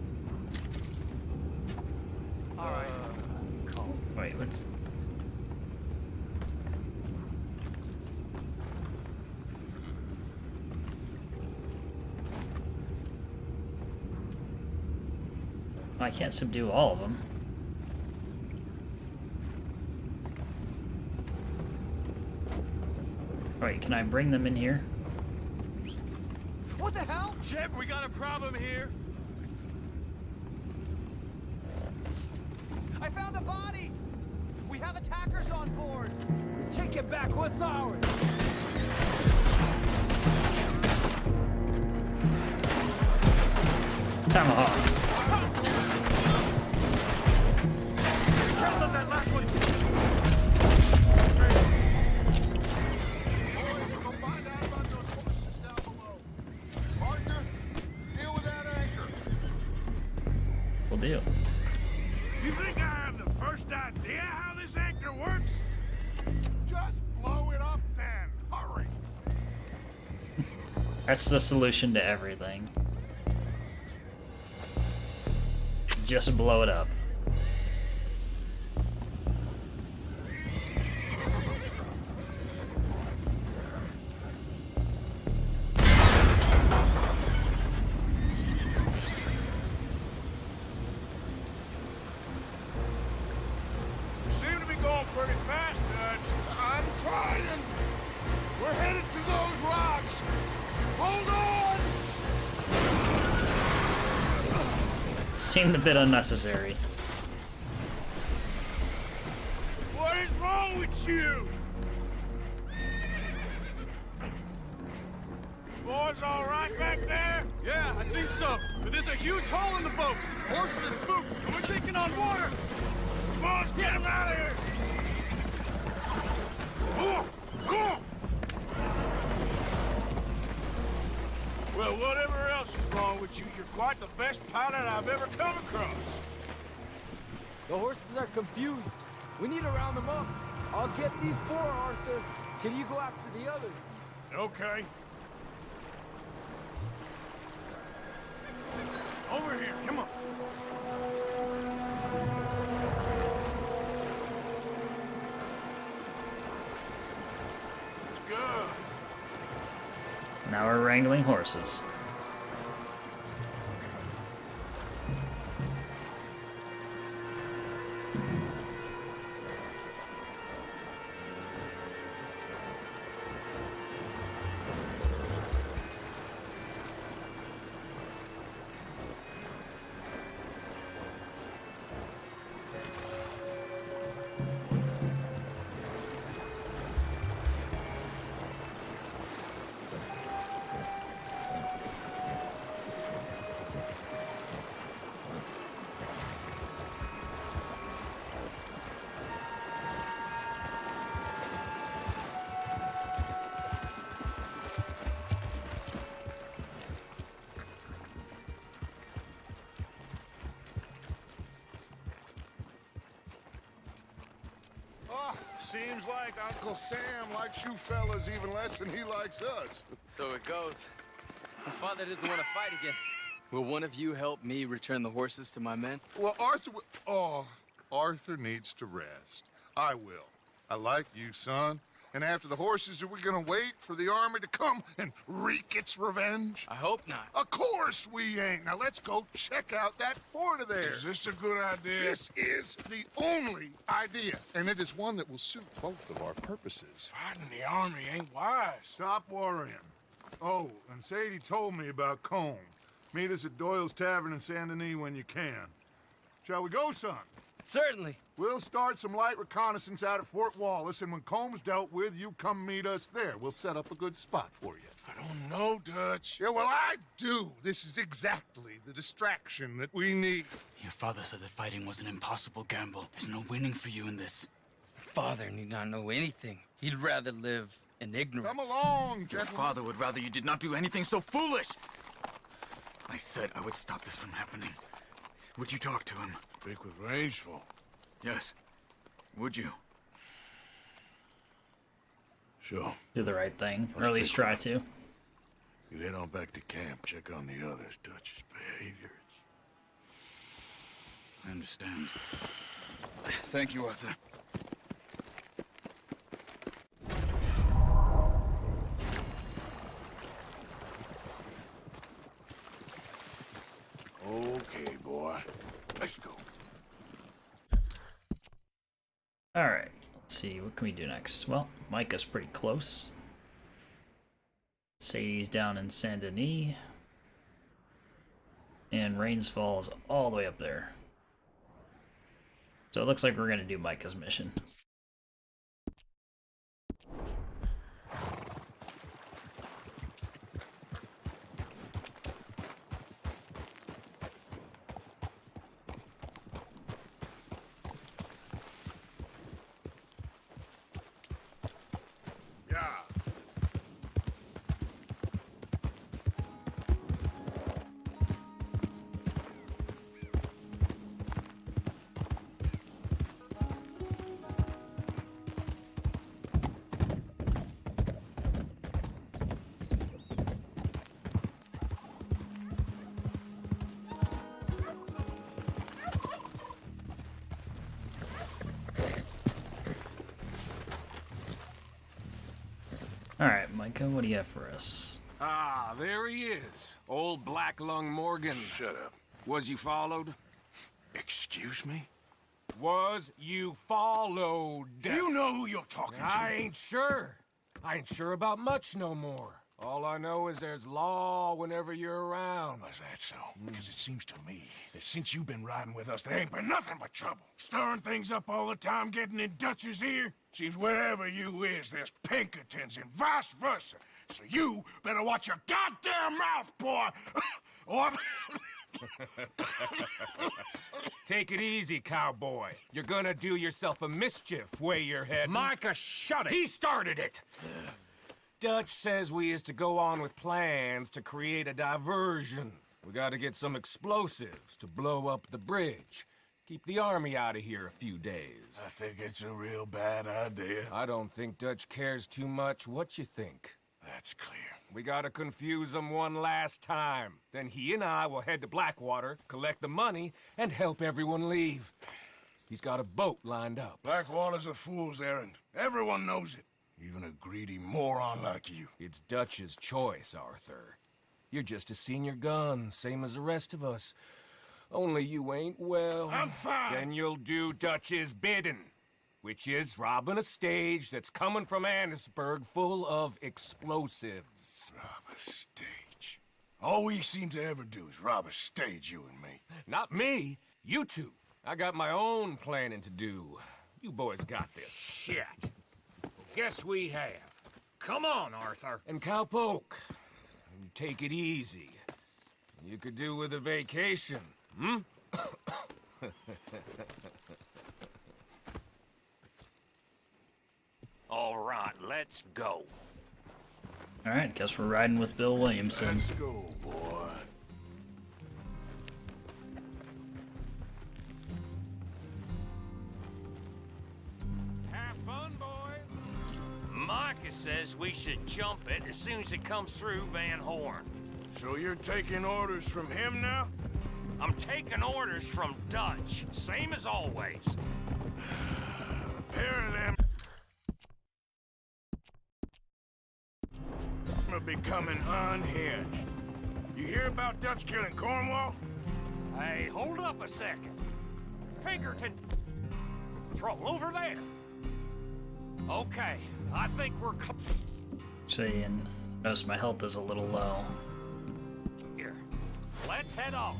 All right. Wait, what? I can't subdue all of them. Wait, can I bring them in here? What the hell? Jeb, we got a problem here. I found a body. We have attackers on board. Take it back. What's ours? Tomahawk. Count on that last one. Will do. You think I have the first idea how this anchor works? Just blow it up then. Hurry. That's the solution to everything. Just blow it up. You seem to be going pretty fast, Dutch. I'm trying. We're headed to those rocks. Hold on. Seemed a bit unnecessary. What is wrong with you? Boys all right back there? Yeah, I think so. But there's a huge hole in the boat. Horses are spooked, and we're taking on water. Boys, get him out of here! Well, whatever else is wrong with you, you're quite the best pilot I've ever come across. The horses are confused. We need to round them up. I'll get these 4, Arthur. Can you go after the others? Okay. Now we're wrangling horses. Seems like Uncle Sam likes you fellas even less than he likes us. So it goes. My father doesn't want to fight again. Will one of you help me return the horses to my men? Well, Arthur needs to rest. I will. I like you, son. And after the horses, are we gonna wait for the army to come and wreak its revenge? I hope not. Of course we ain't. Now let's go check out that fort of theirs. Is this a good idea? This is the only idea, and it is one that will suit both of our purposes. Fighting the army ain't wise. Stop worrying. Oh, and Sadie told me about Combe. Meet us at Doyle's Tavern in Saint Denis when you can. Shall we go, son? Certainly. We'll start some light reconnaissance out at Fort Wallace, and when Combs dealt with, you come meet us there. We'll set up a good spot for you. I don't know, Dutch. Yeah, well, I do. This is exactly the distraction that we need. Your father said that fighting was an impossible gamble. There's no winning for you in this. Father need not know anything. He'd rather live in ignorance. Come along, Your gentlemen. father would rather you did not do anything so foolish. I said I would stop this from happening. Would you talk to him? Speak with Rangeful. Yes. Would you? Sure. Do the right thing, or at least try to. You head on back to camp, check on the others. Dutch's behavior. I understand. Thank you, Arthur. Okay, boy. Let's go. Alright, let's see, what can we do next? Well, Micah's pretty close. Sadie's down in Saint Denis. And Rains Falls all the way up there. So it looks like we're gonna do Micah's mission. Alright, Micah, what do you have for us? Ah, there he is. Old Black Lung Morgan. Shut up. Was you followed? Excuse me? Was you followed? You know who you're talking to. I ain't sure. I ain't sure about much no more. All I know is there's law whenever you're around. Is that so? Because it seems to me that since you've been riding with us, there ain't been nothing but trouble. Stirring things up all the time, getting in Dutch's ear. Seems wherever you is, there's Pinkertons and vice versa. So you better watch your goddamn mouth, boy! Or... Take it easy, cowboy. You're gonna do yourself a mischief way you're heading. Micah, shut it! He started it! Dutch says we is to go on with plans to create a diversion. We gotta get some explosives to blow up the bridge. Keep the army out of here a few days. I think it's a real bad idea. I don't think Dutch cares too much what you think. That's clear. We gotta confuse him one last time. Then he and I will head to Blackwater, collect the money, and help everyone leave. He's got a boat lined up. Blackwater's a fool's errand. Everyone knows it. Even a greedy moron like you. It's Dutch's choice, Arthur. You're just a senior gun, same as the rest of us. Only you ain't well. I'm fine. Then you'll do Dutch's bidding, which is robbing a stage that's coming from Annisburg full of explosives. Rob a stage. All we seem to ever do is rob a stage, you and me. Not me, you two. I got my own planning to do. You boys got this. Shit. Guess we have. Come on, Arthur. And Cowpoke, take it easy. You could do with a vacation, hmm? All right, let's go. Alright, guess we're riding with Bill Williamson. Let's go, boy. Have fun, boys. Micah says we should jump it as soon as it comes through Van Horn. So you're taking orders from him now? I'm taking orders from Dutch, same as always. A pair of them are becoming unhinged. You hear about Dutch killing Cornwall? Hey, hold up a second. Pinkerton. Troll over there. Okay, I think we're Saying, notice my health is a little low. here. Let's head off.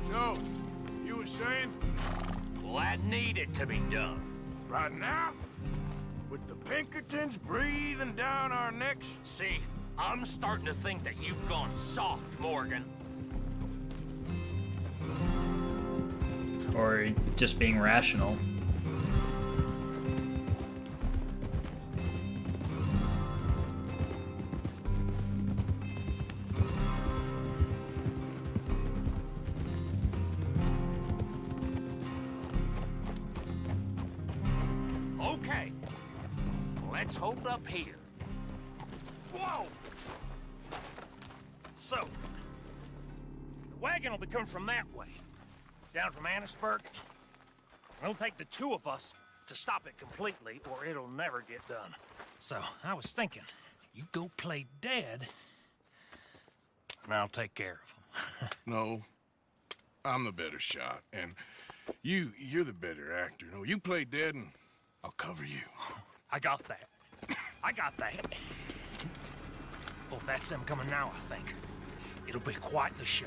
So, you were saying? Well, that needed to be done. Right now? With the Pinkertons breathing down our necks? See, I'm starting to think that you've gone soft, Morgan. Or just being rational. Okay, let's hold up here. Whoa! So, the wagon will be coming from that way, down from Annisburg. It'll take the two of us to stop it completely, or it'll never get done. So, I was thinking, you go play dead, and I'll take care of him. No, I'm the better shot, and you're the better actor. No, you play dead, and I'll cover you. I got that. I got that. Well, if that's them coming now, I think. It'll be quite the show.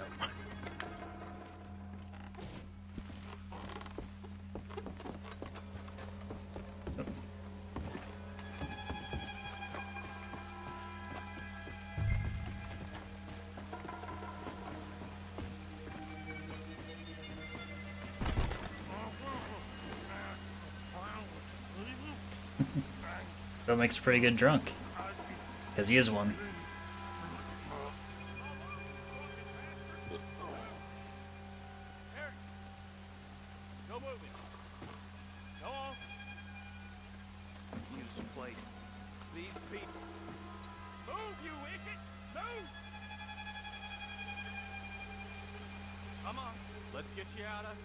Bill makes a pretty good drunk. Because he is one. No moving. Go on. Use some place. These people. Move, you idiot! Move! Come on. Let's get you out of...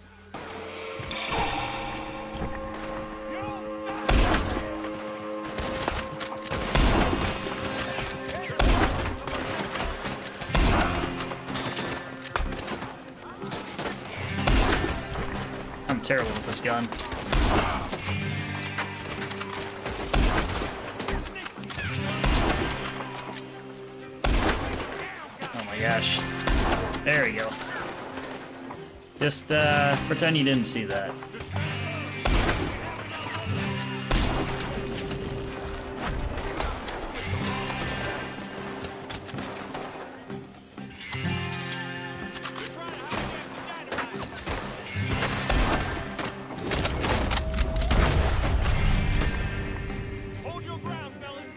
I'm terrible with this gun. Oh my gosh. There we go. Just pretend you didn't see that. Hold your ground, fellas.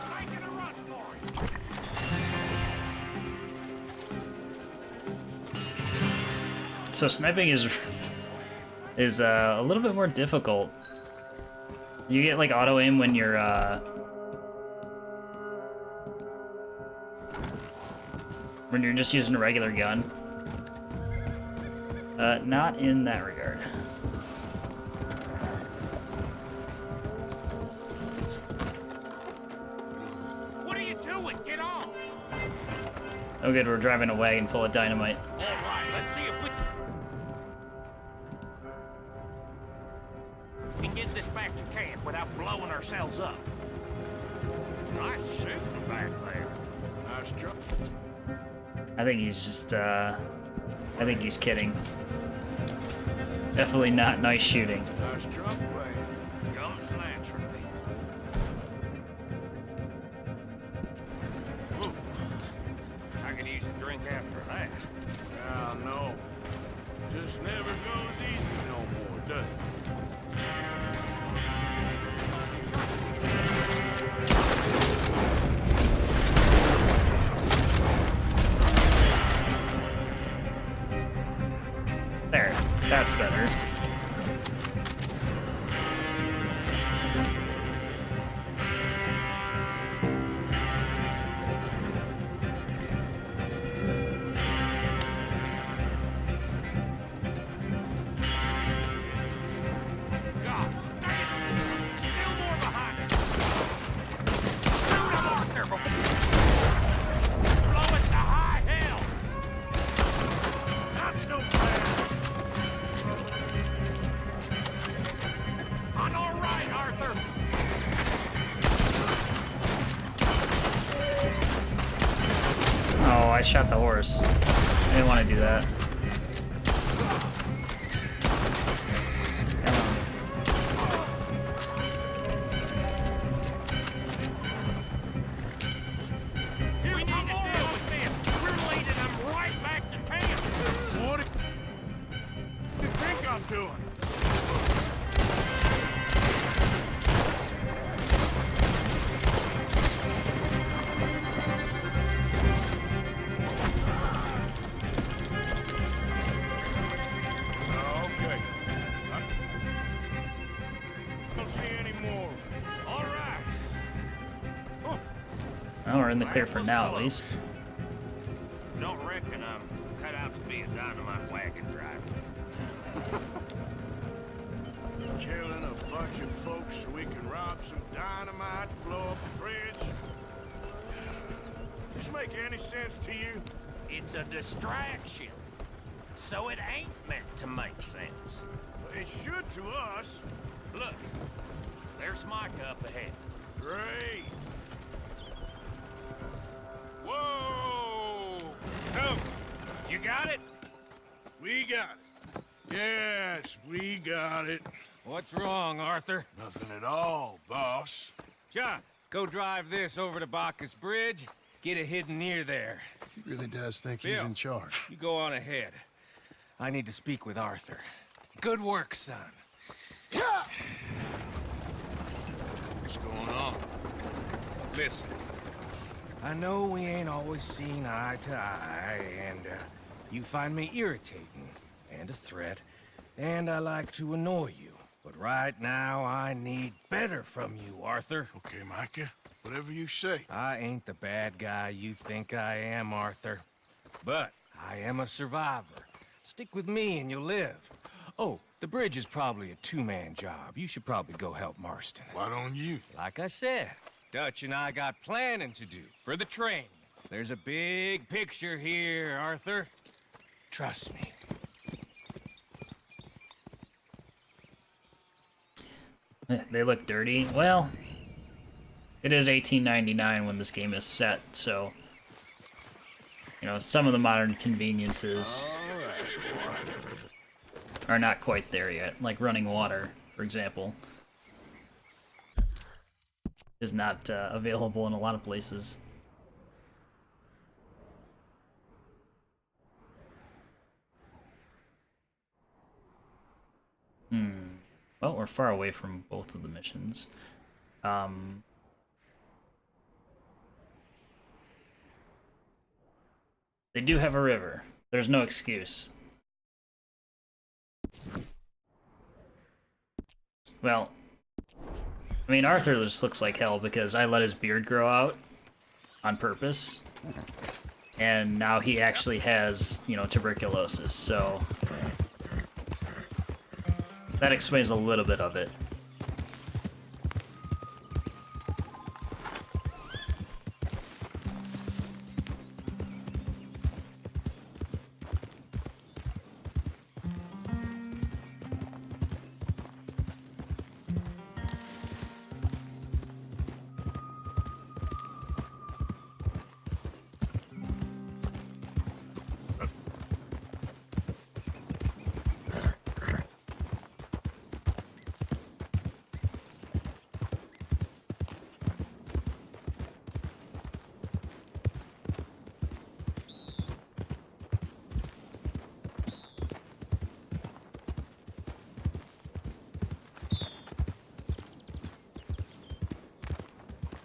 Making a run for it. So sniping is a little bit more difficult. You get like auto aim when you're just using a regular gun. Not in that regard. Oh good, we're driving a wagon full of dynamite. Alright, let's see if we can get this back to camp without blowing ourselves up. Nice shooting back there. Nice truck. I think he's just, I think he's kidding. Definitely not nice shooting. Nice truck playing. Comes naturally. Ooh. I could use a drink after that. Ah, no. Just never goes easy no more, does it? There, that's better. God, dang it. Still more behind us. Shoot him, Arthur, before... Blow us to high hell. Not so fast. On our right, Arthur. Oh, I shot the horse. I didn't want to do that. Come on. We need to deal with this. We're leading them right back to camp. What do you think I'm doing? Okay. I don't see any more. All right. Well, we're in the clear for now, at least. Don't reckon I'm cut out to be a dynamite wagon driver. Killing a bunch of folks so we can rob some dynamite, blow up a bridge. This make any sense to you? It's a distraction. So it ain't meant to make sense. It should to us. Look, there's Micah up ahead. Great. Whoa! So, you got it? We got it. Yes, we got it. What's wrong, Arthur? Nothing at all, boss. John, go drive this over to Bacchus Bridge. Get it hidden near there. He really does think he's Bill, in charge. You go on ahead. I need to speak with Arthur. Good work, son. What's going on? Listen, I know we ain't always seen eye to eye, and you find me irritating and a threat, and I like to annoy you. But right now, I need better from you, Arthur. Okay, Micah. Whatever you say. I ain't the bad guy you think I am, Arthur. But I am a survivor. Stick with me and you'll live. Oh, the bridge is probably a two-man job. You should probably go help Marston. Why don't you? Like I said, Dutch and I got planning to do for the train. There's a big picture here, Arthur. Trust me. They look dirty. Well, it is 1899 when this game is set, so you know, some of the modern conveniences are not quite there yet, like running water, for example, is not available in a lot of places. Well, we're far away from both of the missions. They do have a river. There's no excuse. Well, I mean, Arthur just looks like hell because I let his beard grow out on purpose. And now he actually has, you know, tuberculosis, so that explains a little bit of it.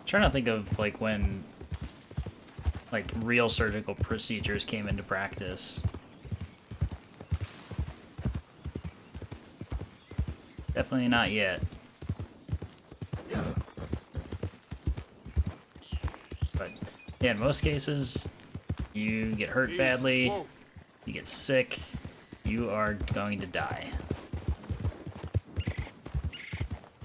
trying to think of like when like real surgical procedures came into practice. Definitely not yet. But yeah, in most cases, you get hurt badly, you get sick, you are going to die.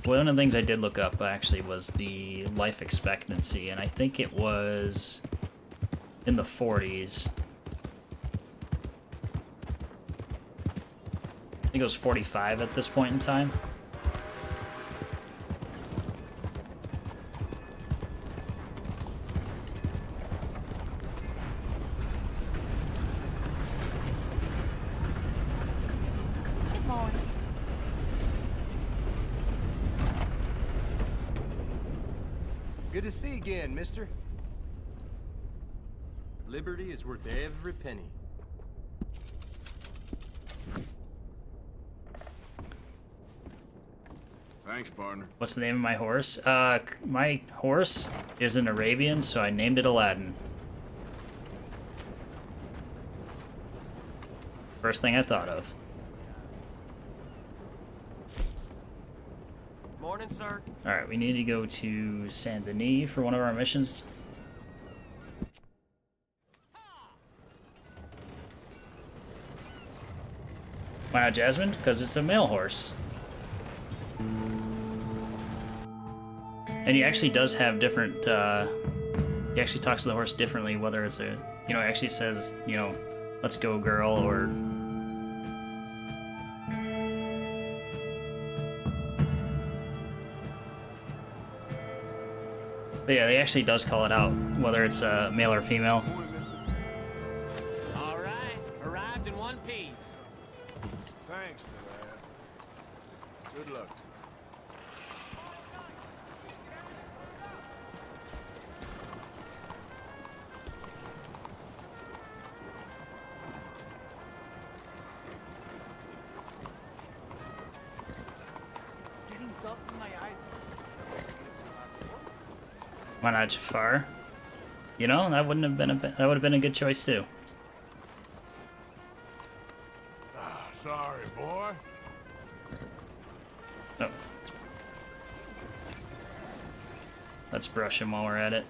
One of the things I did look up actually was the life expectancy, and I think it was in the 40s. I think it was 45 at this point in time. Good morning. Good to see you again, mister. Liberty is worth every penny. Thanks, partner. What's the name of my horse? My horse is an Arabian, so I named it Aladdin. First thing I thought of. Morning, sir. Alright, we need to go to Saint Denis for one of our missions. Why not Jasmine? Because it's a male horse. And he actually does have different, he actually talks to the horse differently, whether it's a, you know, actually says, you know, let's go girl, or... But yeah, he actually does call it out, whether it's male or female. All right, arrived in one piece. Thanks for that. Good luck to you. Getting dust in my eyes. Why not Jafar? You know, that wouldn't have been that would have been a good choice too. Sorry, boy. Oh. Let's brush him while we're at it.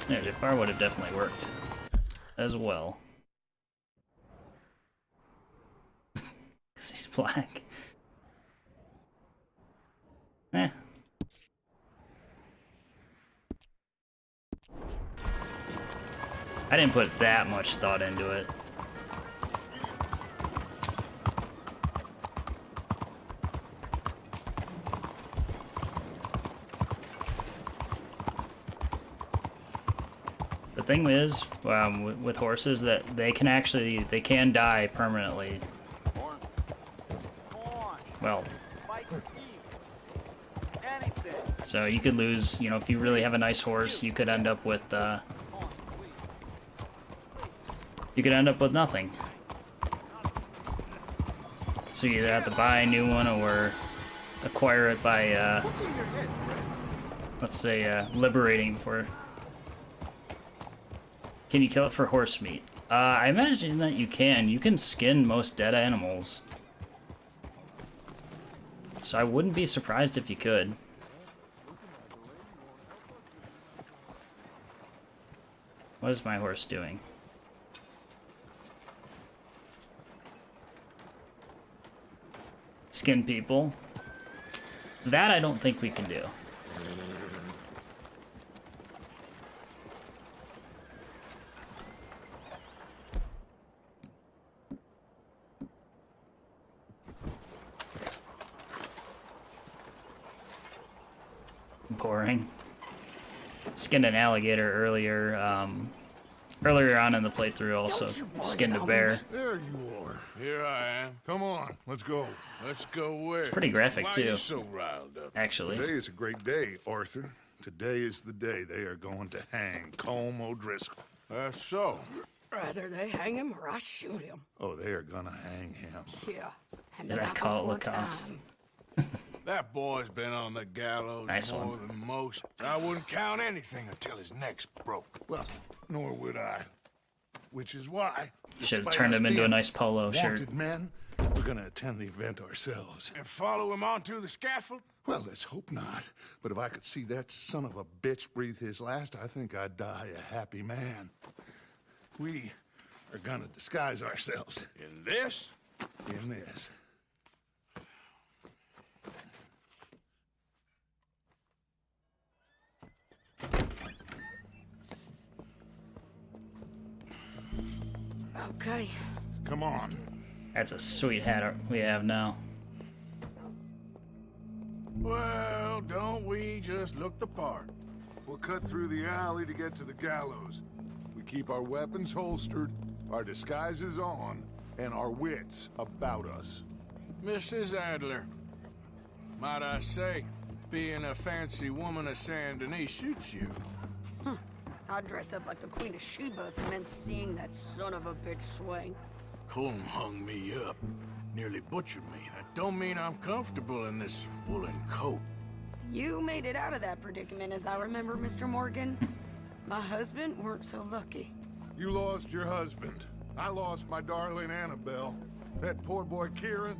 Yeah, Jafar would have definitely worked as well. Because he's black. Eh. I didn't put that much thought into it. The thing is, with horses, that they can die permanently. Well, so you could lose, you know, if you really have a nice horse, you could end up with, nothing. So you either have to buy a new one or acquire it by, let's say, liberating for... Can you kill it for horse meat? I imagine that you can. You can skin most dead animals. So I wouldn't be surprised if you could. What is my horse doing? Skin people. That I don't think we can do. Boring. Skinned an alligator earlier, earlier on in the playthrough. Also skinned a bear. There you are. Here I am. Come on, let's go. Let's go where? It's pretty graphic Why too. you so riled up? Actually. Today is a great day, Arthur. Today is the day they are going to hang Colm O'Driscoll. That's so. Rather they hang him or I shoot him. Oh, they are gonna hang him. Yeah. And Did I call it Lacoste? That boy's been on the gallows Nice more one. than most. I wouldn't count anything until his neck's broke. Well, nor would I. Which is why... Should have despite turned us him into a being nice polo shirt. wanted men, we're gonna attend the event ourselves. And follow him onto the scaffold? Well, let's hope not. But if I could see that son of a bitch breathe his last, I think I'd die a happy man. We are gonna disguise ourselves. In this? In this. Okay. Come on. That's a sweet hat we have now. Well, don't we just look the part? We'll cut through the alley to get to the gallows. We keep our weapons holstered, our disguises on, and our wits about us. Mrs. Adler, might I say, being a fancy woman of Saint Denis suits you. I'd dress up like the Queen of Sheba if it meant seeing that son of a bitch swing. Colm hung me up, nearly butchered me. That don't mean I'm comfortable in this woolen coat. You made it out of that predicament, as I remember, Mr. Morgan. My husband weren't so lucky. You lost your husband. I lost my darling Annabelle. That poor boy Kieran.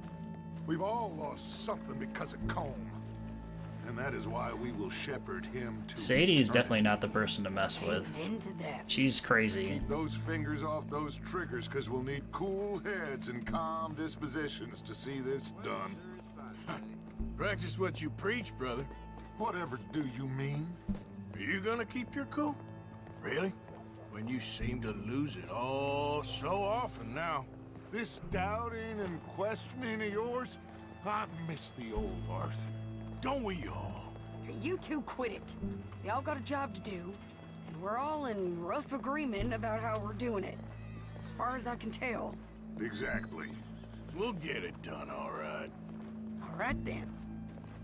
We've all lost something because of Colm. And that is why we will shepherd him to... Sadie's definitely not the person to mess with. Into that. She's crazy. Keep those fingers off those triggers, because we'll need cool heads and calm dispositions to see this done. Practice what you preach, brother. Whatever do you mean? Are you gonna keep your cool? Really? When you seem to lose it all so often now. This doubting and questioning of yours, I miss the old Arthur. Don't we all? You two quit it. Y'all got a job to do, and we're all in rough agreement about how we're doing it. As far as I can tell. Exactly. We'll get it done, all right. All right, then.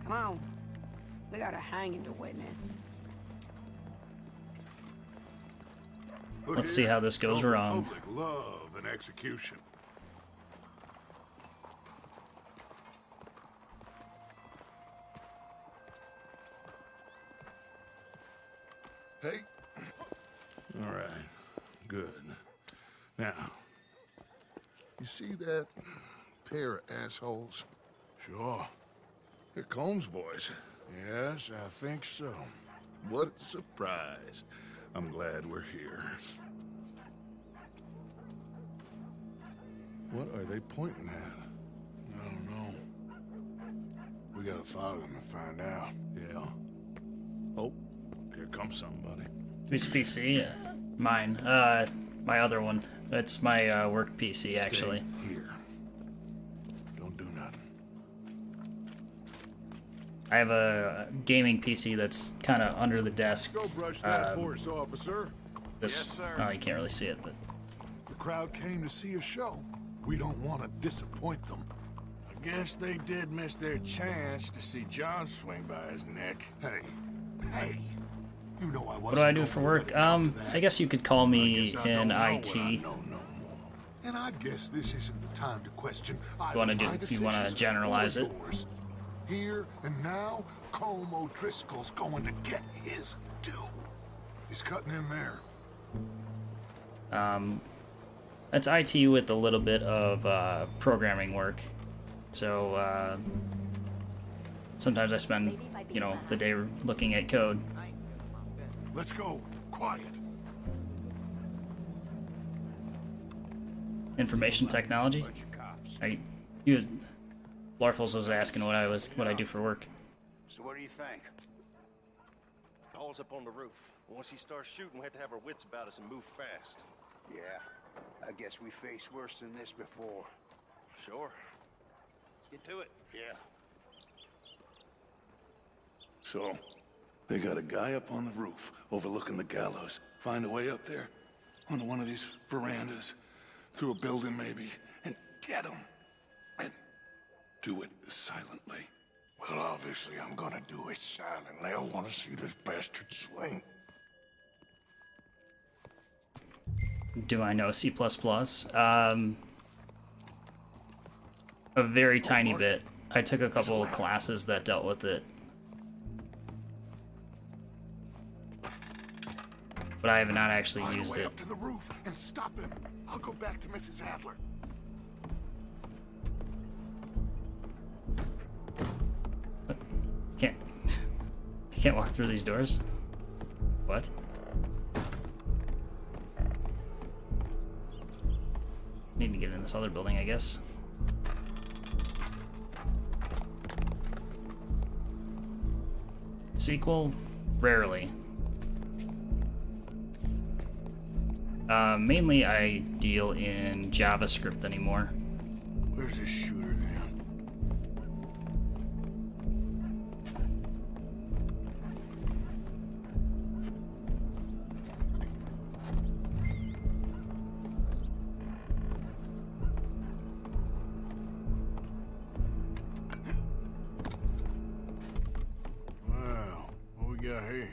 Come on. We got a hanging to witness. Let's see how this goes wrong. Public love and execution. Hey. All right. Good. Now, You see that pair of assholes? sure. They're Combs boys. Yes, I think so. What a surprise. I'm glad we're here. What are they pointing at? I don't know. We gotta follow them and find out. Yeah. Oh, here comes somebody. Whose PC? Mine. My other one. It's my work PC, actually. Stay here. Don't do nothing. I have a gaming PC that's kind of under the desk. Go brush that horse, officer. This, Yes, sir. Oh, you can't really see it, but The crowd came to see a show. We don't want to disappoint them. I guess they did miss their chance to see John swing by his neck. Hey, you know I wasn't. what do I do for work? I guess you could call me in IT. And I guess this isn't the time to question You wanna do- my if you wanna decisions generalize or it. yours. Here and now, Colm O'Driscoll's going to get his due. He's cutting in there. That's IT with a little bit of programming work. So sometimes I spend, the day looking at code. Let's go. Quiet. Information technology. Larfels was asking what I do for work. So what do you think? All's up on the roof. Once he starts shooting, we have to have our wits about us and move fast. Yeah, I guess we faced worse than this before. Sure. Let's get to it. Yeah. So, they got a guy up on the roof overlooking the gallows. Find a way up there, onto one of these verandas, through a building maybe, and get him. And do it silently. Well, obviously I'm gonna do it silently. I want to see this bastard swing. Do I know C++? A very tiny bit. I took a couple of classes that dealt with it. But I have not actually used it. Up to the roof and stop him. I'll go back to Mrs. Adler. Can't. I can't walk through these doors. What? Need to get in this other building, I guess. Sequel? Rarely. Mainly I deal in JavaScript anymore. Where's this shooter then? Wow, what we got here?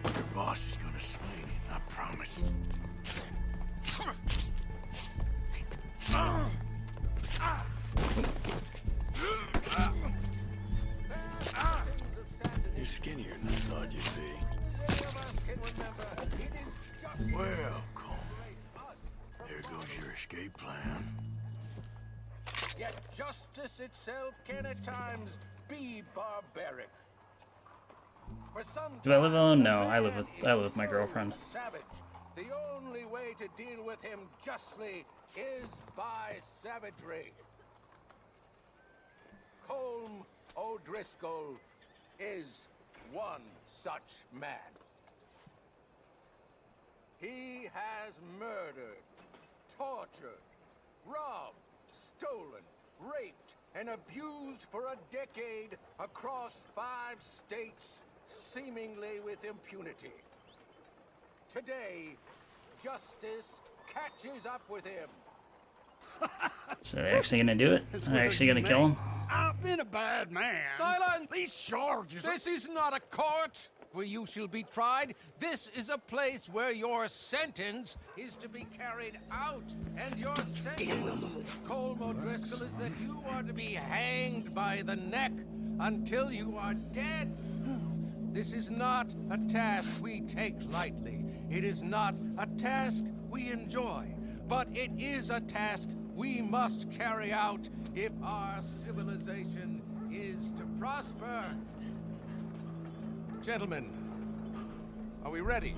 Your boss is gonna swing, I promise. You're skinnier than I thought you'd be. Well, Cole, there goes your escape plan. Yet justice itself can at times be barbaric. For some Do I live alone? No, I live with my girlfriend. savage, the only way to deal with him justly is by savagery. Colm O'Driscoll is one such man. He has murdered, tortured, robbed, stolen, raped, and abused for a decade across 5 states, seemingly with impunity. Today, justice catches up with him. So they're actually gonna do it? They're actually gonna kill him? I've been a bad man. Silence! These charges. This is not a court where you shall be tried. This is a place where your sentence is to be carried out. And your sentence, Colm O'Driscoll, is that you are to be hanged by the neck until you are dead. This is not a task we take lightly. It is not a task we enjoy. But it is a task we must carry out if our civilization is to prosper. Gentlemen, are we ready?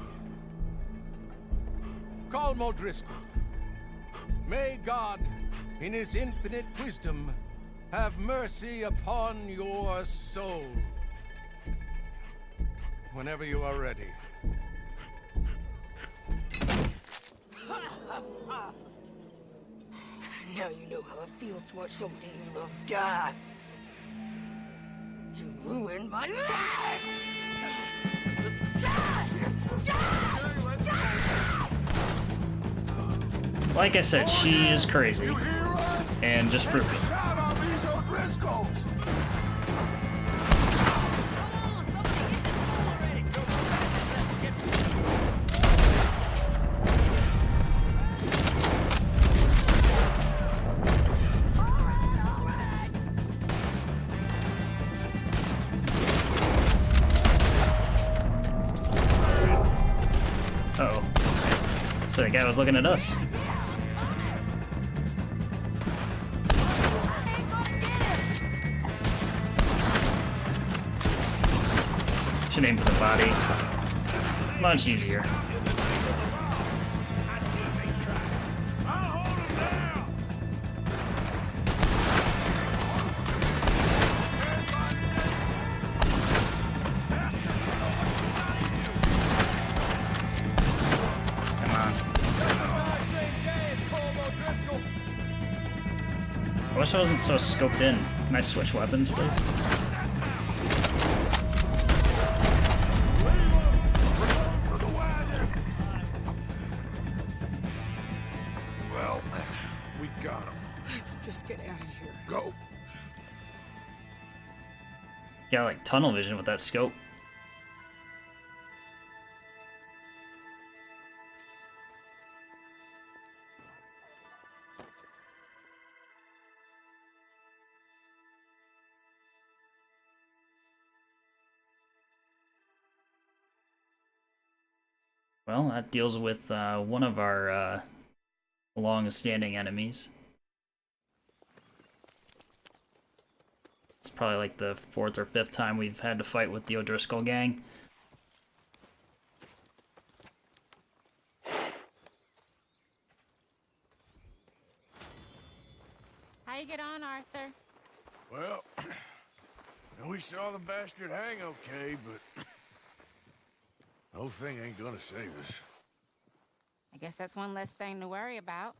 Colm O'Driscoll, may God, in his infinite wisdom, have mercy upon your soul. Whenever you are ready. Now you know how it feels to watch somebody you love die. You ruined my life! Like I said, she is crazy. And just prove it. Shout on these O'Driscolls! Uh-oh. So that guy was looking at us. Should aim for the body. Much easier. wish I wasn't so scoped in. Can I switch weapons, please? Well, we got him. Let's just get out of here. Go. Got like tunnel vision with that scope. Well, that deals with one of our long-standing enemies. It's probably like the 4th or 5th time we've had to fight with the O'Driscoll gang. How you get on, Arthur? Well, we saw the bastard hang okay, but the whole thing ain't gonna save us. I guess that's one less thing to worry about.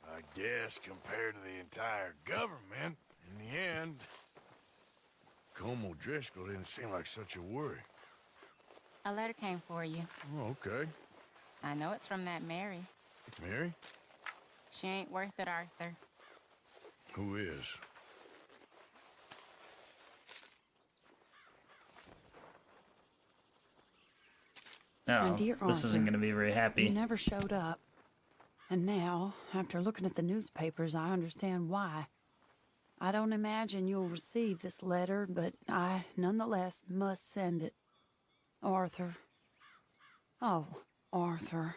I guess compared to the entire government, in the end, Como Driscoll didn't seem like such a worry. A letter came for you. Oh, okay. I know it's from that Mary. Mary? She ain't worth it, Arthur. Who is? No, My dear this isn't Arthur, going to be very happy. You never showed up. And now, after looking at the newspapers, I understand why. I don't imagine you'll receive this letter, but I, nonetheless, must send it. Arthur. Oh, Arthur.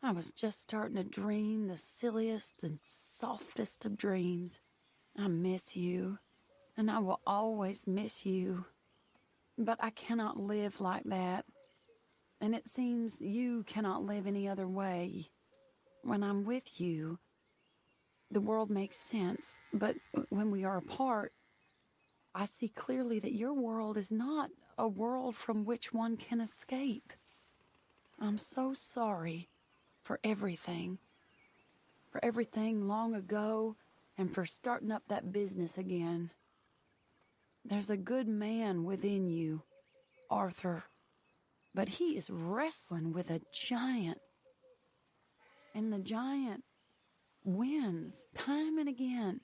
I was just starting to dream the silliest and softest of dreams. I miss you, and I will always miss you. But I cannot live like that. And it seems you cannot live any other way. When I'm with you, the world makes sense, but when we are apart, I see clearly that your world is not a world from which one can escape. I'm so sorry for everything long ago, and for starting up that business again. There's a good man within you, Arthur, but he is wrestling with a giant. And the giant wins time and again.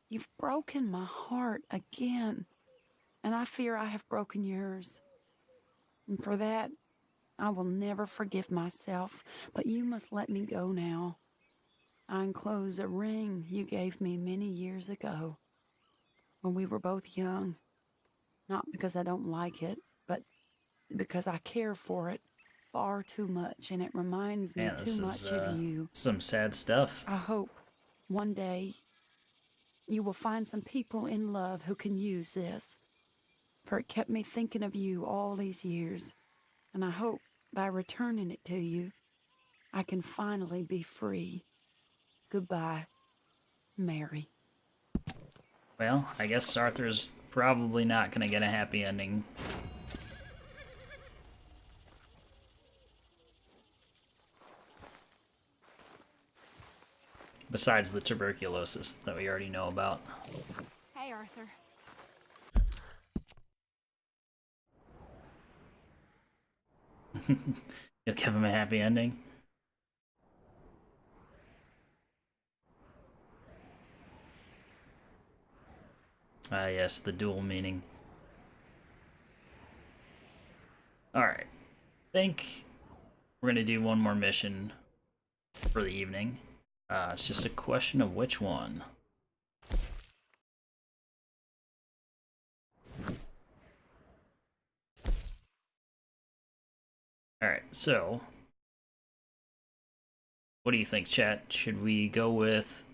You've broken my heart again, and I fear I have broken yours. And for that, I will never forgive myself, but you must let me go now. I enclose a ring you gave me many years ago, when we were both young. Not because I don't like it, but because I care for it far too much, and it reminds me Man, this too is much of you. some sad stuff. I hope one day you will find some people in love who can use this, for it kept me thinking of you all these years, and I hope by returning it to you, I can finally be free. Goodbye, Mary. Well, I guess Arthur's probably not going to get a happy ending. Besides the tuberculosis that we already know about. Hey, Arthur. You'll give him a happy ending? Ah, yes, the dual meaning. Alright. Think we're gonna do one more mission for the evening. It's just a question of which one. Alright, so what do you think, chat? Should we go with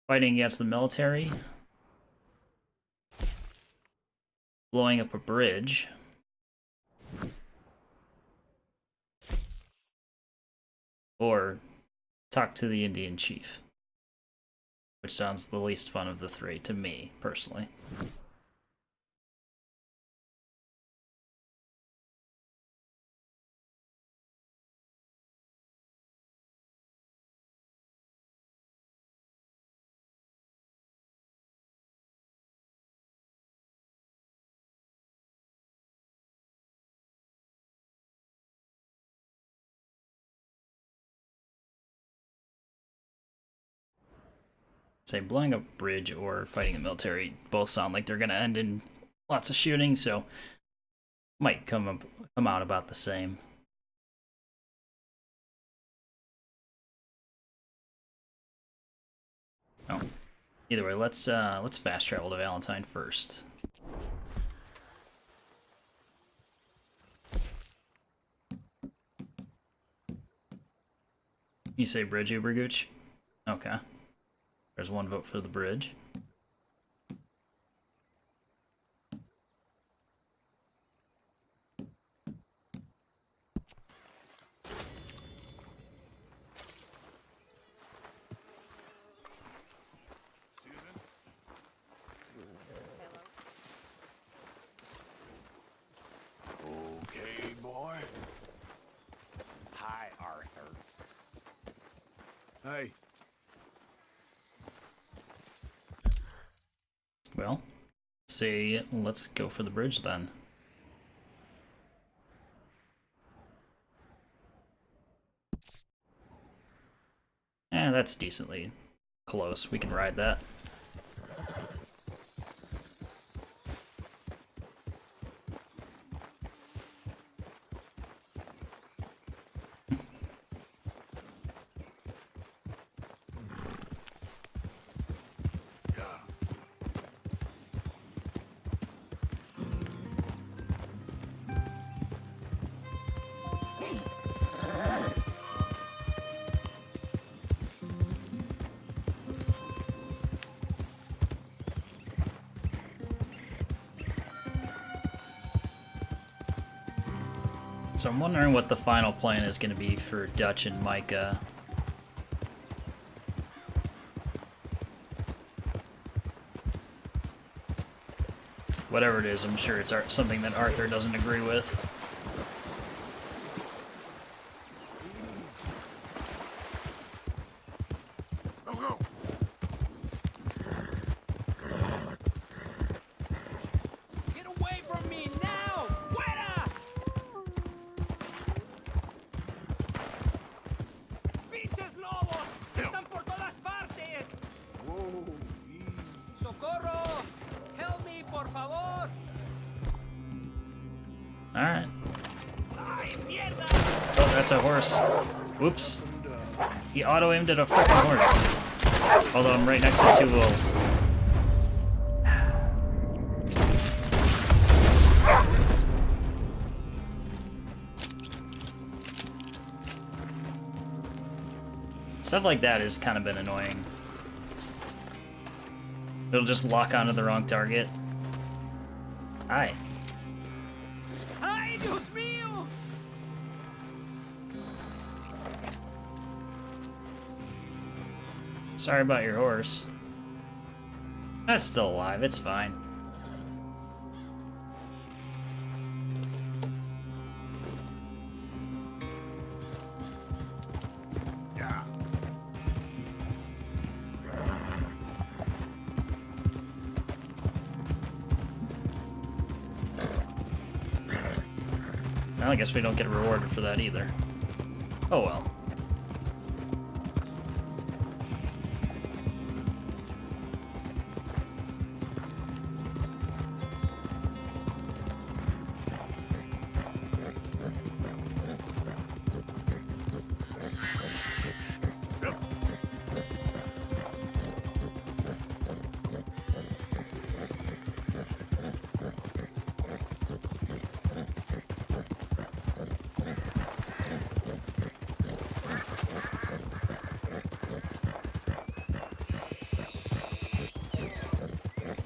fighting against the military, blowing up a bridge, or talk to the Indian chief? Which sounds the least fun of the three to me, personally. Say blowing up a bridge or fighting the military both sound like they're gonna end in lots of shooting, so might come out about the same. Oh, either way, let's fast travel to Valentine first. You say bridge, Ubergooch? Okay. There's one vote for the bridge. Okay, boy. Hi, Arthur. Hey. Well, say let's go for the bridge then. That's decently close. We can ride that. So I'm wondering what the final plan is going to be for Dutch and Micah. Whatever it is, I'm sure it's something that Arthur doesn't agree with. Alright. Oh, that's a horse. Whoops. He auto-aimed at a freaking horse. Although I'm right next to two wolves. Stuff like that has kind of been annoying. It'll just lock onto the wrong target. Hi. Ay, Dios mío! Sorry about your horse. That's still alive, it's fine. Well, I guess we don't get rewarded for that either. Oh well.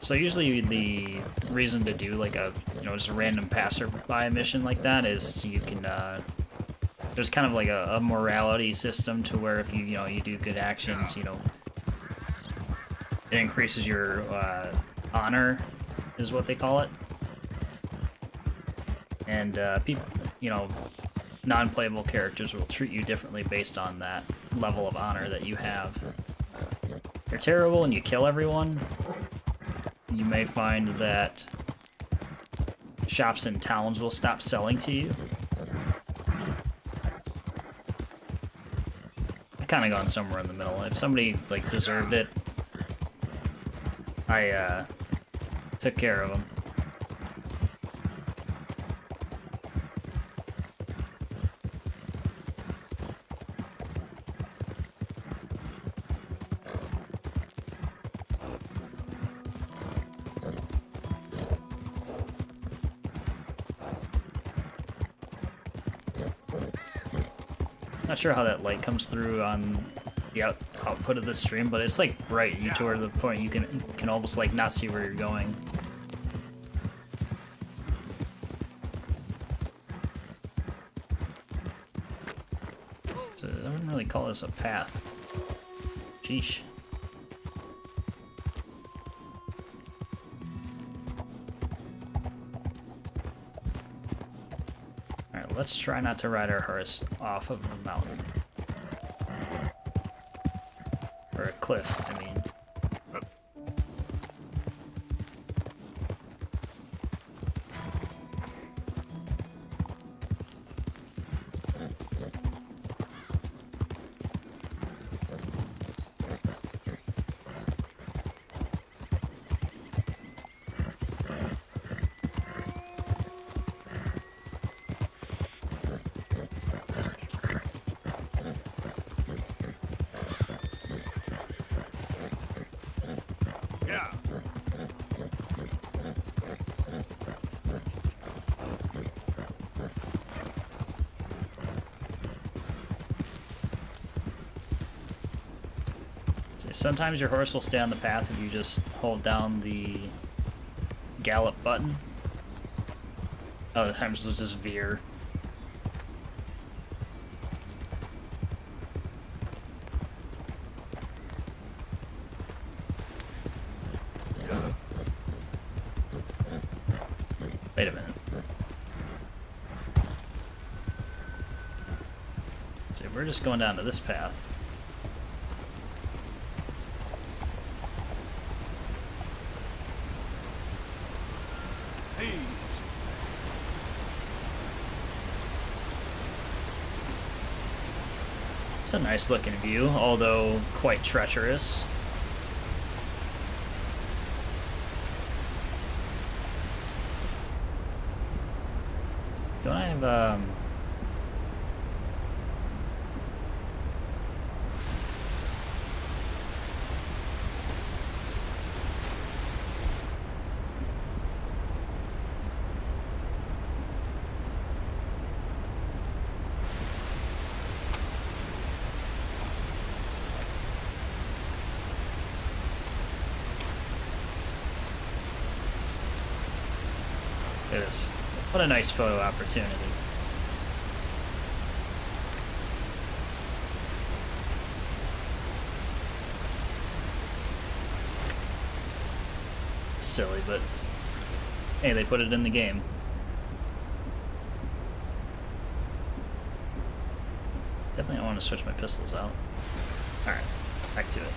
So usually the reason to do like a, just a random passerby mission like that is you can, there's kind of like a morality system to where if you do good actions, it increases your honor, is what they call it. And people, non-playable characters will treat you differently based on that level of honor that you have. If you're terrible and you kill everyone, you may find that shops and towns will stop selling to you. I've kind of gone somewhere in the middle. If somebody deserved it, I took care of him. Not sure how that light comes through on the output of the stream, but it's like bright you to the point you can almost like not see where you're going. So I wouldn't really call this a path. Sheesh. Alright, let's try not to ride our horse off of the mountain. Or a cliff, I mean. Sometimes your horse will stay on the path if you just hold down the gallop button. Other times it'll just veer. Wait a minute. So we're just going down to this path. It's a nice looking view, although quite treacherous. Don't I have, It is. What a nice photo opportunity. It's silly, but hey, they put it in the game. Definitely don't want to switch my pistols out. Alright, back to it.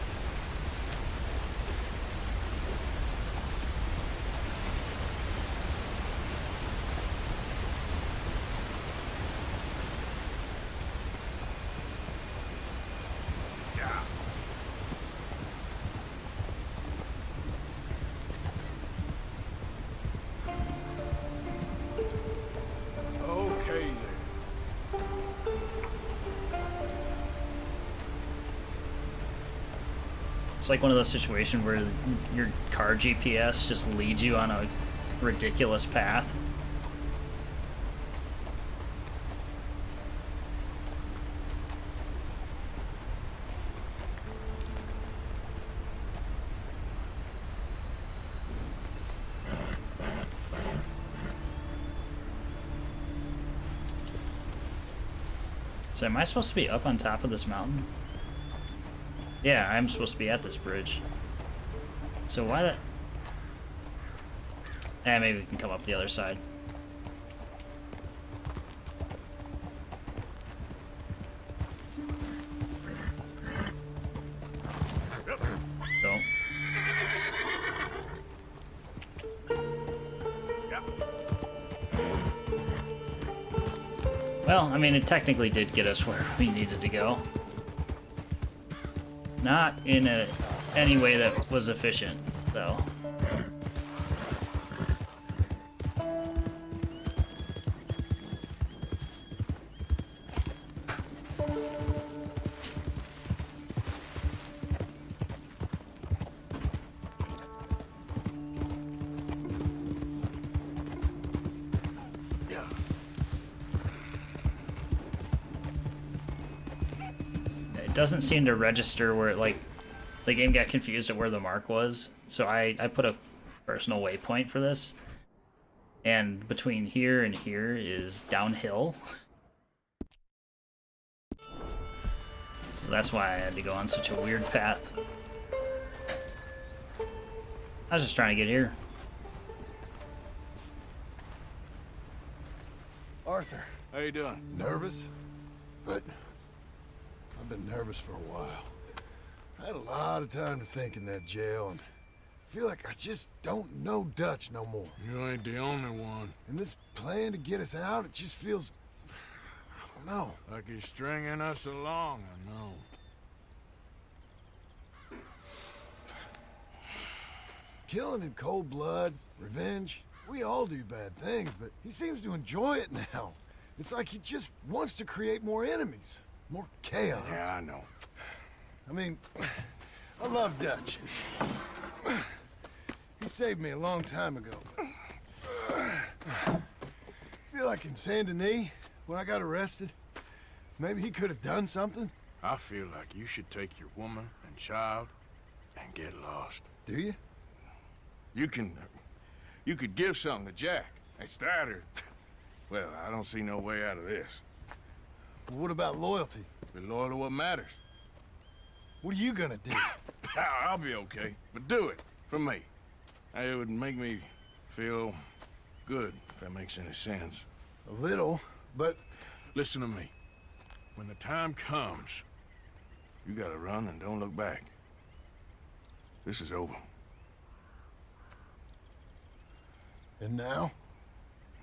It's like one of those situations where your car GPS just leads you on a ridiculous path. So am I supposed to be up on top of this mountain? Yeah, I'm supposed to be at this bridge. So why that? Maybe we can come up the other side. Don't. Well, I mean, it technically did get us where we needed to go. Not in any way that was efficient. though. It doesn't seem to register where, like, the game got confused at where the mark was, so I put a personal waypoint for this, and between here and here is downhill, so that's why I had to go on such a weird path. I was just trying to get here. Arthur. How you doing? Nervous? But I've been nervous for a while. I had a lot of time to think in that jail, and I feel like I just don't know Dutch no more. You ain't the only one. And this plan to get us out, it just feels... I don't know. Like he's stringing us along, I know. Killing in cold blood, revenge, we all do bad things, but he seems to enjoy it now. It's like he just wants to create more enemies, more chaos. Yeah, I know. I mean, I love Dutch. He saved me a long time ago. I feel like in Saint Denis, when I got arrested, maybe he could have done something. I feel like you should take your woman and child and get lost. Do you? You could give something to Jack. It's that or... Well, I don't see no way out of this. Well, what about loyalty? Be loyal to what matters. What are you gonna do? I'll be okay, but do it for me. It would make me feel good, if that makes any sense. A little, but... Listen to me. When the time comes, you gotta run and don't look back. This is over. And now?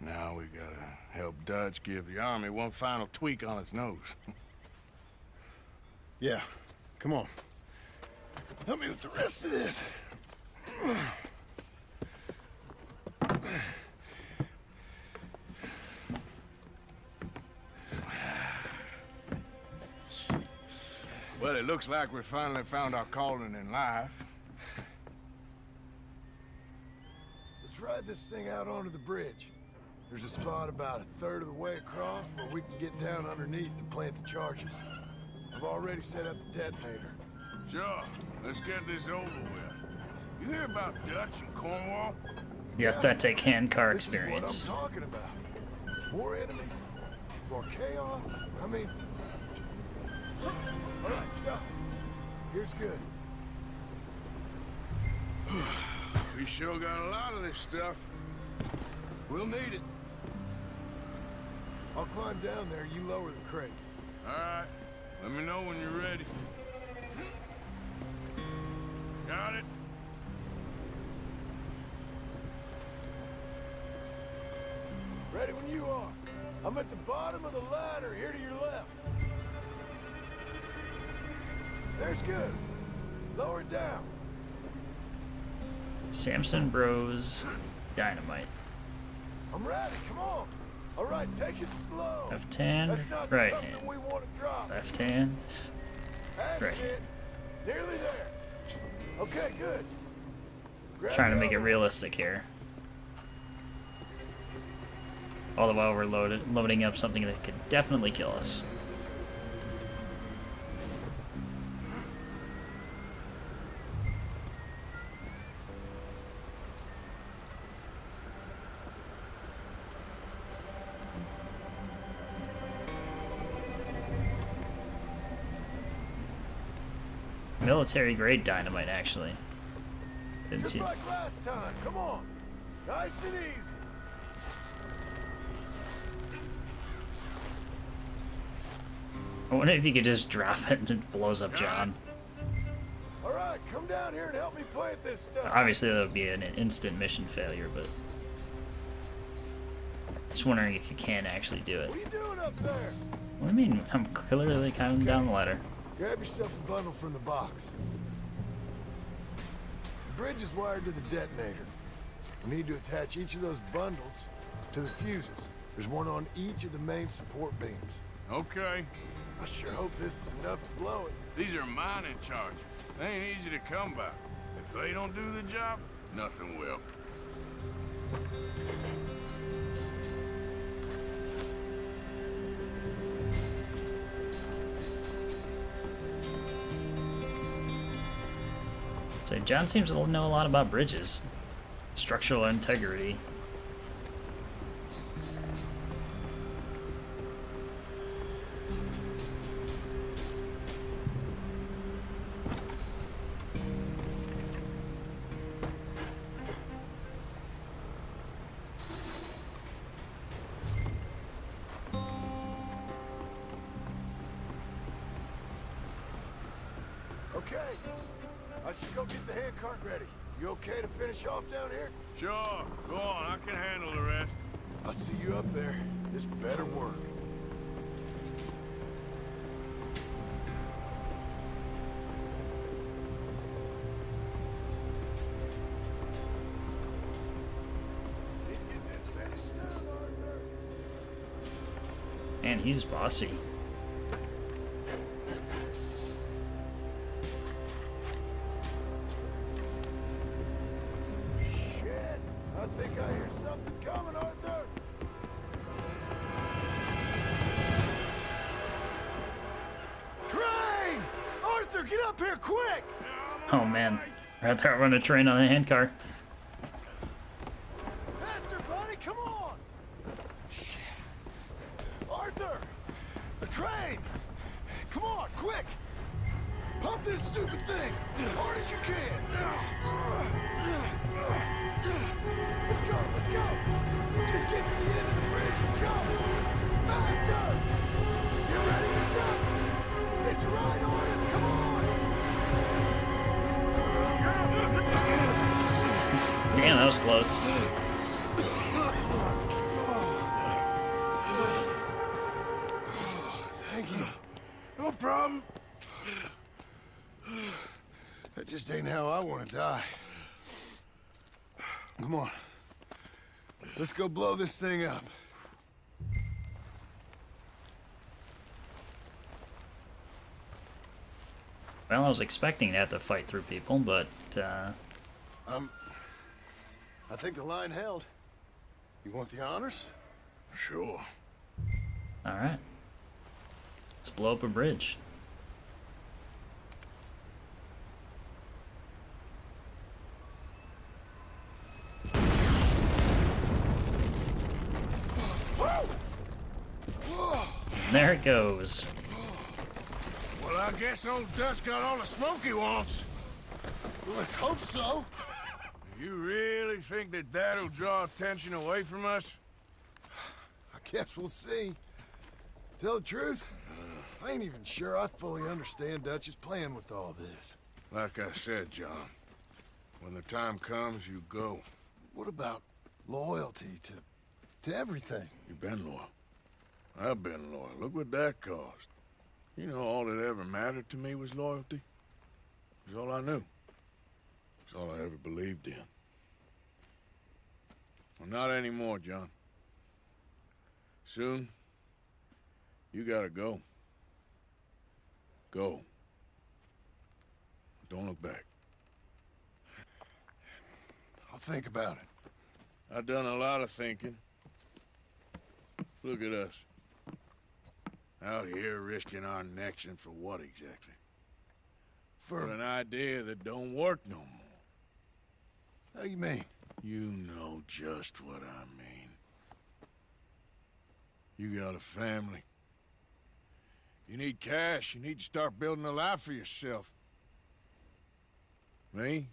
Now we gotta help Dutch give the army one final tweak on its nose. Yeah, come on. Help me with the rest of this. Well, it looks like we finally found our calling in life. Let's ride this thing out onto the bridge. There's a spot about a third of the way across where we can get down underneath to plant the charges. I've already set up the detonator. Sure, let's get this over with. You hear about Dutch and Cornwall? Yep, that take handcar This experience. is what I'm talking about. More enemies, more chaos. I mean... All right, stop. Here's good. We sure got a lot of this stuff. We'll need it. I'll climb down there, you lower the crates. All right. Let me know when you're ready. Got it? Ready when you are. I'm at the bottom of the ladder, here to your left. There's good. Lower it down. Samson Bros Dynamite. I'm ready, come on. All right, take it slow. Left hand, That's not right something hand. we want to drop. Left hand, That's right it. hand. Nearly there. Okay, good. Grab Trying to the make it other realistic here. All the while we're loading up something that could definitely kill us. Military grade dynamite, actually. Didn't Just see. like last time. Come on. Nice and easy. I wonder if you could just drop it and it blows up John. All right, come down here and help me plant this stuff. Obviously, that would be an instant mission failure, but just wondering if you can actually do it. What are you doing up there? What do you mean? I'm clearly coming down the ladder. Grab yourself a bundle from the box. bridge is wired to the detonator. We need to attach each of those bundles to the fuses. There's one on each of the main support beams. Okay. I sure hope this is enough to blow it. These are mining charges. They ain't easy to come by. If they don't do the job, nothing will. So John seems to know a lot about bridges. Structural integrity. Okay. I should go get the handcart ready. You okay to finish off down here? Sure. Go on. I can handle the rest. I'll see you up there. This better work. Man, he's bossy. I think I hear something coming, Arthur. Train! Arthur, get up here quick! Oh man, I'd rather run a train on a handcar. Faster, buddy, come on! Shit. Arthur! The train! Come on, quick! Pump this stupid thing! Hard as you can! Let's go, let's go! Just get to the end of the bridge and jump! Faster! You ready to jump? It's right on us, come on! Damn, that was close. Thank you. No problem. That just ain't how I want to die. Come on. Let's go blow this thing up. Well, I was expecting to have to fight through people, but, I think the line held. You want the honors? Sure. alright. Let's blow up a bridge. There it goes. Well, I guess old Dutch got all the smoke he wants. Let's hope so. You really think that that'll draw attention away from us? I guess we'll see. Tell the truth, I ain't even sure I fully understand Dutch's plan with all this. Like I said, John, when the time comes, you go. What about loyalty to everything? You've been loyal. I've been loyal. Look what that cost. You know, all that ever mattered to me was loyalty. It was all I knew. It's all I ever believed in. Well, not anymore, John. Soon, you gotta go. Go. Don't look back. I'll think about it. I've done a lot of thinking. Look at us. Out here risking our necks, and for what exactly? For an idea that don't work no more. How you mean? You know just what I mean. You got a family. You need cash. You need to start building a life for yourself. Me?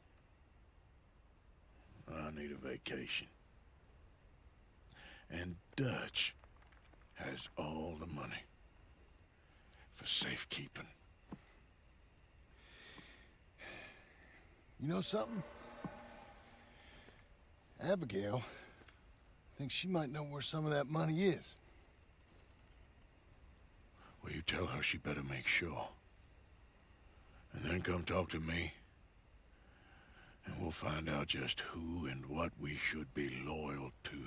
I need a vacation. And Dutch has all the money for safekeeping. You know something? Abigail thinks she might know where some of that money is. Well, you tell her she better make sure. And then come talk to me. And we'll find out just who and what we should be loyal to.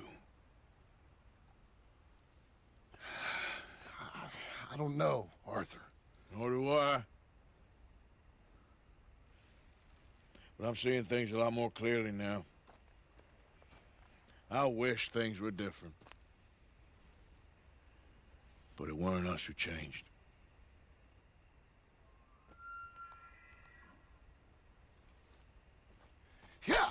I don't know, Arthur. Nor do I. But I'm seeing things a lot more clearly now. I wish things were different. But it weren't us who changed. Yeah!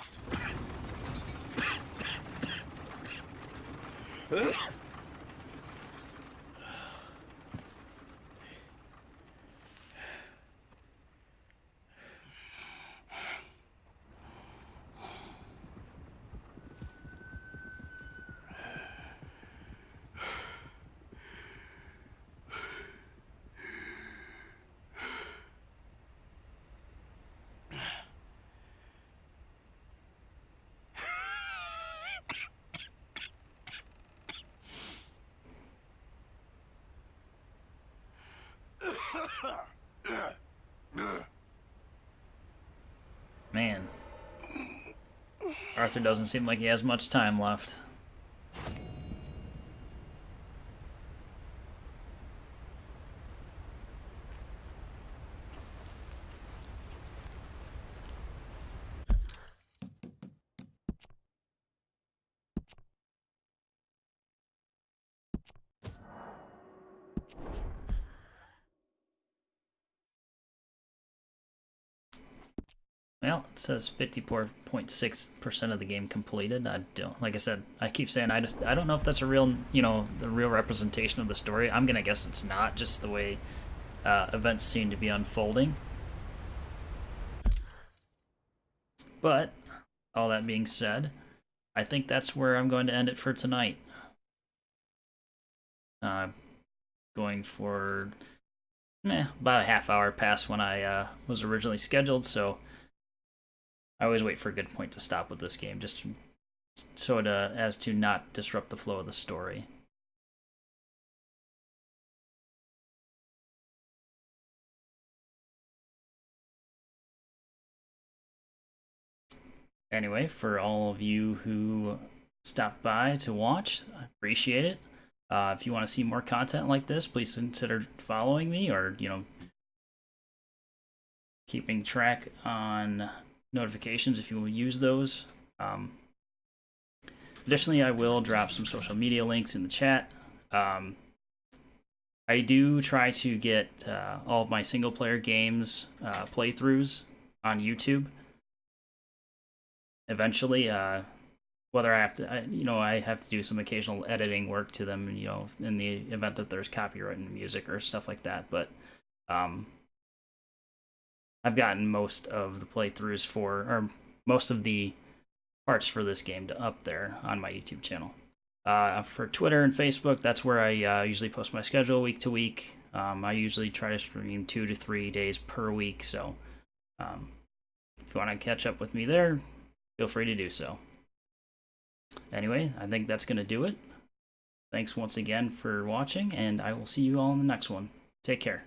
Man. Arthur doesn't seem like he has much time left. Well, it says 54.6% of the game completed. I don't, like I said, I keep saying I don't know if that's a real, the real representation of the story. I'm gonna guess it's not, just the way events seem to be unfolding. But all that being said, I think that's where I'm going to end it for tonight. Going for about a half hour past when I was originally scheduled, so I always wait for a good point to stop with this game, just so as to not disrupt the flow of the story. Anyway, for all of you who stopped by to watch, I appreciate it. If you want to see more content like this, please consider following me, or keeping track on notifications if you will use those. Additionally, I will drop some social media links in the chat. I do try to get all of my single player games playthroughs on YouTube eventually, whether I have to I have to do some occasional editing work to them, in the event that there's copyright in music or stuff like that, but I've gotten most of the playthroughs or most of the parts for this game up there on my YouTube channel. For Twitter and Facebook, that's where I usually post my schedule week to week. I usually try to stream 2 to 3 days per week, so if you want to catch up with me there, feel free to do so. Anyway, I think that's going to do it. Thanks once again for watching, and I will see you all in the next one. Take care.